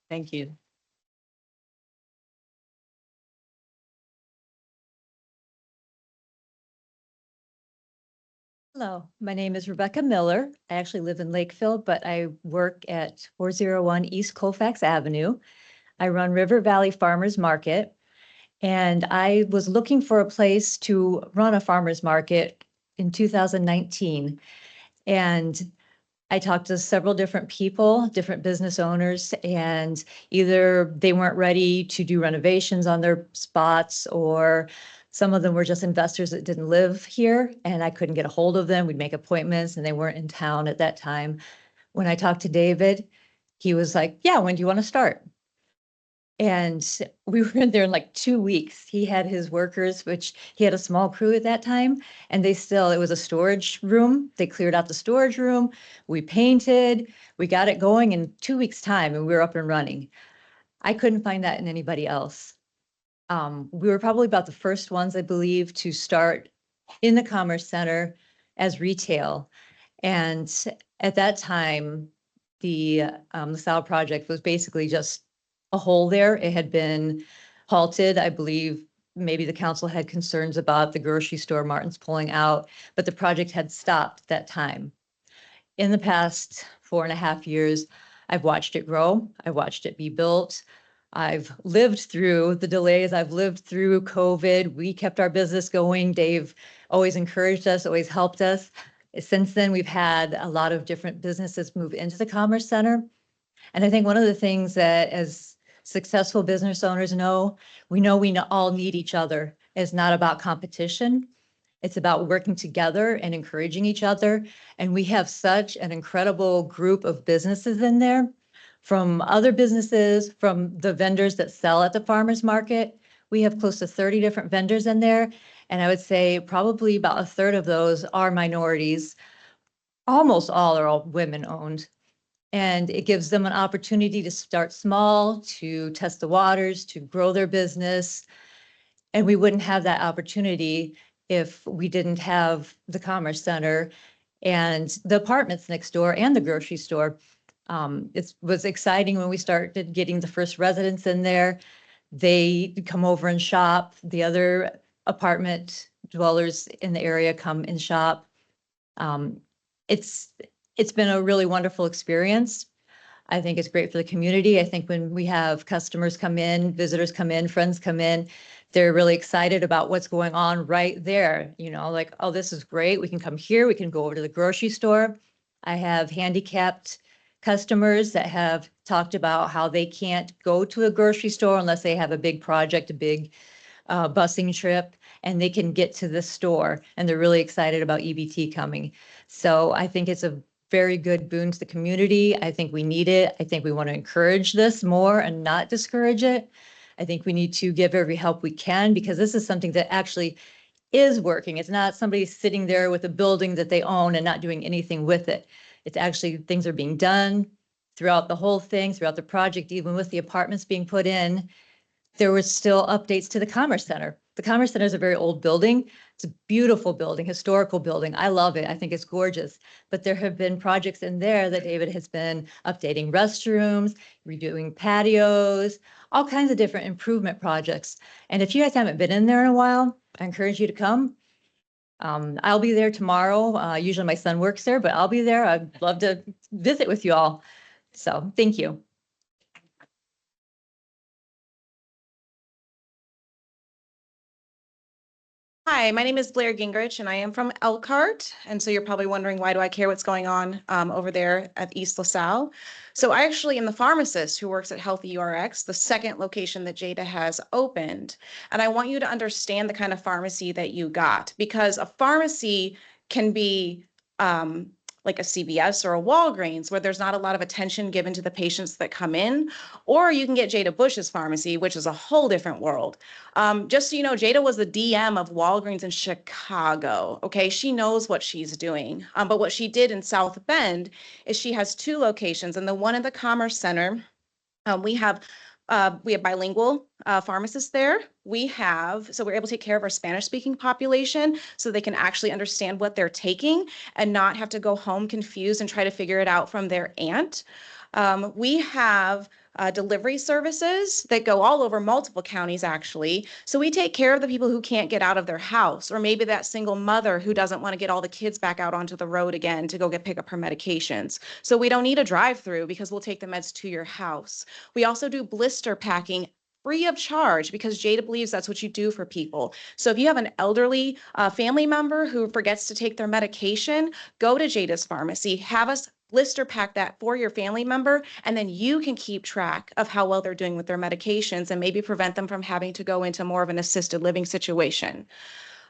Thank you. Hello, my name is Rebecca Miller. I actually live in Lakeville, but I work at 401 East Colfax Avenue. I run River Valley Farmers Market, and I was looking for a place to run a farmers market in 2019. And I talked to several different people, different business owners, and either they weren't ready to do renovations on their spots, or some of them were just investors that didn't live here and I couldn't get a hold of them. We'd make appointments and they weren't in town at that time. When I talked to David, he was like, yeah, when do you want to start? And we were in there in like 2 weeks. He had his workers, which he had a small crew at that time, and it was a storage room. They cleared out the storage room. We painted, we got it going in 2 weeks' time, and we were up and running. I couldn't find that in anybody else. We were probably about the first ones, I believe, to start in the Commerce Center as retail. And at that time, the LaSalle project was basically just a hole there. It had been halted. I believe maybe the council had concerns about the grocery store Martin's pulling out, but the project had stopped that time. In the past 4.5 years, I've watched it grow. I've watched it be built. I've lived through the delays. I've lived through COVID. We kept our business going. Dave always encouraged us, always helped us. Since then, we've had a lot of different businesses move into the Commerce Center. And I think one of the things that as successful business owners know we all need each other. It's not about competition. It's about working together and encouraging each other. And we have such an incredible group of businesses in there, from other businesses, from the vendors that sell at the farmers market. We have close to 30 different vendors in there. And I would say probably about a third of those are minorities. Almost all are all women owned. And it gives them an opportunity to start small, to test the waters, to grow their business. And we wouldn't have that opportunity if we didn't have the Commerce Center and the apartments next door and the grocery store. It was exciting when we started getting the first residents in there. They come over and shop. The other apartment dwellers in the area come and shop. It's been a really wonderful experience. I think it's great for the community. I think when we have customers come in, visitors come in, friends come in, they're really excited about what's going on right there. Like, oh, this is great. We can come here. We can go over to the grocery store. I have handicapped customers that have talked about how they can't go to a grocery store unless they have a big project, a big busing trip, and they can get to the store. And they're really excited about EBT coming. So I think it's a very good boon to the community. I think we need it. I think we want to encourage this more and not discourage it. I think we need to give every help we can, because this is something that actually is working. It's not somebody sitting there with a building that they own and not doing anything with it. It's actually things are being done throughout the whole thing, throughout the project, even with the apartments being put in. There were still updates to the Commerce Center. The Commerce Center is a very old building. It's a beautiful building, historical building. I love it. I think it's gorgeous. But there have been projects in there that David has been updating restrooms, redoing patios, all kinds of different improvement projects. And if you guys haven't been in there in a while, I encourage you to come. I'll be there tomorrow. Usually my son works there, but I'll be there. I'd love to visit with you all. So thank you. Hi, my name is Blair Gingrich and I am from Elkhart. And so you're probably wondering, why do I care what's going on over there at East LaSalle? So I actually am the pharmacist who works at Healthy URX, the second location that Jada has opened. And I want you to understand the kind of pharmacy that you got, because a pharmacy can be like a CVS or a Walgreens, where there's not a lot of attention given to the patients that come in, or you can get Jada Bush's pharmacy, which is a whole different world. Just so you know, Jada was the DM of Walgreens in Chicago. Okay, she knows what she's doing. But what she did in South Bend is she has 2 locations, and the one in the Commerce Center, we have bilingual pharmacists there. So we're able to take care of our Spanish-speaking population so they can actually understand what they're taking and not have to go home confused and try to figure it out from their aunt. We have delivery services that go all over multiple counties, actually. So we take care of the people who can't get out of their house, or maybe that single mother who doesn't want to get all the kids back out onto the road again to go pick up her medications. So we don't need a drive-through because we'll take the meds to your house. We also do blister packing free of charge, because Jada believes that's what you do for people. So if you have an elderly family member who forgets to take their medication, go to Jada's pharmacy, have us blister pack that for your family member, and then you can keep track of how well they're doing with their medications and maybe prevent them from having to go into more of an assisted living situation.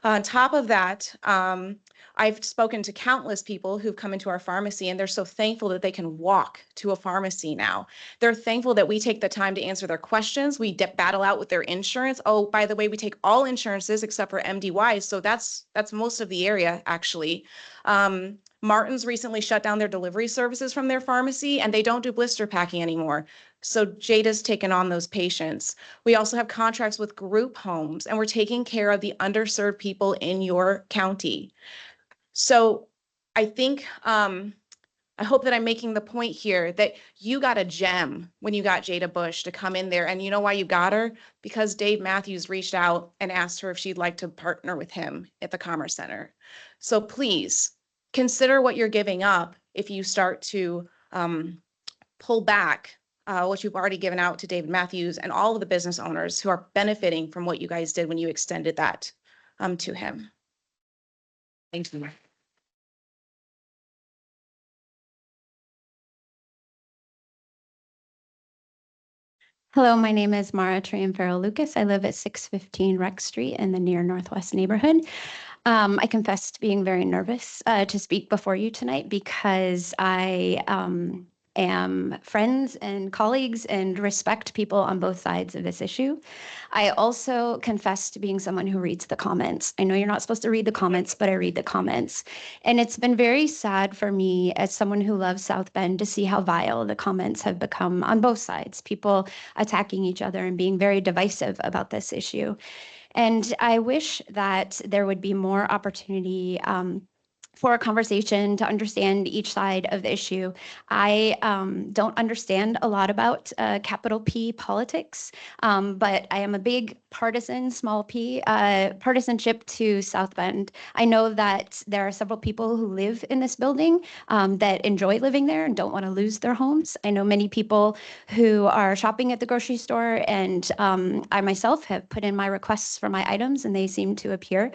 On top of that, I've spoken to countless people who've come into our pharmacy and they're so thankful that they can walk to a pharmacy now. They're thankful that we take the time to answer their questions. We battle out with their insurance. Oh, by the way, we take all insurances except for MDY. So that's most of the area, actually. Martin's recently shut down their delivery services from their pharmacy, and they don't do blister packing anymore. So Jada's taken on those patients. We also have contracts with group homes, and we're taking care of the underserved people in your county. So I think, I hope that I'm making the point here that you got a gem when you got Jada Bush to come in there. And you know why you got her? Because Dave Matthews reached out and asked her if she'd like to partner with him at the Commerce Center. So please consider what you're giving up if you start to pull back what you've already given out to David Matthews and all of the business owners who are benefiting from what you guys did when you extended that to him. Thank you. Hello, my name is Mara Triumphero Lucas. I live at 615 Rex Street in the near Northwest neighborhood. I confess to being very nervous to speak before you tonight because I am friends and colleagues and respect people on both sides of this issue. I also confess to being someone who reads the comments. I know you're not supposed to read the comments, but I read the comments. And it's been very sad for me as someone who loves South Bend to see how vile the comments have become on both sides, people attacking each other and being very divisive about this issue. And I wish that there would be more opportunity for a conversation to understand each side of the issue. I don't understand a lot about capital P politics, but I am a big partisan, small p, partisanship to South Bend. I know that there are several people who live in this building that enjoy living there and don't want to lose their homes. I know many people who are shopping at the grocery store, and I myself have put in my requests for my items and they seem to appear.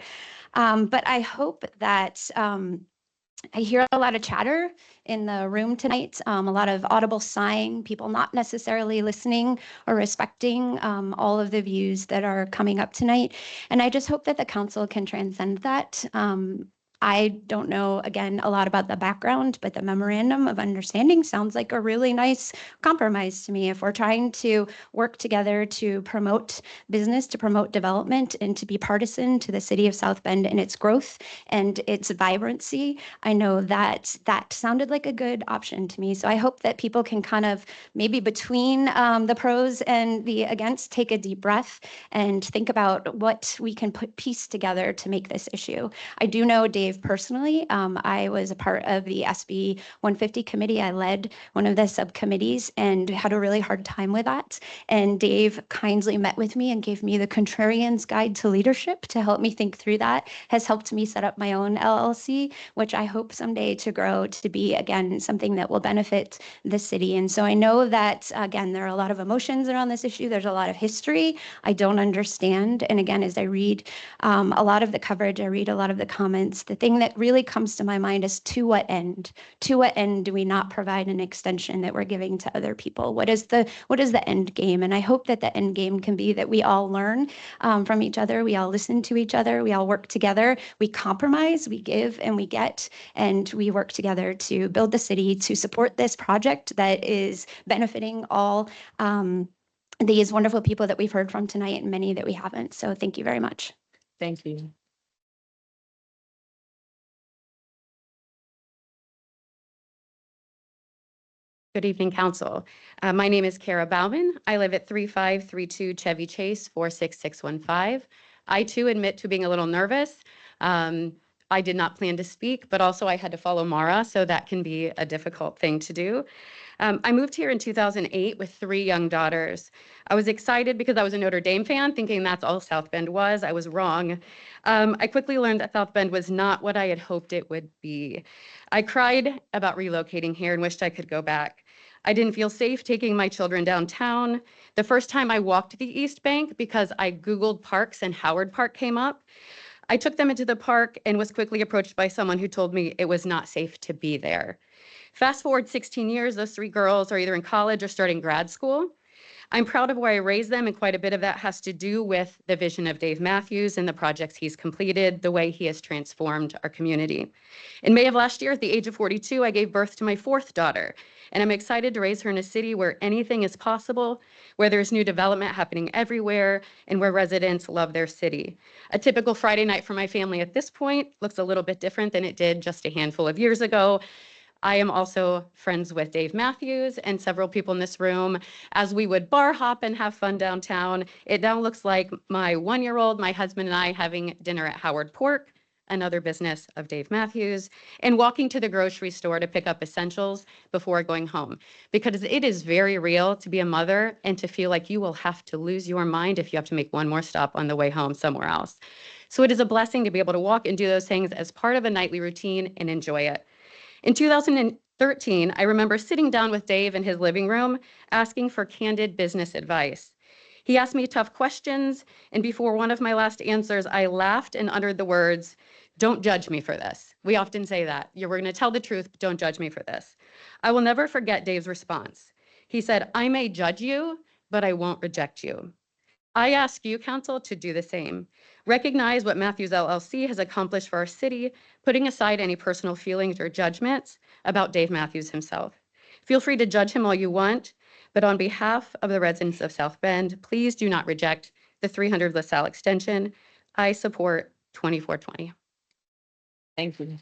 But I hope that I hear a lot of chatter in the room tonight, a lot of audible sighing, people not necessarily listening or respecting all of the views that are coming up tonight. And I just hope that the council can transcend that. I don't know, again, a lot about the background, but the memorandum of understanding sounds like a really nice compromise to me. If we're trying to work together to promote business, to promote development, and to be partisan to the city of South Bend and its growth and its vibrancy, I know that that sounded like a good option to me. So I hope that people can kind of maybe between the pros and the against, take a deep breath and think about what we can piece together to make this issue. I do know Dave personally. I was a part of the SB 150 committee. I led one of the subcommittees and had a really hard time with that. And Dave kindly met with me and gave me the Contrarian's Guide to Leadership to help me think through that, has helped me set up my own LLC, which I hope someday to grow to be, again, something that will benefit the city. And so I know that, again, there are a lot of emotions around this issue. There's a lot of history I don't understand. And again, as I read a lot of the coverage, I read a lot of the comments, the thing that really comes to my mind is to what end? To what end do we not provide an extension that we're giving to other people? What is the end game? And I hope that the end game can be that we all learn from each other. We all listen to each other. We all work together. We compromise, we give and we get, and we work together to build the city, to support this project that is benefiting all these wonderful people that we've heard from tonight and many that we haven't. So thank you very much. Thank you. Good evening, Council. My name is Kara Bauman. I live at 3532 Chevy Chase, 46615. I too admit to being a little nervous. I did not plan to speak, but also I had to follow Mara, so that can be a difficult thing to do. I moved here in 2008 with 3 young daughters. I was excited because I was a Notre Dame fan, thinking that's all South Bend was. I was wrong. I quickly learned that South Bend was not what I had hoped it would be. I cried about relocating here and wished I could go back. I didn't feel safe taking my children downtown. The first time I walked the East Bank, because I Googled parks and Howard Park came up, I took them into the park and was quickly approached by someone who told me it was not safe to be there. Fast forward 16 years, those 3 girls are either in college or starting grad school. I'm proud of where I raised them, and quite a bit of that has to do with the vision of Dave Matthews and the projects he's completed, the way he has transformed our community. In May of last year, at the age of 42, I gave birth to my fourth daughter, and I'm excited to raise her in a city where anything is possible, where there's new development happening everywhere, and where residents love their city. A typical Friday night for my family at this point looks a little bit different than it did just a handful of years ago. I am also friends with Dave Matthews and several people in this room. As we would bar hop and have fun downtown, it now looks like my 1-year-old, my husband and I having dinner at Howard Pork, another business of Dave Matthews, and walking to the grocery store to pick up essentials before going home. Because it is very real to be a mother and to feel like you will have to lose your mind if you have to make one more stop on the way home somewhere else. So it is a blessing to be able to walk and do those things as part of a nightly routine and enjoy it. In 2013, I remember sitting down with Dave in his living room, asking for candid business advice. He asked me tough questions, and before one of my last answers, I laughed and uttered the words, "Don't judge me for this." We often say that. We're going to tell the truth, but don't judge me for this. I will never forget Dave's response. He said, "I may judge you, but I won't reject you." I ask you, Council, to do the same. Recognize what Matthews LLC has accomplished for our city, putting aside any personal feelings or judgments about Dave Matthews himself. Feel free to judge him all you want, but on behalf of the residents of South Bend, please do not reject the 300 LaSalle extension. I support 2420. Thank you.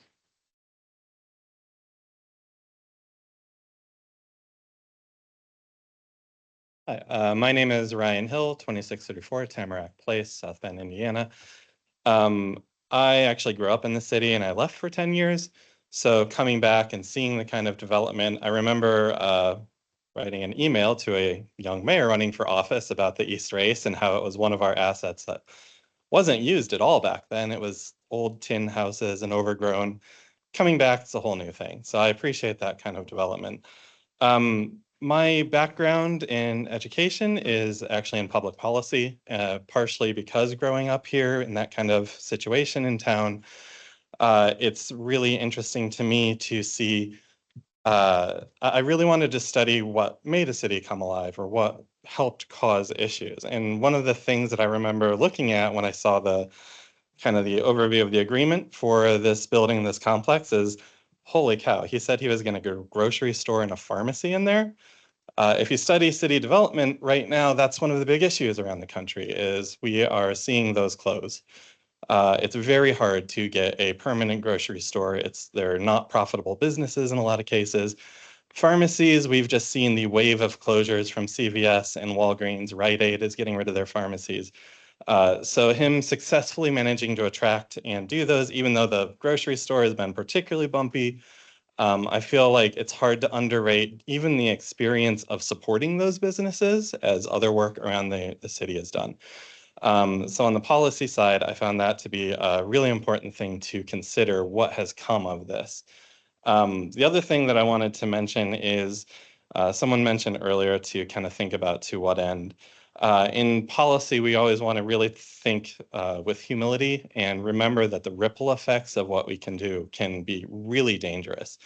Hi, my name is Ryan Hill, 2634 Tamarack Place, South Bend, Indiana. I actually grew up in the city and I left for 10 years. So coming back and seeing the kind of development, I remember writing an email to a young mayor running for office about the East Race and how it was one of our assets that wasn't used at all back then. It was old tin houses and overgrown. Coming back, it's a whole new thing. So I appreciate that kind of development. My background in education is actually in public policy, partially because growing up here in that kind of situation in town, it's really interesting to me to see, I really wanted to study what made a city come alive or what helped cause issues. And one of the things that I remember looking at when I saw the kind of the overview of the agreement for this building, this complex is, holy cow, he said he was going to go grocery store and a pharmacy in there. If you study city development right now, that's one of the big issues around the country is we are seeing those close. It's very hard to get a permanent grocery store. They're not profitable businesses in a lot of cases. Pharmacies, we've just seen the wave of closures from CVS and Walgreens. Rite Aid is getting rid of their pharmacies. So him successfully managing to attract and do those, even though the grocery store has been particularly bumpy, I feel like it's hard to underrate even the experience of supporting those businesses as other work around the city has done. So on the policy side, I found that to be a really important thing to consider what has come of this. The other thing that I wanted to mention is someone mentioned earlier to kind of think about to what end. In policy, we always want to really think with humility and remember that the ripple effects of what we can do can be really dangerous.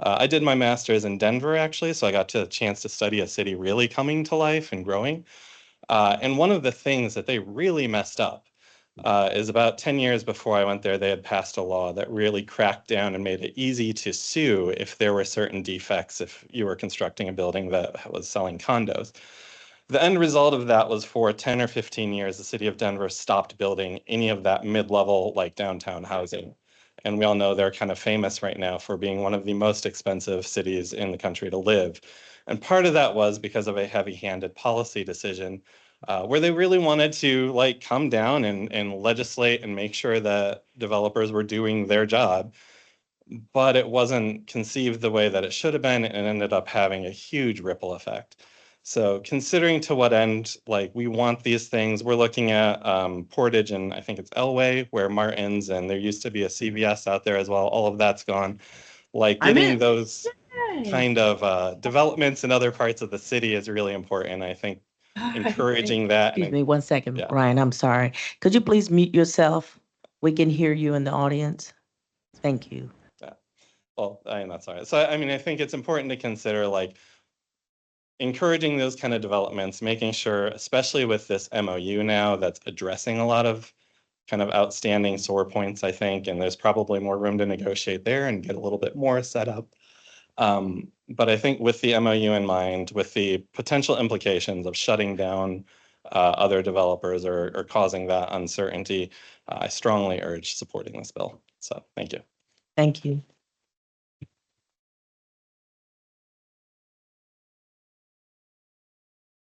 I did my master's in Denver, actually, so I got a chance to study a city really coming to life and growing. And one of the things that they really messed up is about 10 years before I went there, they had passed a law that really cracked down and made it easy to sue if there were certain defects, if you were constructing a building that was selling condos. The end result of that was for 10 or 15 years, the city of Denver stopped building any of that mid-level like downtown housing. And we all know they're kind of famous right now for being one of the most expensive cities in the country to live. And part of that was because of a heavy-handed policy decision where they really wanted to like come down and legislate and make sure that developers were doing their job. But it wasn't conceived the way that it should have been and ended up having a huge ripple effect. So considering to what end, like we want these things, we're looking at Portage and I think it's Elway where Martin's and there used to be a CVS out there as well. All of that's gone. Like getting those kind of developments in other parts of the city is really important. I think encouraging that. Excuse me 1 second, Ryan, I'm sorry. Could you please mute yourself? We can hear you in the audience. Thank you. Yeah. Well, I'm not sorry. So, I mean, I think it's important to consider like, encouraging those kind of developments, making sure, especially with this MOU now that's addressing a lot of kind of outstanding sore points, I think, and there's probably more room to negotiate there and get a little bit more set up. But I think with the MOU in mind, with the potential implications of shutting down other developers or causing that uncertainty, I strongly urge supporting this bill. So thank you. Thank you.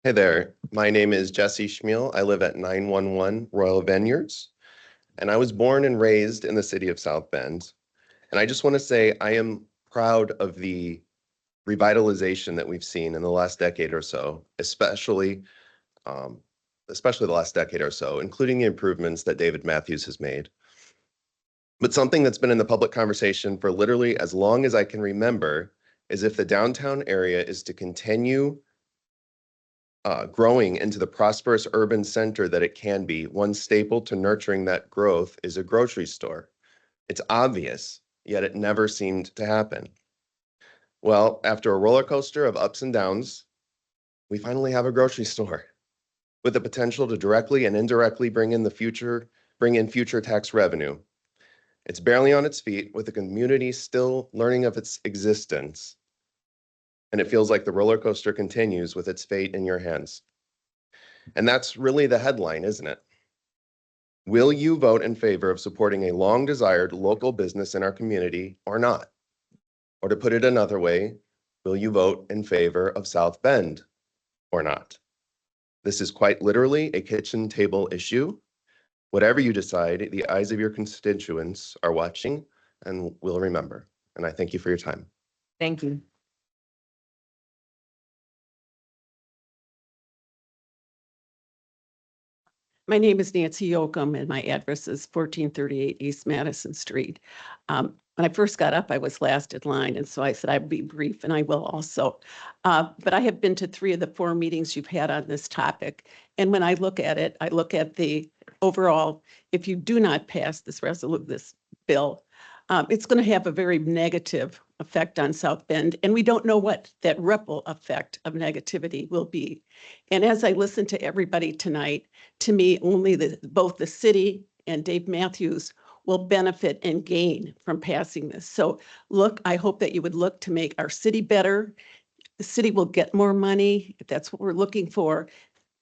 Hey there, my name is Jesse Schmiel. I live at 911 Royal Vineyards, and I was born and raised in the city of South Bend. And I just want to say I am proud of the revitalization that we've seen in the last decade or so, especially the last decade or so, including the improvements that David Matthews has made. But something that's been in the public conversation for literally as long as I can remember is if the downtown area is to continue growing into the prosperous urban center that it can be, one staple to nurturing that growth is a grocery store. It's obvious, yet it never seemed to happen. Well, after a roller coaster of ups and downs, we finally have a grocery store with the potential to directly and indirectly bring in future tax revenue. It's barely on its feet, with the community still learning of its existence. And it feels like the roller coaster continues with its fate in your hands. And that's really the headline, isn't it? Will you vote in favor of supporting a long-desired local business in our community or not? Or to put it another way, will you vote in favor of South Bend or not? This is quite literally a kitchen table issue. Whatever you decide, the eyes of your constituents are watching and will remember. And I thank you for your time. Thank you. My name is Nancy Yoakum and my address is 1438 East Madison Street. When I first got up, I was last in line, and so I said I'd be brief, and I will also. But I have been to 3 of the 4 meetings you've had on this topic. And when I look at it, I look at the overall, if you do not pass this bill, it's going to have a very negative effect on South Bend, and we don't know what that ripple effect of negativity will be. And as I listen to everybody tonight, to me, only both the city and Dave Matthews will benefit and gain from passing this. So I hope that you would look to make our city better. The city will get more money, if that's what we're looking for.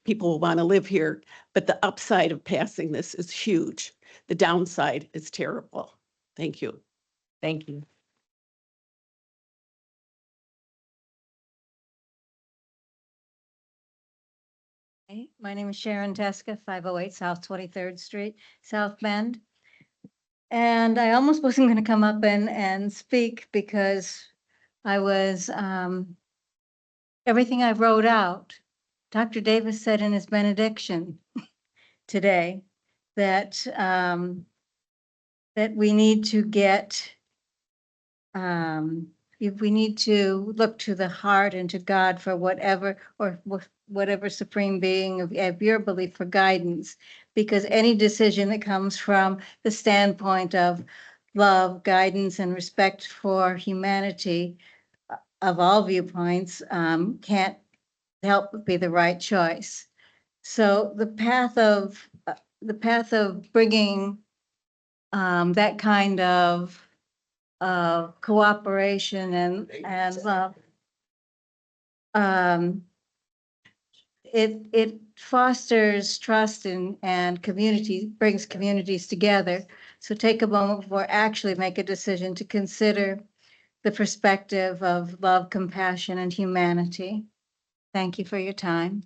People will want to live here, but the upside of passing this is huge. The downside is terrible. Thank you. Thank you. Hey, my name is Sharon Teska, 508 South 23rd Street, South Bend. And I almost wasn't going to come up and speak because I was, everything I wrote out, Dr. Davis said in his benediction today that, that we need to get, if we need to look to the heart and to God for whatever, or whatever supreme being of your belief for guidance, because any decision that comes from the standpoint of love, guidance, and respect for humanity of all viewpoints can't help but be the right choice. So the path of bringing that kind of cooperation and love, it fosters trust and community, brings communities together. So take a moment before actually make a decision to consider the perspective of love, compassion, and humanity. Thank you for your time.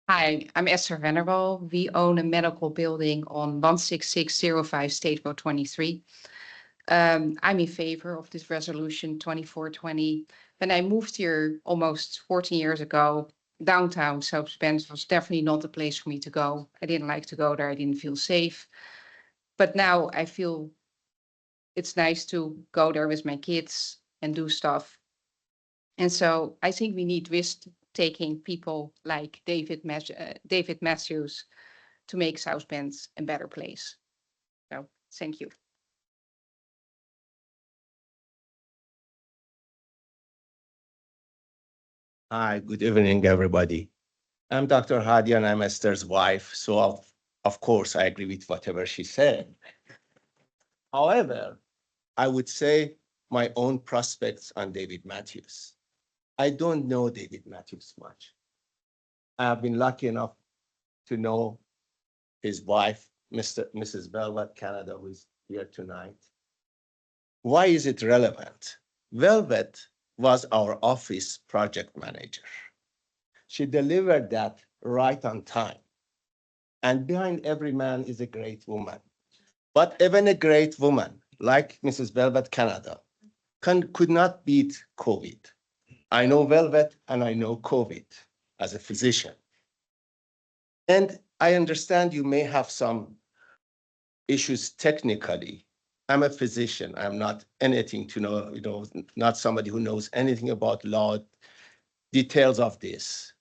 Hi, I'm Esther Venerable. We own a medical building on 16605 State Road 23. I'm in favor of this resolution 2420. When I moved here almost 14 years ago, downtown South Bend was definitely not the place for me to go. I didn't like to go there. I didn't feel safe. But now I feel it's nice to go there with my kids and do stuff. And so I think we need risk-taking people like David Matthews to make South Bend a better place. So Thank you. Hi, good evening, everybody. I'm Dr. Hadi and I'm Esther's wife, so of course I agree with whatever she said. However, I would say my own prospects on David Matthews. I don't know David Matthews much. I have been lucky enough to know his wife, Mrs. Velvet Canada, who is here tonight. Why is it relevant? Velvet was our office project manager. She delivered that right on time. And behind every man is a great woman. But even a great woman like Mrs. Velvet Canada could not beat COVID. I know Velvet and I know COVID as a physician. And I understand you may have some issues technically. I'm a physician. I'm not anything to know, not somebody who knows anything about law details of this.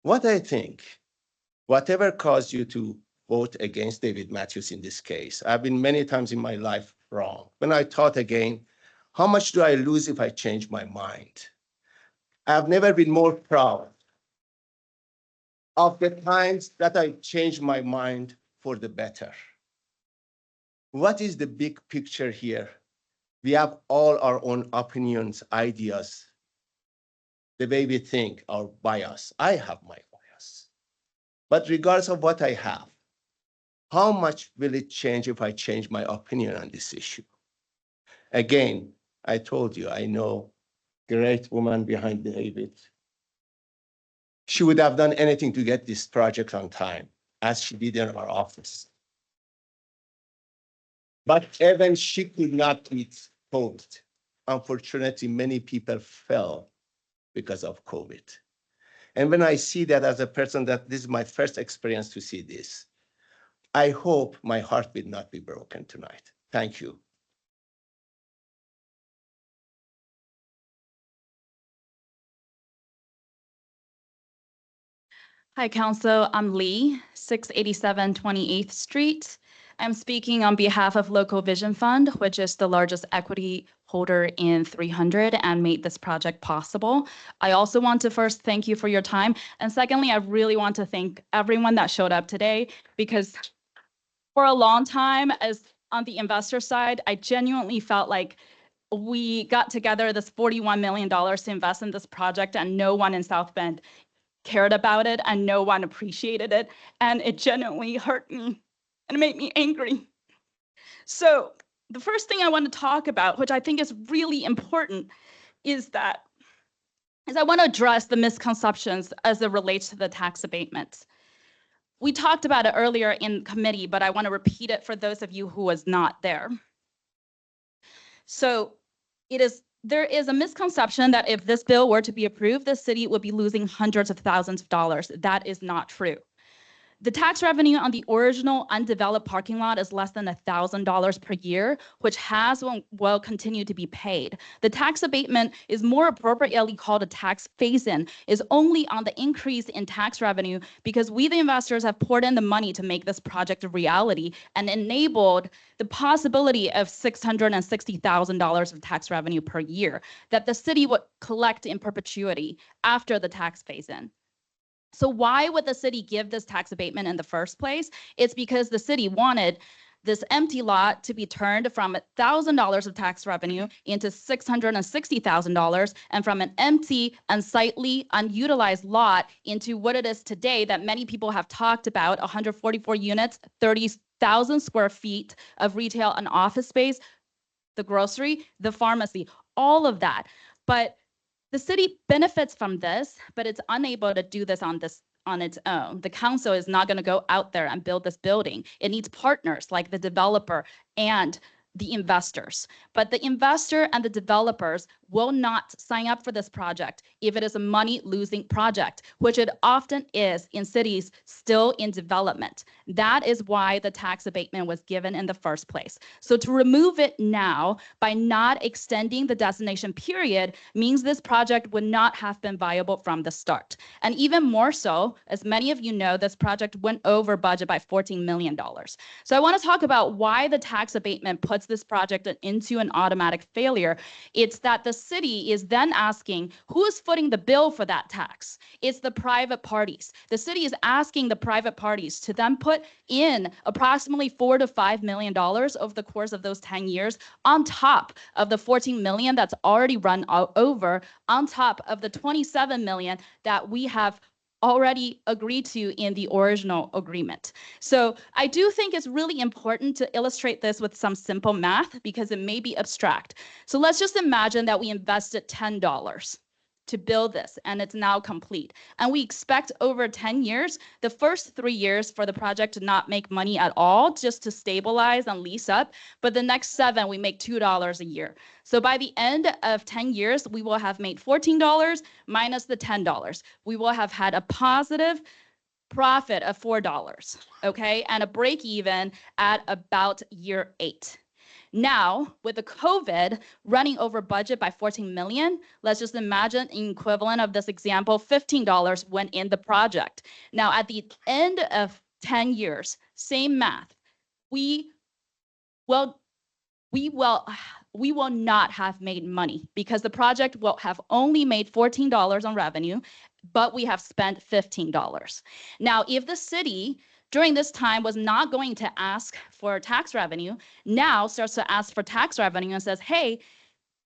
What I think, whatever caused you to vote against David Matthews in this case, I've been many times in my life wrong. When I thought again, how much do I lose if I change my mind? I've never been more proud of the times that I changed my mind for the better. What is the big picture here? We have all our own opinions, ideas, the way we think, our bias. I have my bias. But regardless of what I have, how much will it change if I change my opinion on this issue? Again, I told you, I know great woman behind David. She would have done anything to get this project on time, as she did in our office. But even she could not meet COVID. Unfortunately, many people fell because of COVID. And when I see that as a person, that this is my first experience to see this, I hope my heart will not be broken tonight. Thank you. Hi, Council. I'm Lee, 687 28th Street. I'm speaking on behalf of Local Vision Fund, which is the largest equity holder in 300 and made this project possible. I also want to first thank you for your time. And secondly, I really want to thank everyone that showed up today, because for a long time, as on the investor side, I genuinely felt like we got together this $41 million to invest in this project and no one in South Bend cared about it and no one appreciated it. And it genuinely hurt me and it made me angry. So the first thing I want to talk about, which I think is really important, is I want to address the misconceptions as it relates to the tax abatements. We talked about it earlier in committee, but I want to repeat it for those of you who was not there. So there is a misconception that if this bill were to be approved, the city would be losing hundreds of thousands of dollars. That is not true. The tax revenue on the original undeveloped parking lot is less than $1,000 per year, which will continue to be paid. The tax abatement is more appropriately called a tax phase-in, is only on the increase in tax revenue because we, the investors, have poured in the money to make this project a reality and enabled the possibility of $660,000 of tax revenue per year that the city would collect in perpetuity after the tax phase-in. So why would the city give this tax abatement in the first place? It's because the city wanted this empty lot to be turned from $1,000 of tax revenue into $660,000, and from an empty, unsightly, unutilized lot into what it is today that many people have talked about, 144 units, 30,000 square feet of retail and office space, the grocery, the pharmacy, all of that. But the city benefits from this, but it's unable to do this on its own. The council is not going to go out there and build this building. It needs partners like the developer and the investors. But the investor and the developers will not sign up for this project if it is a money-losing project, which it often is in cities still in development. That is why the tax abatement was given in the first place. So to remove it now by not extending the designation period means this project would not have been viable from the start. And even more so, as many of you know, this project went over budget by $14 million. So I want to talk about why the tax abatement puts this project into an automatic failure. It's that the city is then asking who is footing the bill for that tax. It's the private parties. The city is asking the private parties to then put in approximately $4 to $5 million over the course of those 10 years on top of the 14 million that's already run over, on top of the 27 million that we have already agreed to in the original agreement. So I do think it's really important to illustrate this with some simple math because it may be abstract. So let's just imagine that we invested $10 to build this and it's now complete. And we expect over 10 years, the first 3 years for the project to not make money at all, just to stabilize and lease up. But the next 7, we make $2 a year. So by the end of 10 years, we will have made $14 minus the $10. We will have had a positive profit of $4, okay? And a break even at about year 8. Now, with the COVID running over budget by 14 million, let's just imagine an equivalent of this example, $15 went in the project. Now, at the end of 10 years, same math, we will not have made money because the project will have only made $14 on revenue, but we have spent $15. Now, if the city during this time was not going to ask for tax revenue, now starts to ask for tax revenue and says, hey,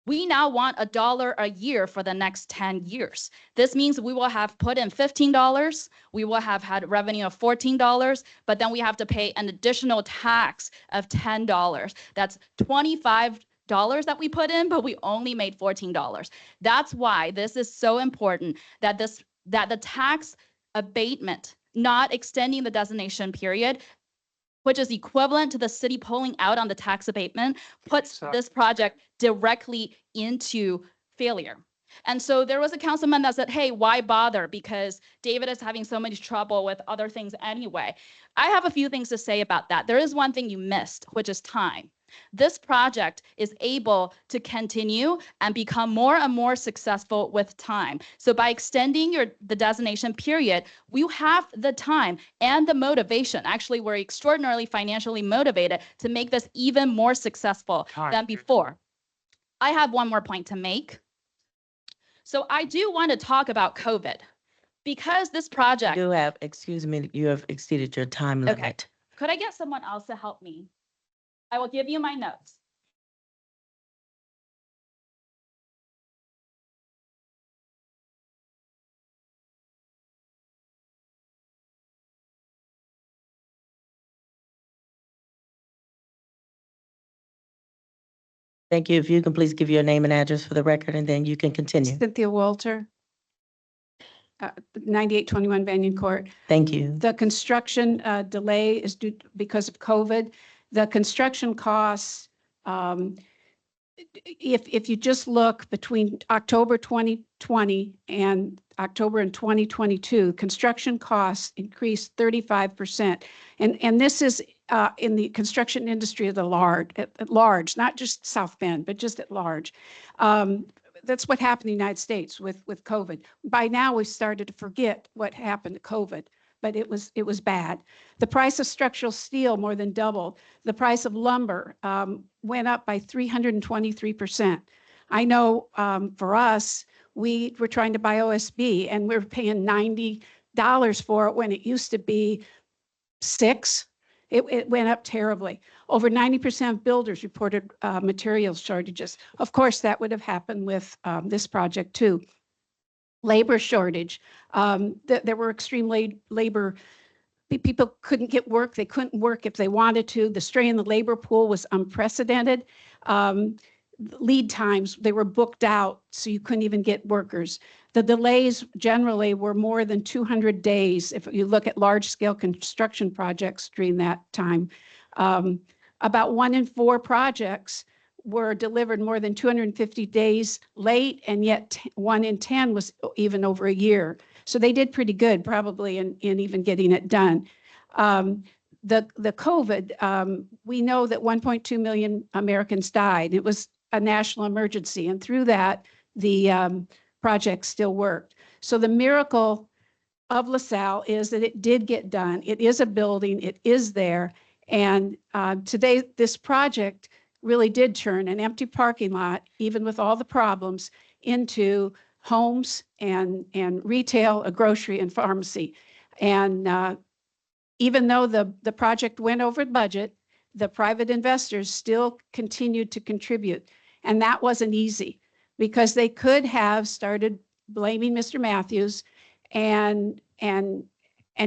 we now want $1 a year for the next 10 years. This means we will have put in $15, we will have had revenue of $14, but then we have to pay an additional tax of $10. That's $25 that we put in, but we only made $14. That's why this is so important that the tax abatement, not extending the designation period, which is equivalent to the city pulling out on the tax abatement, puts this project directly into failure. And so there was a councilman that said, hey, why bother? Because David is having so much trouble with other things anyway. I have a few things to say about that. There is one thing you missed, which is time. This project is able to continue and become more and more successful with time. So by extending the designation period, we have the time and the motivation. Actually, we're extraordinarily financially motivated to make this even more successful than before. I have one more point to make. So I do want to talk about COVID because this project. You have, excuse me, you have exceeded your time limit. Okay. Could I get someone else to help me? I will give you my notes. Thank you. If you can please give your name and address for the record, and then you can continue. Cynthia Walter, 9821 Banyan Court. Thank you. The construction delay is due because of COVID. The construction costs, if you just look between October 2020 and October in 2022, construction costs increased 35%. And this is in the construction industry at large, not just South Bend, but just at large. That's what happened in the United States with COVID. By now, we've started to forget what happened to COVID, but it was bad. The price of structural steel more than doubled. The price of lumber went up by 323%. I know for us, we were trying to buy OSB and we were paying $90 for it when it used to be $6. It went up terribly. Over 90% of builders reported materials shortages. Of course, that would have happened with this project too. Labor shortage. There were extreme labor. People couldn't get work. They couldn't work if they wanted to. The strain in the labor pool was unprecedented. Lead times, they were booked out, so you couldn't even get workers. The delays generally were more than 200 days if you look at large-scale construction projects during that time. about 1 in 4 projects were delivered more than 250 days late, and yet 1 in 10 was even over a year. So they did pretty good, probably in even getting it done. The COVID, we know that 1.2 million Americans died. It was a national emergency, and through that, the project still worked. So the miracle of LaSalle is that it did get done. It is a building, it is there, and today this project really did turn an empty parking lot, even with all the problems, into homes and retail, a grocery and pharmacy. And even though the project went over budget, the private investors still continued to contribute. And that wasn't easy because they could have started blaming Mr. Matthews and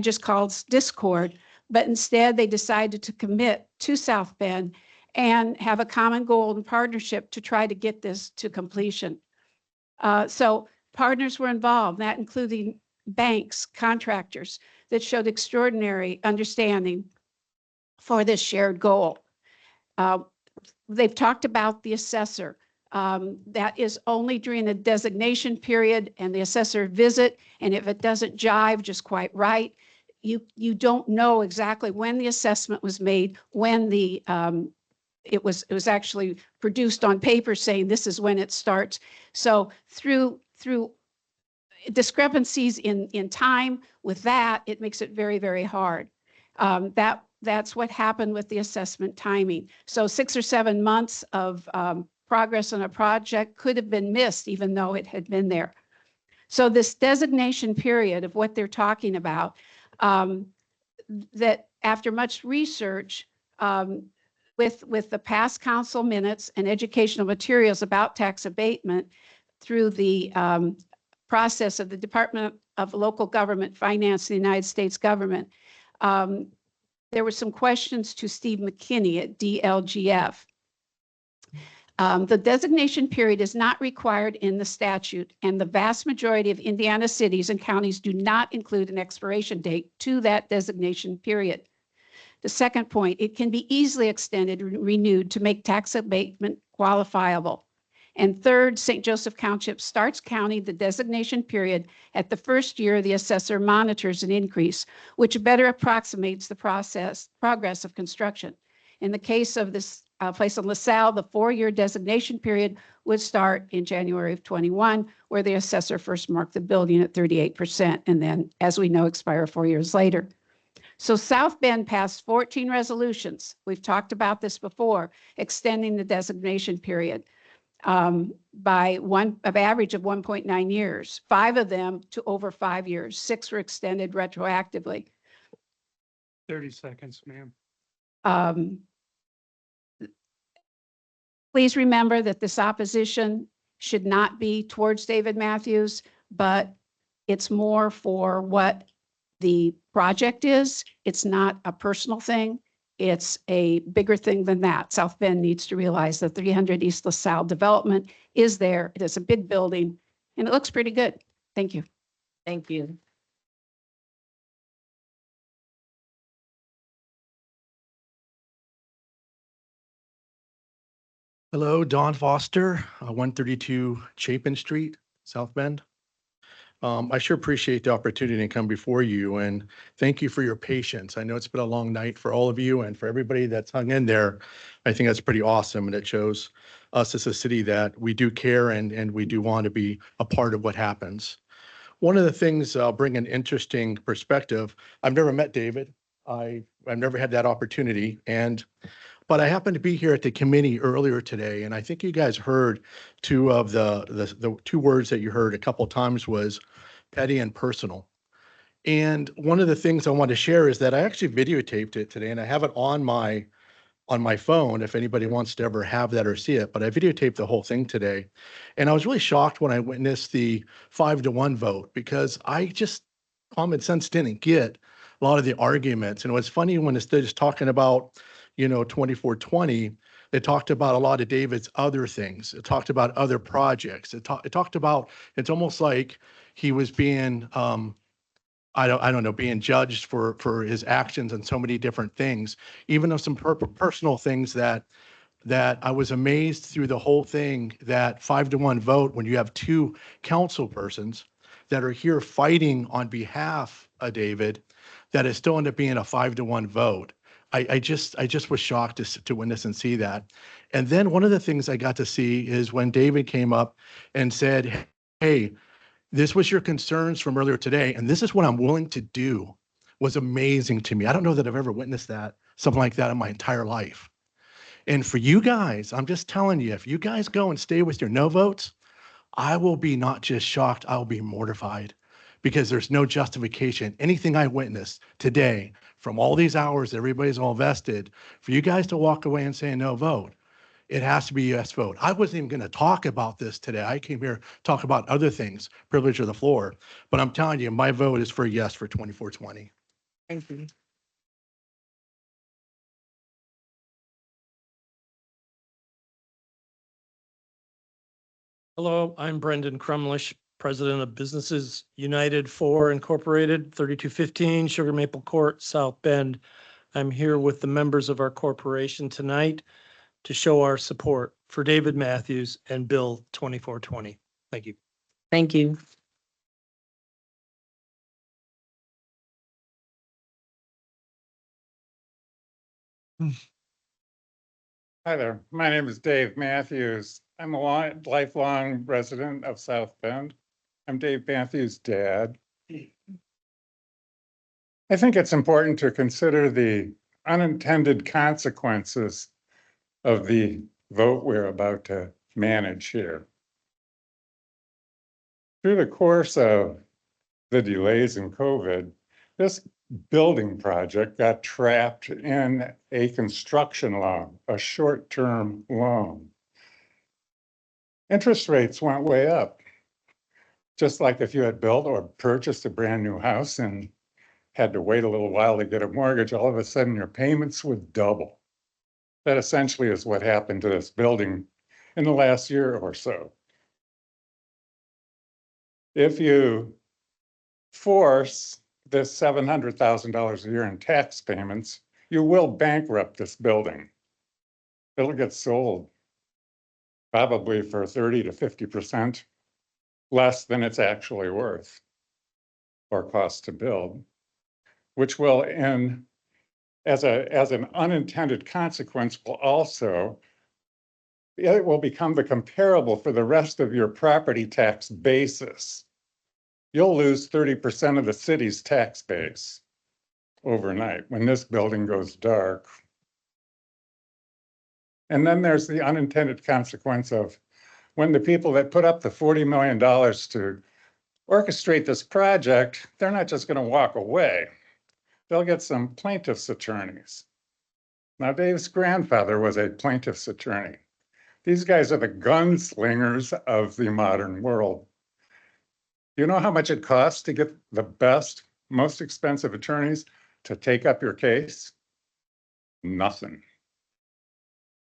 just caused discord. But instead, they decided to commit to South Bend and have a common goal and partnership to try to get this to completion. So partners were involved, that including banks, contractors that showed extraordinary understanding for this shared goal. They've talked about the assessor. That is only during the designation period and the assessor visit. And if it doesn't jive just quite right, you don't know exactly when the assessment was made, when the it was actually produced on paper saying this is when it starts. So through discrepancies in time with that, it makes it very, very hard. That's what happened with the assessment timing. So 6 or 7 months of progress on a project could have been missed even though it had been there. So this designation period of what they're talking about, that after much research, with the past council minutes and educational materials about tax abatement through the process of the Department of Local Government Finance in the United States government, there were some questions to Steve McKinney at DLGF. The designation period is not required in the statute, and the vast majority of Indiana cities and counties do not include an expiration date to that designation period. The second point, it can be easily extended and renewed to make tax abatement qualifiable. And third, St. Joseph Township starts counting the designation period at the first year the assessor monitors an increase, which better approximates the progress of construction. In the case of this place in LaSalle, the 4-year designation period would start in January of 21, where the assessor first marked the building at 38%, and then, as we know, expire 4 years later. So South Bend passed 14 resolutions. We've talked about this before, extending the designation period by an average of 1.9 years, 5 of them to over 5 years, 6 were extended retroactively. 30 seconds, ma'am. Please remember that this opposition should not be towards David Matthews, but it's more for what the project is. It's not a personal thing. It's a bigger thing than that. South Bend needs to realize that 300 East LaSalle development is there. It is a big building and it looks pretty good. Thank you. Thank you. Hello, Don Foster, 132 Chapin Street, South Bend. I sure appreciate the opportunity to come before you and thank you for your patience. I know it's been a long night for all of you and for everybody that's hung in there. I think that's pretty awesome, and it shows us as a city that we do care and we do want to be a part of what happens. One of the things, I'll bring an interesting perspective. I've never met David. I've never had that opportunity, but I happened to be here at the committee earlier today, and I think you guys heard two of the 2 words that you heard a couple of times was petty and personal. And one of the things I want to share is that I actually videotaped it today, and I have it on my phone if anybody wants to ever have that or see it, but I videotaped the whole thing today. And I was really shocked when I witnessed the 5-1 vote, because common sense didn't get a lot of the arguments. And it was funny when they're just talking about, 2420, it talked about a lot of David's other things. It talked about other projects. It talked about, it's almost like he was being I don't know, being judged for his actions and so many different things, even of some personal things that I was amazed through the whole thing, that 5-1 vote, when you have two council persons that are here fighting on behalf of David, that it still ended up being a 5-1 vote. I just was shocked to witness and see that. And then one of the things I got to see is when David came up and said, hey, this was your concerns from earlier today, and this is what I'm willing to do, was amazing to me. I don't know that I've ever witnessed something like that in my entire life. And for you guys, I'm just telling you, if you guys go and stay with your no votes, I will be not just shocked, I'll be mortified, because there's no justification. Anything I witnessed today from all these hours, everybody's all vested, for you guys to walk away and say no vote, it has to be a yes vote. I wasn't even going to talk about this today. I came here to talk about other things, privilege of the floor. But I'm telling you, my vote is for yes for 2420. Thank you. Hello, I'm Brendan Crumlish, President of Businesses United 4 Incorporated, 3215 Sugar Maple Court, South Bend. I'm here with the members of our corporation tonight to show our support for David Matthews and Bill 2420. Thank you. Thank you. Hi there. My name is Dave Matthews. I'm a lifelong resident of South Bend. I'm Dave Matthews' dad. I think it's important to consider the unintended consequences of the vote we're about to manage here. Through the course of the delays in COVID, this building project got trapped in a construction loan, a short-term loan. Interest rates went way up. Just like if you had built or purchased a brand new house and had to wait a little while to get a mortgage, all of a sudden your payments would double. That essentially is what happened to this building in the last year or so. If you force this $700,000 a year in tax payments, you will bankrupt this building. It'll get sold probably for 30 to 50% less than it's actually worth or cost to build, which will, as an unintended consequence, will also, it will become the comparable for the rest of your property tax basis. You'll lose 30% of the city's tax base overnight when this building goes dark. And then there's the unintended consequence of when the people that put up the $40 million to orchestrate this project, they're not just going to walk away. They'll get some plaintiff's attorneys. Now, Dave's grandfather was a plaintiff's attorney. These guys are the gunslingers of the modern world. You know how much it costs to get the best, most expensive attorneys to take up your case? Nothing.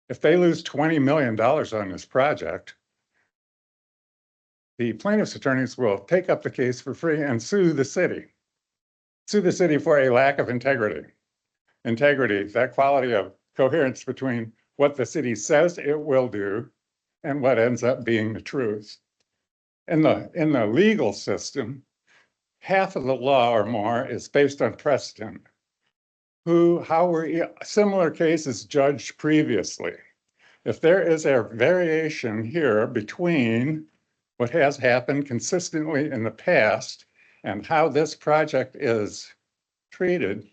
If they lose $20 million on this project, the plaintiff's attorneys will take up the case for free and sue the city. Sue the city for a lack of integrity. Integrity, that quality of coherence between what the city says it will do and what ends up being the truth. In the legal system, half of the law or more is based on precedent. How were similar cases judged previously? If there is a variation here between what has happened consistently in the past and how this project is treated,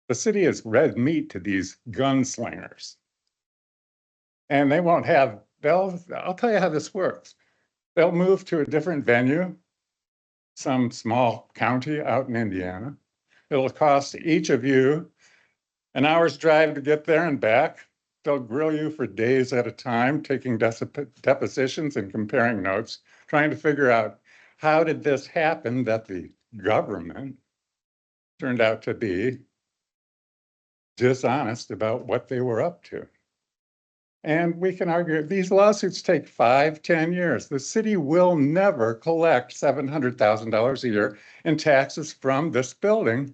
the city is red meat to these gunslingers. And they won't have, I'll tell you how this works. They'll move to a different venue, some small county out in Indiana. It'll cost each of you an hour's drive to get there and back. They'll grill you for days at a time, taking depositions and comparing notes, trying to figure out how did this happen that the government turned out to be dishonest about what they were up to. And we can argue, these lawsuits take 5, 10 years. The city will never collect $700,000 a year in taxes from this building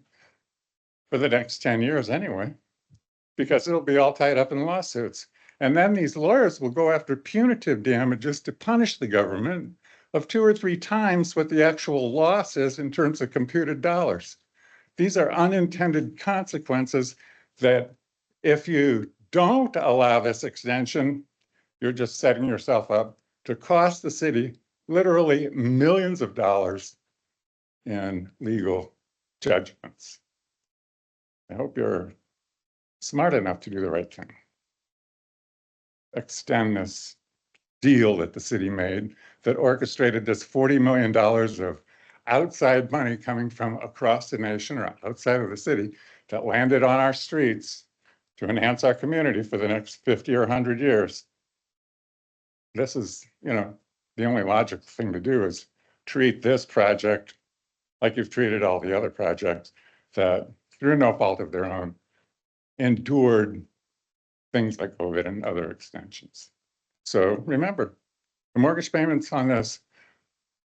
for the next 10 years anyway, because it'll be all tied up in lawsuits. And then these lawyers will go after punitive damages to punish the government of 2 or 3 times what the actual loss is in terms of computed dollars. These are unintended consequences that if you don't allow this extension, you're just setting yourself up to cost the city literally millions of dollars in legal judgments. I hope you're smart enough to do the right thing. Extend this deal that the city made that orchestrated this $40 million of outside money coming from across the nation or outside of the city that landed on our streets to enhance our community for the next 50 or 100 years. This is, the only logical thing to do is treat this project like you've treated all the other projects that, through no fault of their own, endured things like COVID and other extensions. So remember, the mortgage payments on this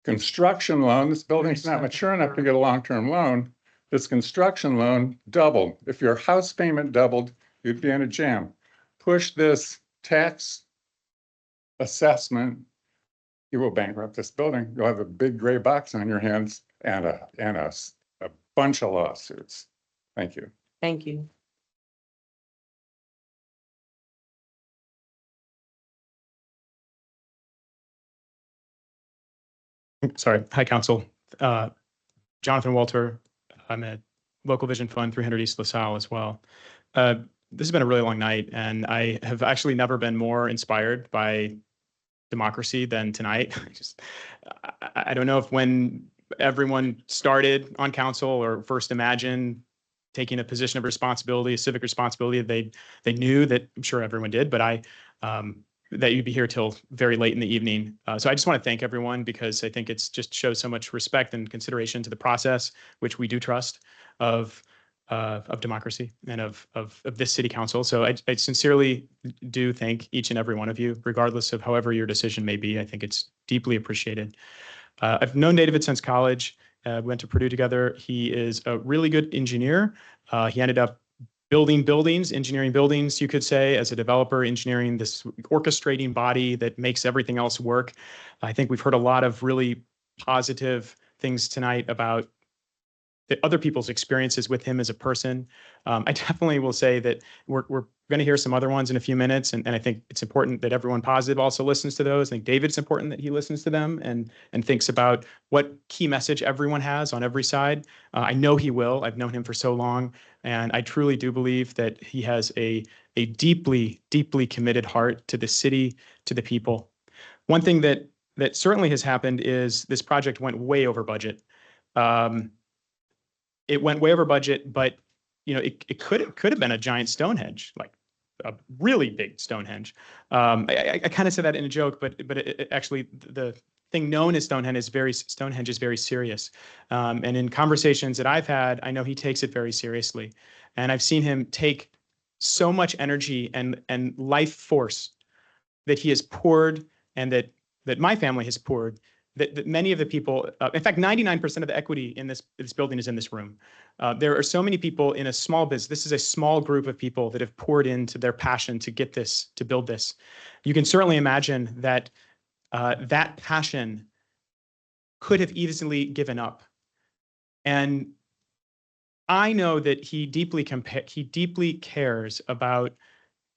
construction loan, this building's not mature enough to get a long-term loan. This construction loan doubled. If your house payment doubled, you'd be in a jam. Push this tax assessment, you will bankrupt this building. You'll have a big gray box on your hands and a bunch of lawsuits. Thank you. Thank you. Sorry. Hi, Council. Jonathan Walter. I'm at Local Vision Fund 300 East LaSalle as well. This has been a really long night, and I have actually never been more inspired by democracy than tonight. I don't know if when everyone started on council or first imagined taking a position of responsibility, a civic responsibility, they knew that, I'm sure everyone did, but that you'd be here till very late in the evening. So I just want to thank everyone because I think it's just shows so much respect and consideration to the process, which we do trust of democracy and of this city council. So I sincerely do thank each and every one of you, regardless of however your decision may be. I think it's deeply appreciated. I've known David since college. We went to Purdue together. He is a really good engineer. He ended up building buildings, engineering buildings, you could say, as a developer, engineering this orchestrating body that makes everything else work. I think we've heard a lot of really positive things tonight about the other people's experiences with him as a person. I definitely will say that we're going to hear some other ones in a few minutes, and I think it's important that everyone positive also listens to those. I think David's important that he listens to them and thinks about what key message everyone has on every side. I know he will. I've known him for so long, and I truly do believe that he has a deeply, deeply committed heart to the city, to the people. One thing that certainly has happened is this project went way over budget. It went way over budget, but it could have been a giant Stonehenge, like a really big Stonehenge. I kind of said that in a joke, but actually the thing known as Stonehenge is very serious. And in conversations that I've had, I know he takes it very seriously, and I've seen him take so much energy and life force that he has poured, and that my family has poured. That many of the people, in fact, 99% of the equity in this building is in this room. There are so many people in a small business. This is a small group of people that have poured into their passion to get this, to build this. You can certainly imagine that that passion could have easily given up. And I know that he deeply cares about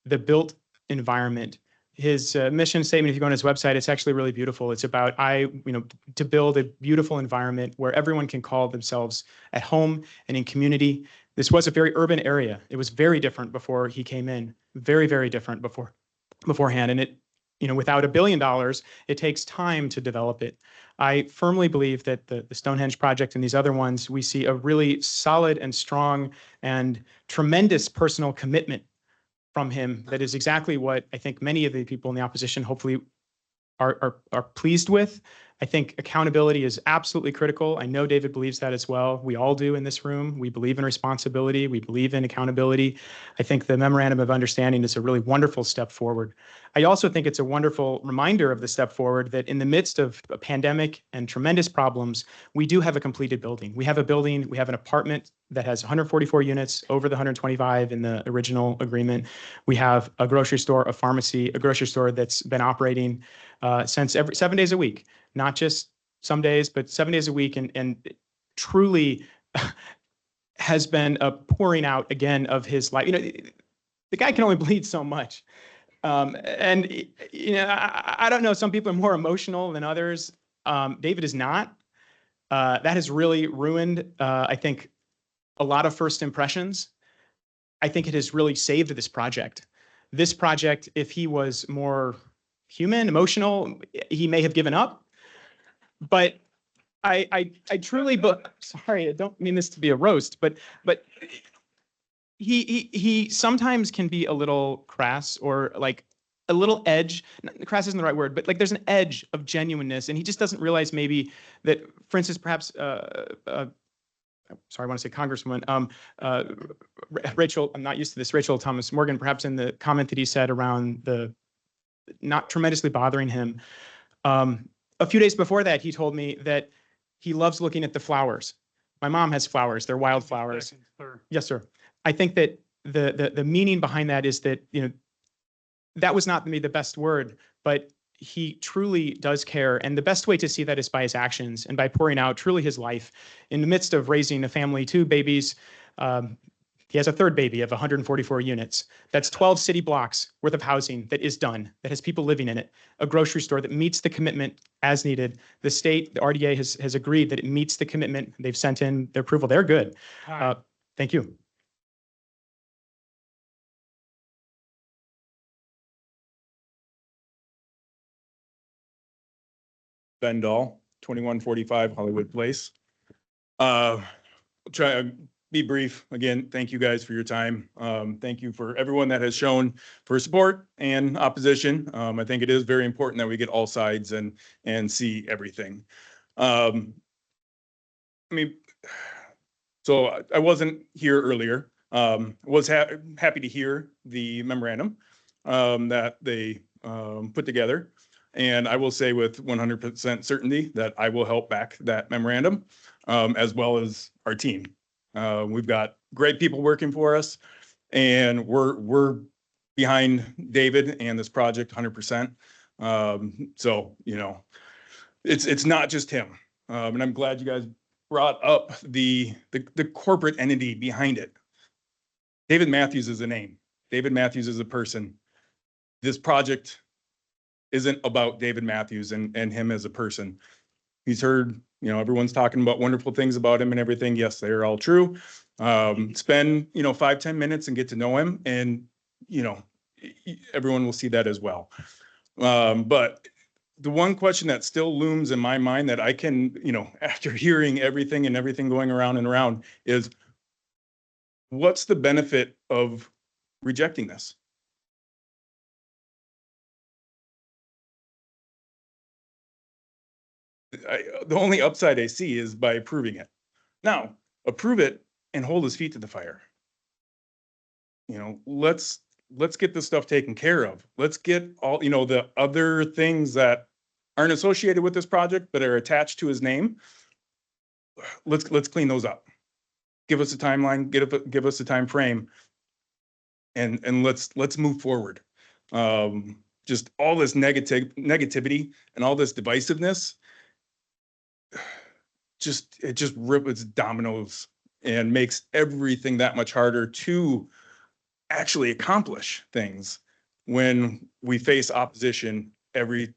the built environment. His mission statement, if you go on his website, it's actually really beautiful. It's about to build a beautiful environment where everyone can call themselves at home and in community. This was a very urban area. It was very different before he came in, very, very different beforehand. And it, without $1 billion, it takes time to develop it. I firmly believe that the Stonehenge project and these other ones, we see a really solid and strong and tremendous personal commitment from him that is exactly what I think many of the people in the opposition hopefully are pleased with. I think accountability is absolutely critical. I know David believes that as well. We all do in this room. We believe in responsibility. We believe in accountability. I think the memorandum of understanding is a really wonderful step forward. I also think it's a wonderful reminder of the step forward that in the midst of a pandemic and tremendous problems, we do have a completed building. We have a building, we have an apartment that has 144 units, over the 125 in the original agreement. We have a grocery store, a pharmacy, a grocery store that's been operating since 7 days a week, not just some days, but 7 days a week, and truly has been a pouring out again of his life. You know, the guy can only bleed so much. And you know, I don't know, some people are more emotional than others. David is not. That has really ruined, I think, a lot of first impressions. I think it has really saved this project. This project, if he was more human, emotional, he may have given up. But I truly, sorry, I don't mean this to be a roast, but he sometimes can be a little crass, or like a little edge. Crass isn't the right word, but like there's an edge of genuineness, and he just doesn't realize maybe that, for instance, perhaps sorry, I want to say Congresswoman, Rachel, I'm not used to this, Rachel Thomas Morgan, perhaps in the comment that he said around the not tremendously bothering him. A few days before that, he told me that he loves looking at the flowers. My mom has flowers, they're wildflowers. Yes, sir. I think that the meaning behind that is that, you know, that was not maybe the best word, but he truly does care. And the best way to see that is by his actions and by pouring out truly his life in the midst of raising a family, 2 babies. He has a 3rd baby of 144 units. That's 12 city blocks worth of housing that is done, that has people living in it. A grocery store that meets the commitment as needed. The state, the RDA has agreed that it meets the commitment. They've sent in their approval. They're good. Thank you. Ben Dahl, 2145 Hollywood Place. Try to be brief. Again, thank you guys for your time. Thank you for everyone that has shown for support and opposition. I think it is very important that we get all sides and see everything. I mean, so I wasn't here earlier. Was happy to hear the memorandum that they put together. And I will say with 100% certainty that I will help back that memorandum, as well as our team. We've got great people working for us, and we're behind David and this project 100%. So, you know, it's not just him. And I'm glad you guys brought up the corporate entity behind it. David Matthews is a name. David Matthews is a person. This project isn't about David Matthews and him as a person. He's heard, you know, everyone's talking about wonderful things about him and everything. Yes, they are all true. Spend, you know, 5-10 minutes and get to know him, and, you know, everyone will see that as well. But the one question that still looms in my mind that I can, you know, after hearing everything and everything going around and around, is what's the benefit of rejecting this? The only upside I see is by approving it. Now, approve it and hold his feet to the fire. You know, let's get this stuff taken care of. Let's get all, you know, the other things that aren't associated with this project but are attached to his name. Let's clean those up. Give us a timeline, give us a time frame, and let's move forward. Just all this negativity and all this divisiveness, it just rips dominoes and makes everything that much harder to actually accomplish things when we face opposition every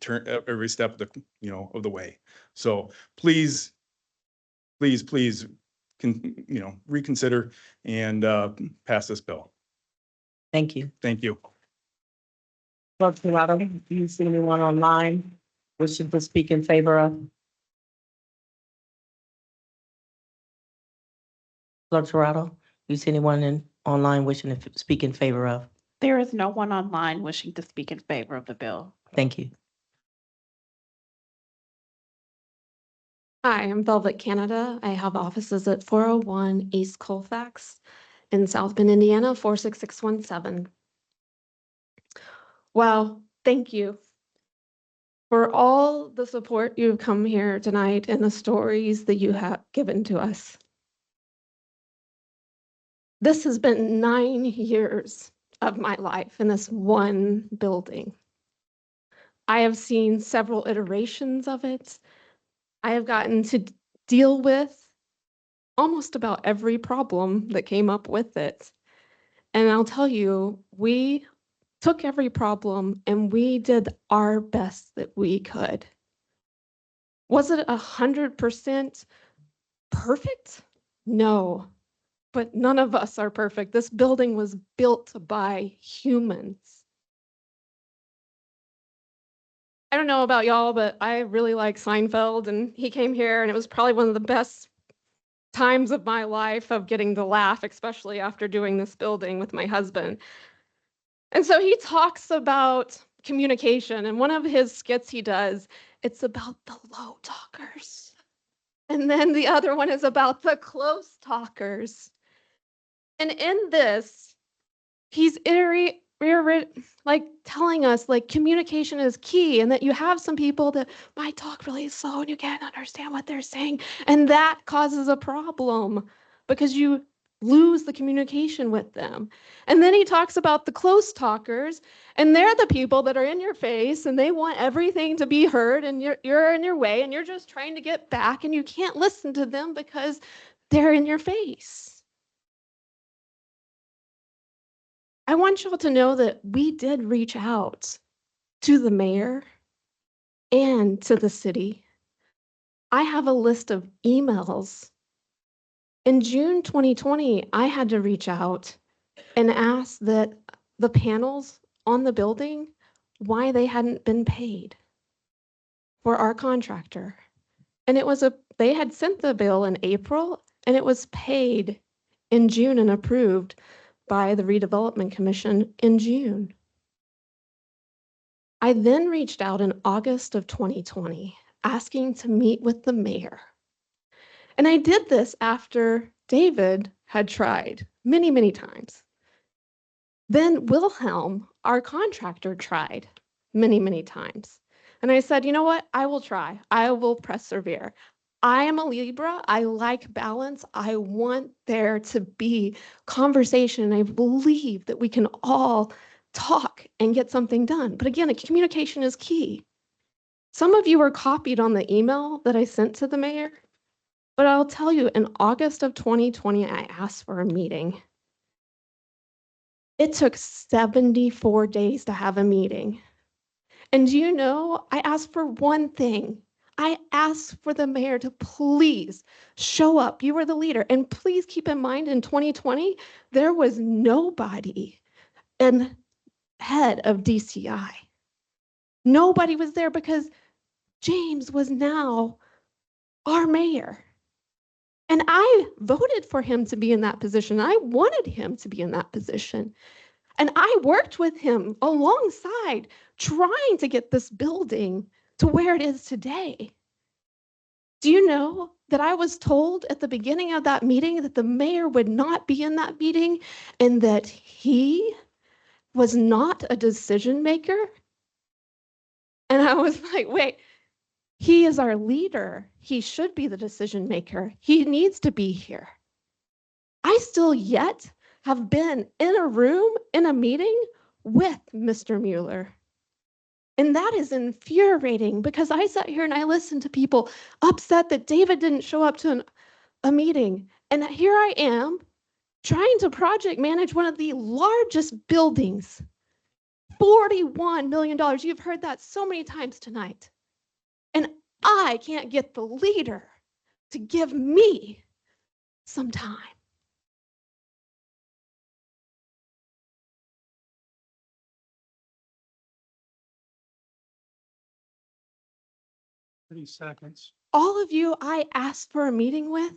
step of the, you know, of the way. So please, you know, reconsider and pass this bill. Thank you. Thank you. Clerk Serrato, do you see anyone online wishing to speak in favor of? Clerk Serrato, do you see anyone online wishing to speak in favor of? There is no one online wishing to speak in favor of the bill. Thank you. Hi, I'm Velvet Canada. I have offices at 401 East Colfax in South Bend, Indiana, 46617. Wow, thank you for all the support you've come here tonight and the stories that you have given to us. This has been 9 years of my life in this one building. I have seen several iterations of it. I have gotten to deal with almost about every problem that came up with it. And I'll tell you, we took every problem and we did our best that we could. Was it 100% perfect? No, but none of us are perfect. This building was built by humans. I don't know about y'all, but I really like Seinfeld, and he came here and it was probably one of the best times of my life of getting to laugh, especially after doing this building with my husband. And so he talks about communication, and one of his skits he does, it's about the low talkers. And then the other one is about the close talkers. And in this, he's like telling us like communication is key, and that you have some people that might talk really slow and you can't understand what they're saying. And that causes a problem because you lose the communication with them. And then he talks about the close talkers, and they're the people that are in your face and they want everything to be heard, and you're in your way and you're just trying to get back and you can't listen to them because they're in your face. I want y'all to know that we did reach out to the mayor and to the city. I have a list of emails. In June 2020, I had to reach out and ask that the panels on the building, why they hadn't been paid for our contractor. And they had sent the bill in April and it was paid in June and approved by the Redevelopment Commission in June. I then reached out in August of 2020, asking to meet with the mayor. And I did this after David had tried many, many times. Then Wilhelm, our contractor, tried many, many times. And I said, you know what? I will try. I will persevere. I am a Libra. I like balance. I want there to be conversation. I believe that we can all talk and get something done. But again, communication is key. Some of you are copied on the email that I sent to the mayor, but I'll tell you, in August of 2020, I asked for a meeting. It took 74 days to have a meeting. And you know, I asked for one thing. I asked for the mayor to please show up. You were the leader. And please keep in mind, in 2020, there was nobody in head of DCI. Nobody was there because James was now our mayor. And I voted for him to be in that position. I wanted him to be in that position. And I worked with him alongside trying to get this building to where it is today. Do you know that I was told at the beginning of that meeting that the mayor would not be in that meeting and that he was not a decision maker? And I was like, wait, he is our leader. He should be the decision maker. He needs to be here. I still yet have been in a room, in a meeting with Mr. Mueller. And that is infuriating because I sat here and I listened to people upset that David didn't show up to a meeting. And here I am trying to project manage one of the largest buildings, $41 million. You've heard that so many times tonight. And I can't get the leader to give me some time. Seconds. All of you I asked for a meeting with,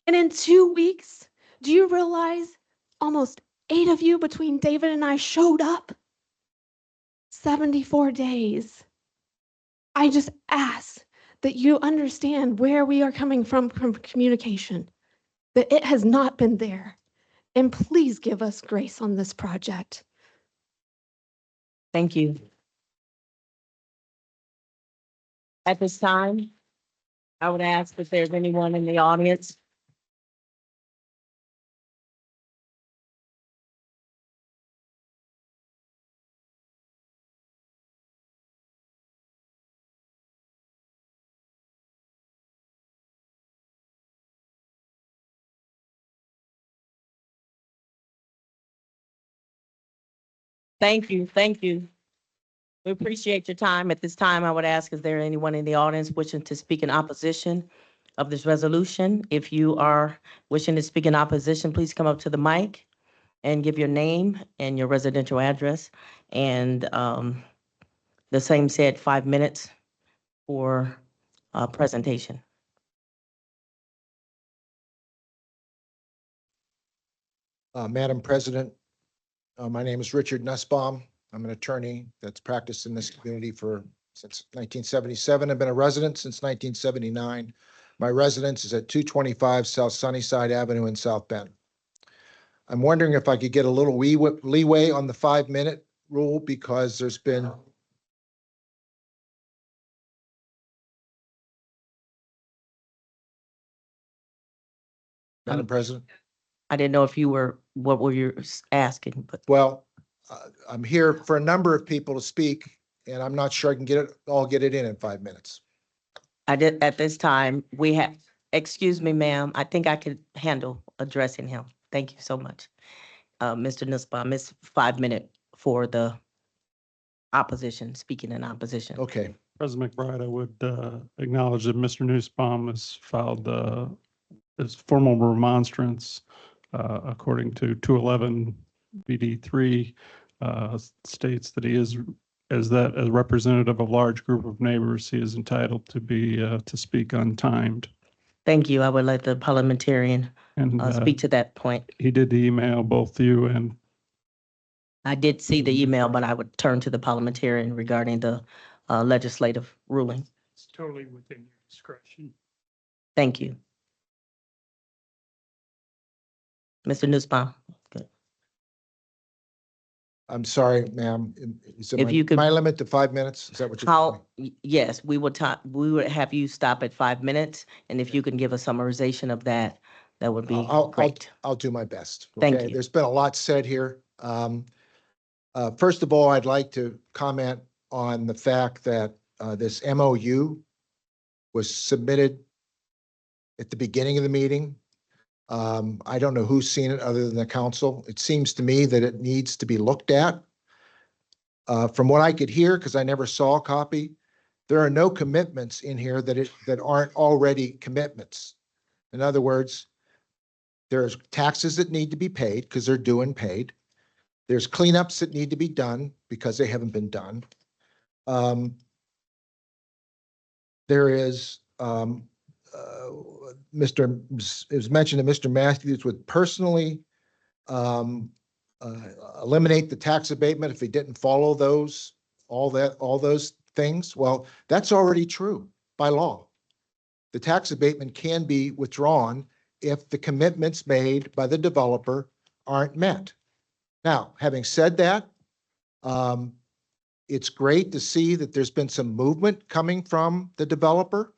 and in 2 weeks, do you realize almost 8 of you between David and I showed up? 74 days. I just asked that you understand where we are coming from communication, that it has not been there. And please give us grace on this project. Thank you. At this time, I would ask if there's anyone in the audience. Thank you, thank you. We appreciate your time. At this time, I would ask, is there anyone in the audience wishing to speak in opposition of this resolution? If you are wishing to speak in opposition, please come up to the mic and give your name and your residential address. And the same said, 5 minutes for presentation. Madam President, my name is Richard Nussbaum. I'm an attorney that's practiced in this community since 1977. I've been a resident since 1979. My residence is at 225 South Sunnyside Avenue in South Bend. I'm wondering if I could get a little leeway on the 5-minute rule because there's been Madam President? I didn't know if you were, what were you asking, but. Well, I'm here for a number of people to speak, and I'm not sure I can get it in 5 minutes. I did, at this time, we have, excuse me, ma'am, I think I could handle addressing him. Thank you so much. Mr. Nussbaum, it's 5 minutes for the opposition, speaking in opposition. Okay. President McBride, I would acknowledge that Mr. Nussbaum has filed his formal remonstrance according to 211 BD3 states that he is, as a representative of a large group of neighbors, he is entitled to be to speak untimed. Thank you. I would let the parliamentarian And speak to that point. he did email both you and I did see the email, but I would turn to the parliamentarian regarding the legislative ruling. it's totally within your discretion. Thank you. Mr. Nussbaum. Good. I'm sorry, ma'am. Is it If you could- my limit to 5 minutes? Is that what you're? How, yes, we would have you stop at 5 minutes, and if you can give a summarization of that, that would be great. I'll do my best. Thank Okay? you. There's been a lot said here. First of all, I'd like to comment on the fact that this MOU was submitted at the beginning of the meeting. I don't know who's seen it other than the council. It seems to me that it needs to be looked at. From what I could hear, because I never saw a copy, there are no commitments in here that aren't already commitments. In other words, there's taxes that need to be paid because they're due and paid. There's cleanups that need to be done because they haven't been done. There is, it was mentioned that Mr. Matthews would personally eliminate the tax abatement if he didn't follow all those things. Well, that's already true by law. The tax abatement can be withdrawn if the commitments made by the developer aren't met. Now, having said that, it's great to see that there's been some movement coming from the developer,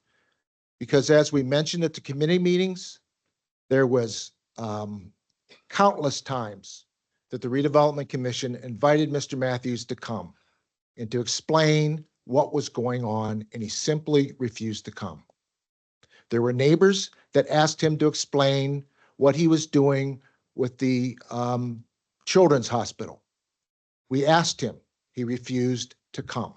because as we mentioned at the committee meetings, there was countless times that the Redevelopment Commission invited Mr. Matthews to come and to explain what was going on, and he simply refused to come. There were neighbors that asked him to explain what he was doing with the Children's Hospital. We asked him, he refused to come.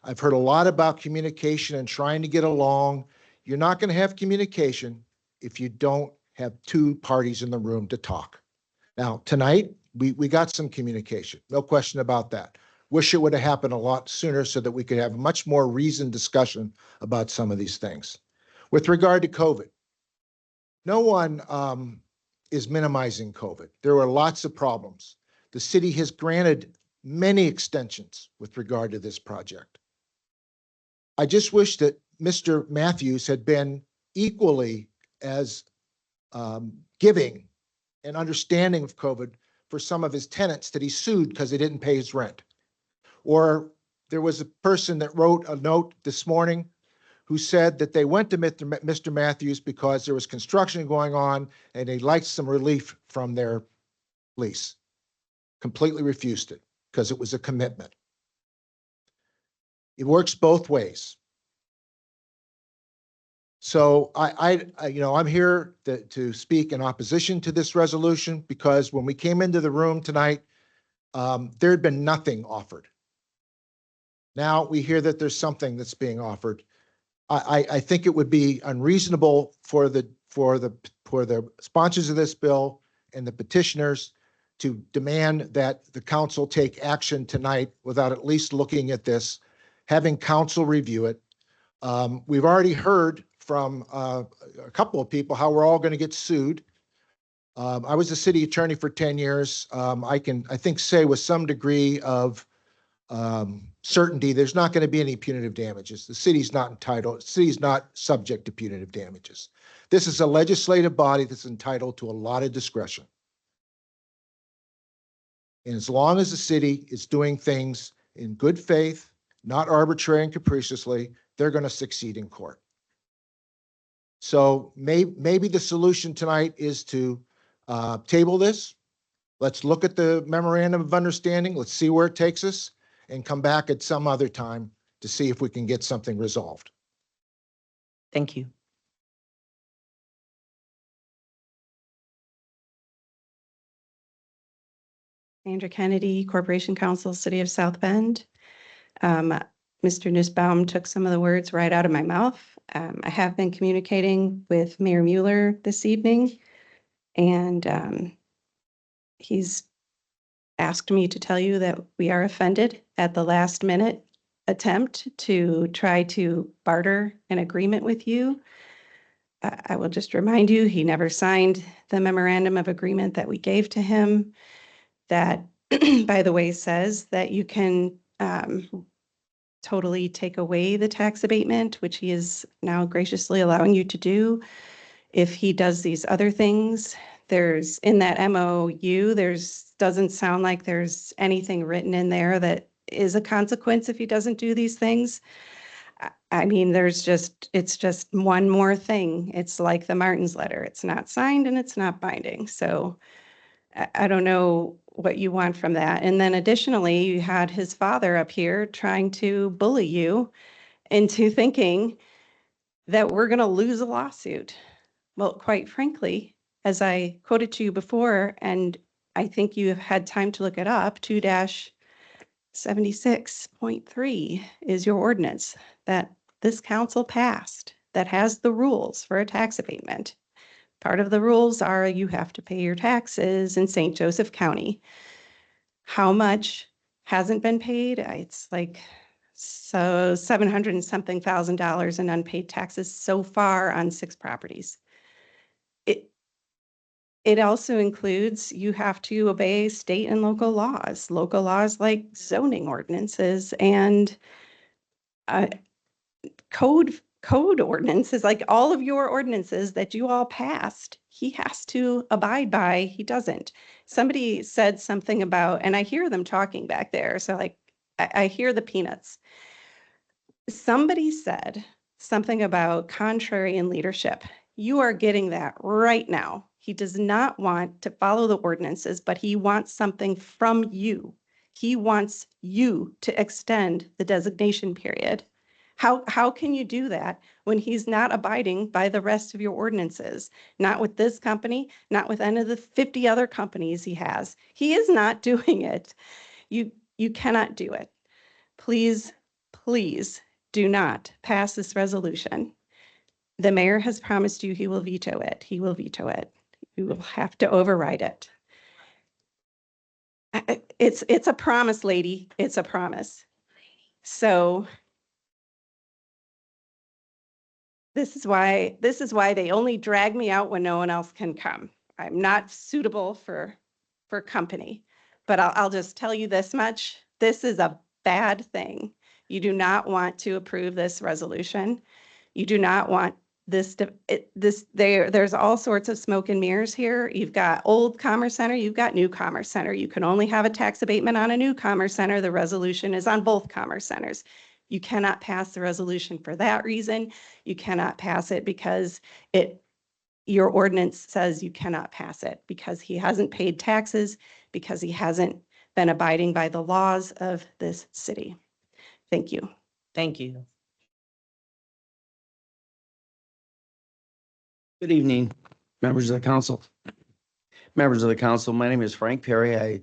I've heard a lot about communication and trying to get along. You're not going to have communication if you don't have two parties in the room to talk. Now, tonight, we got some communication, no question about that. Wish it would have happened a lot sooner so that we could have a much more reasoned discussion about some of these things. With regard to COVID, no one is minimizing COVID. There were lots of problems. The city has granted many extensions with regard to this project. I just wish that Mr. Matthews had been equally as giving and understanding of COVID for some of his tenants that he sued because they didn't pay his rent. Or there was a person that wrote a note this morning who said that they went to Mr. Matthews because there was construction going on and they'd like some relief from their lease. Completely refused it because it was a commitment. It works both ways. So I'm here to speak in opposition to this resolution because when we came into the room tonight, there had been nothing offered. Now we hear that there's something that's being offered. I think it would be unreasonable for the sponsors of this bill and the petitioners to demand that the council take action tonight without at least looking at this, having council review it. We've already heard from a couple of people how we're all going to get sued. I was a city attorney for 10 years. I think say with some degree of certainty, there's not going to be any punitive damages. The city's not subject to punitive damages. This is a legislative body that's entitled to a lot of discretion. And as long as the city is doing things in good faith, not arbitrary and capriciously, they're going to succeed in court. So maybe the solution tonight is to table this. Let's look at the memorandum of understanding. Let's see where it takes us and come back at some other time to see if we can get something resolved. Thank you. Sandra Kennedy, Corporation Counsel, City of South Bend. Mr. Nussbaum took some of the words right out of my mouth. I have been communicating with Mayor Mueller this evening, and he's asked me to tell you that we are offended at the last minute attempt to try to barter an agreement with you. I will just remind you, he never signed the memorandum of agreement that we gave to him. That, by the way, says that you can totally take away the tax abatement, which he is now graciously allowing you to do. If he does these other things, there's in that MOU, doesn't sound like there's anything written in there that is a consequence if he doesn't do these things. I mean, it's just one more thing. It's like the Martin's letter. It's not signed and it's not binding. So I don't know what you want from that. And then additionally, you had his father up here trying to bully you into thinking that we're going to lose a lawsuit. Well, quite frankly, as I quoted to you before, and I think you have had time to look it up, 2-76.3 is your ordinance that this council passed that has the rules for a tax abatement. Part of the rules are you have to pay your taxes in St. Joseph County. How much hasn't been paid? It's like $700 and something thousand in unpaid taxes so far on 6 properties. It also includes you have to obey state and local laws like zoning ordinances and code ordinances, like all of your ordinances that you all passed, he has to abide by. He doesn't. Somebody said something about, and I hear them talking back there. So like, I hear the peanuts. Somebody said something about contrary in leadership. You are getting that right now. He does not want to follow the ordinances, but he wants something from you. He wants you to extend the designation period. How can you do that when he's not abiding by the rest of your ordinances? Not with this company, not with any of the 50 other companies he has. He is not doing it. You cannot do it. Please, please do not pass this resolution. The mayor has promised you he will veto it. He will veto it. You will have to override it. It's a promise, lady. It's a promise. So this is why they only drag me out when no one else can come. I'm not suitable for company, but I'll just tell you this much. This is a bad thing. You do not want to approve this resolution. You do not want there's all sorts of smoke and mirrors here. You've got old Commerce Center, you've got new Commerce Center. You can only have a tax abatement on a new Commerce Center. The resolution is on both Commerce Centers. You cannot pass the resolution for that reason. You cannot pass it because your ordinance says you cannot pass it because he hasn't paid taxes, because he hasn't been abiding by the laws of this city. Thank you. Thank you. Good evening, members of the council. Members of the council, my name is Frank Perry. I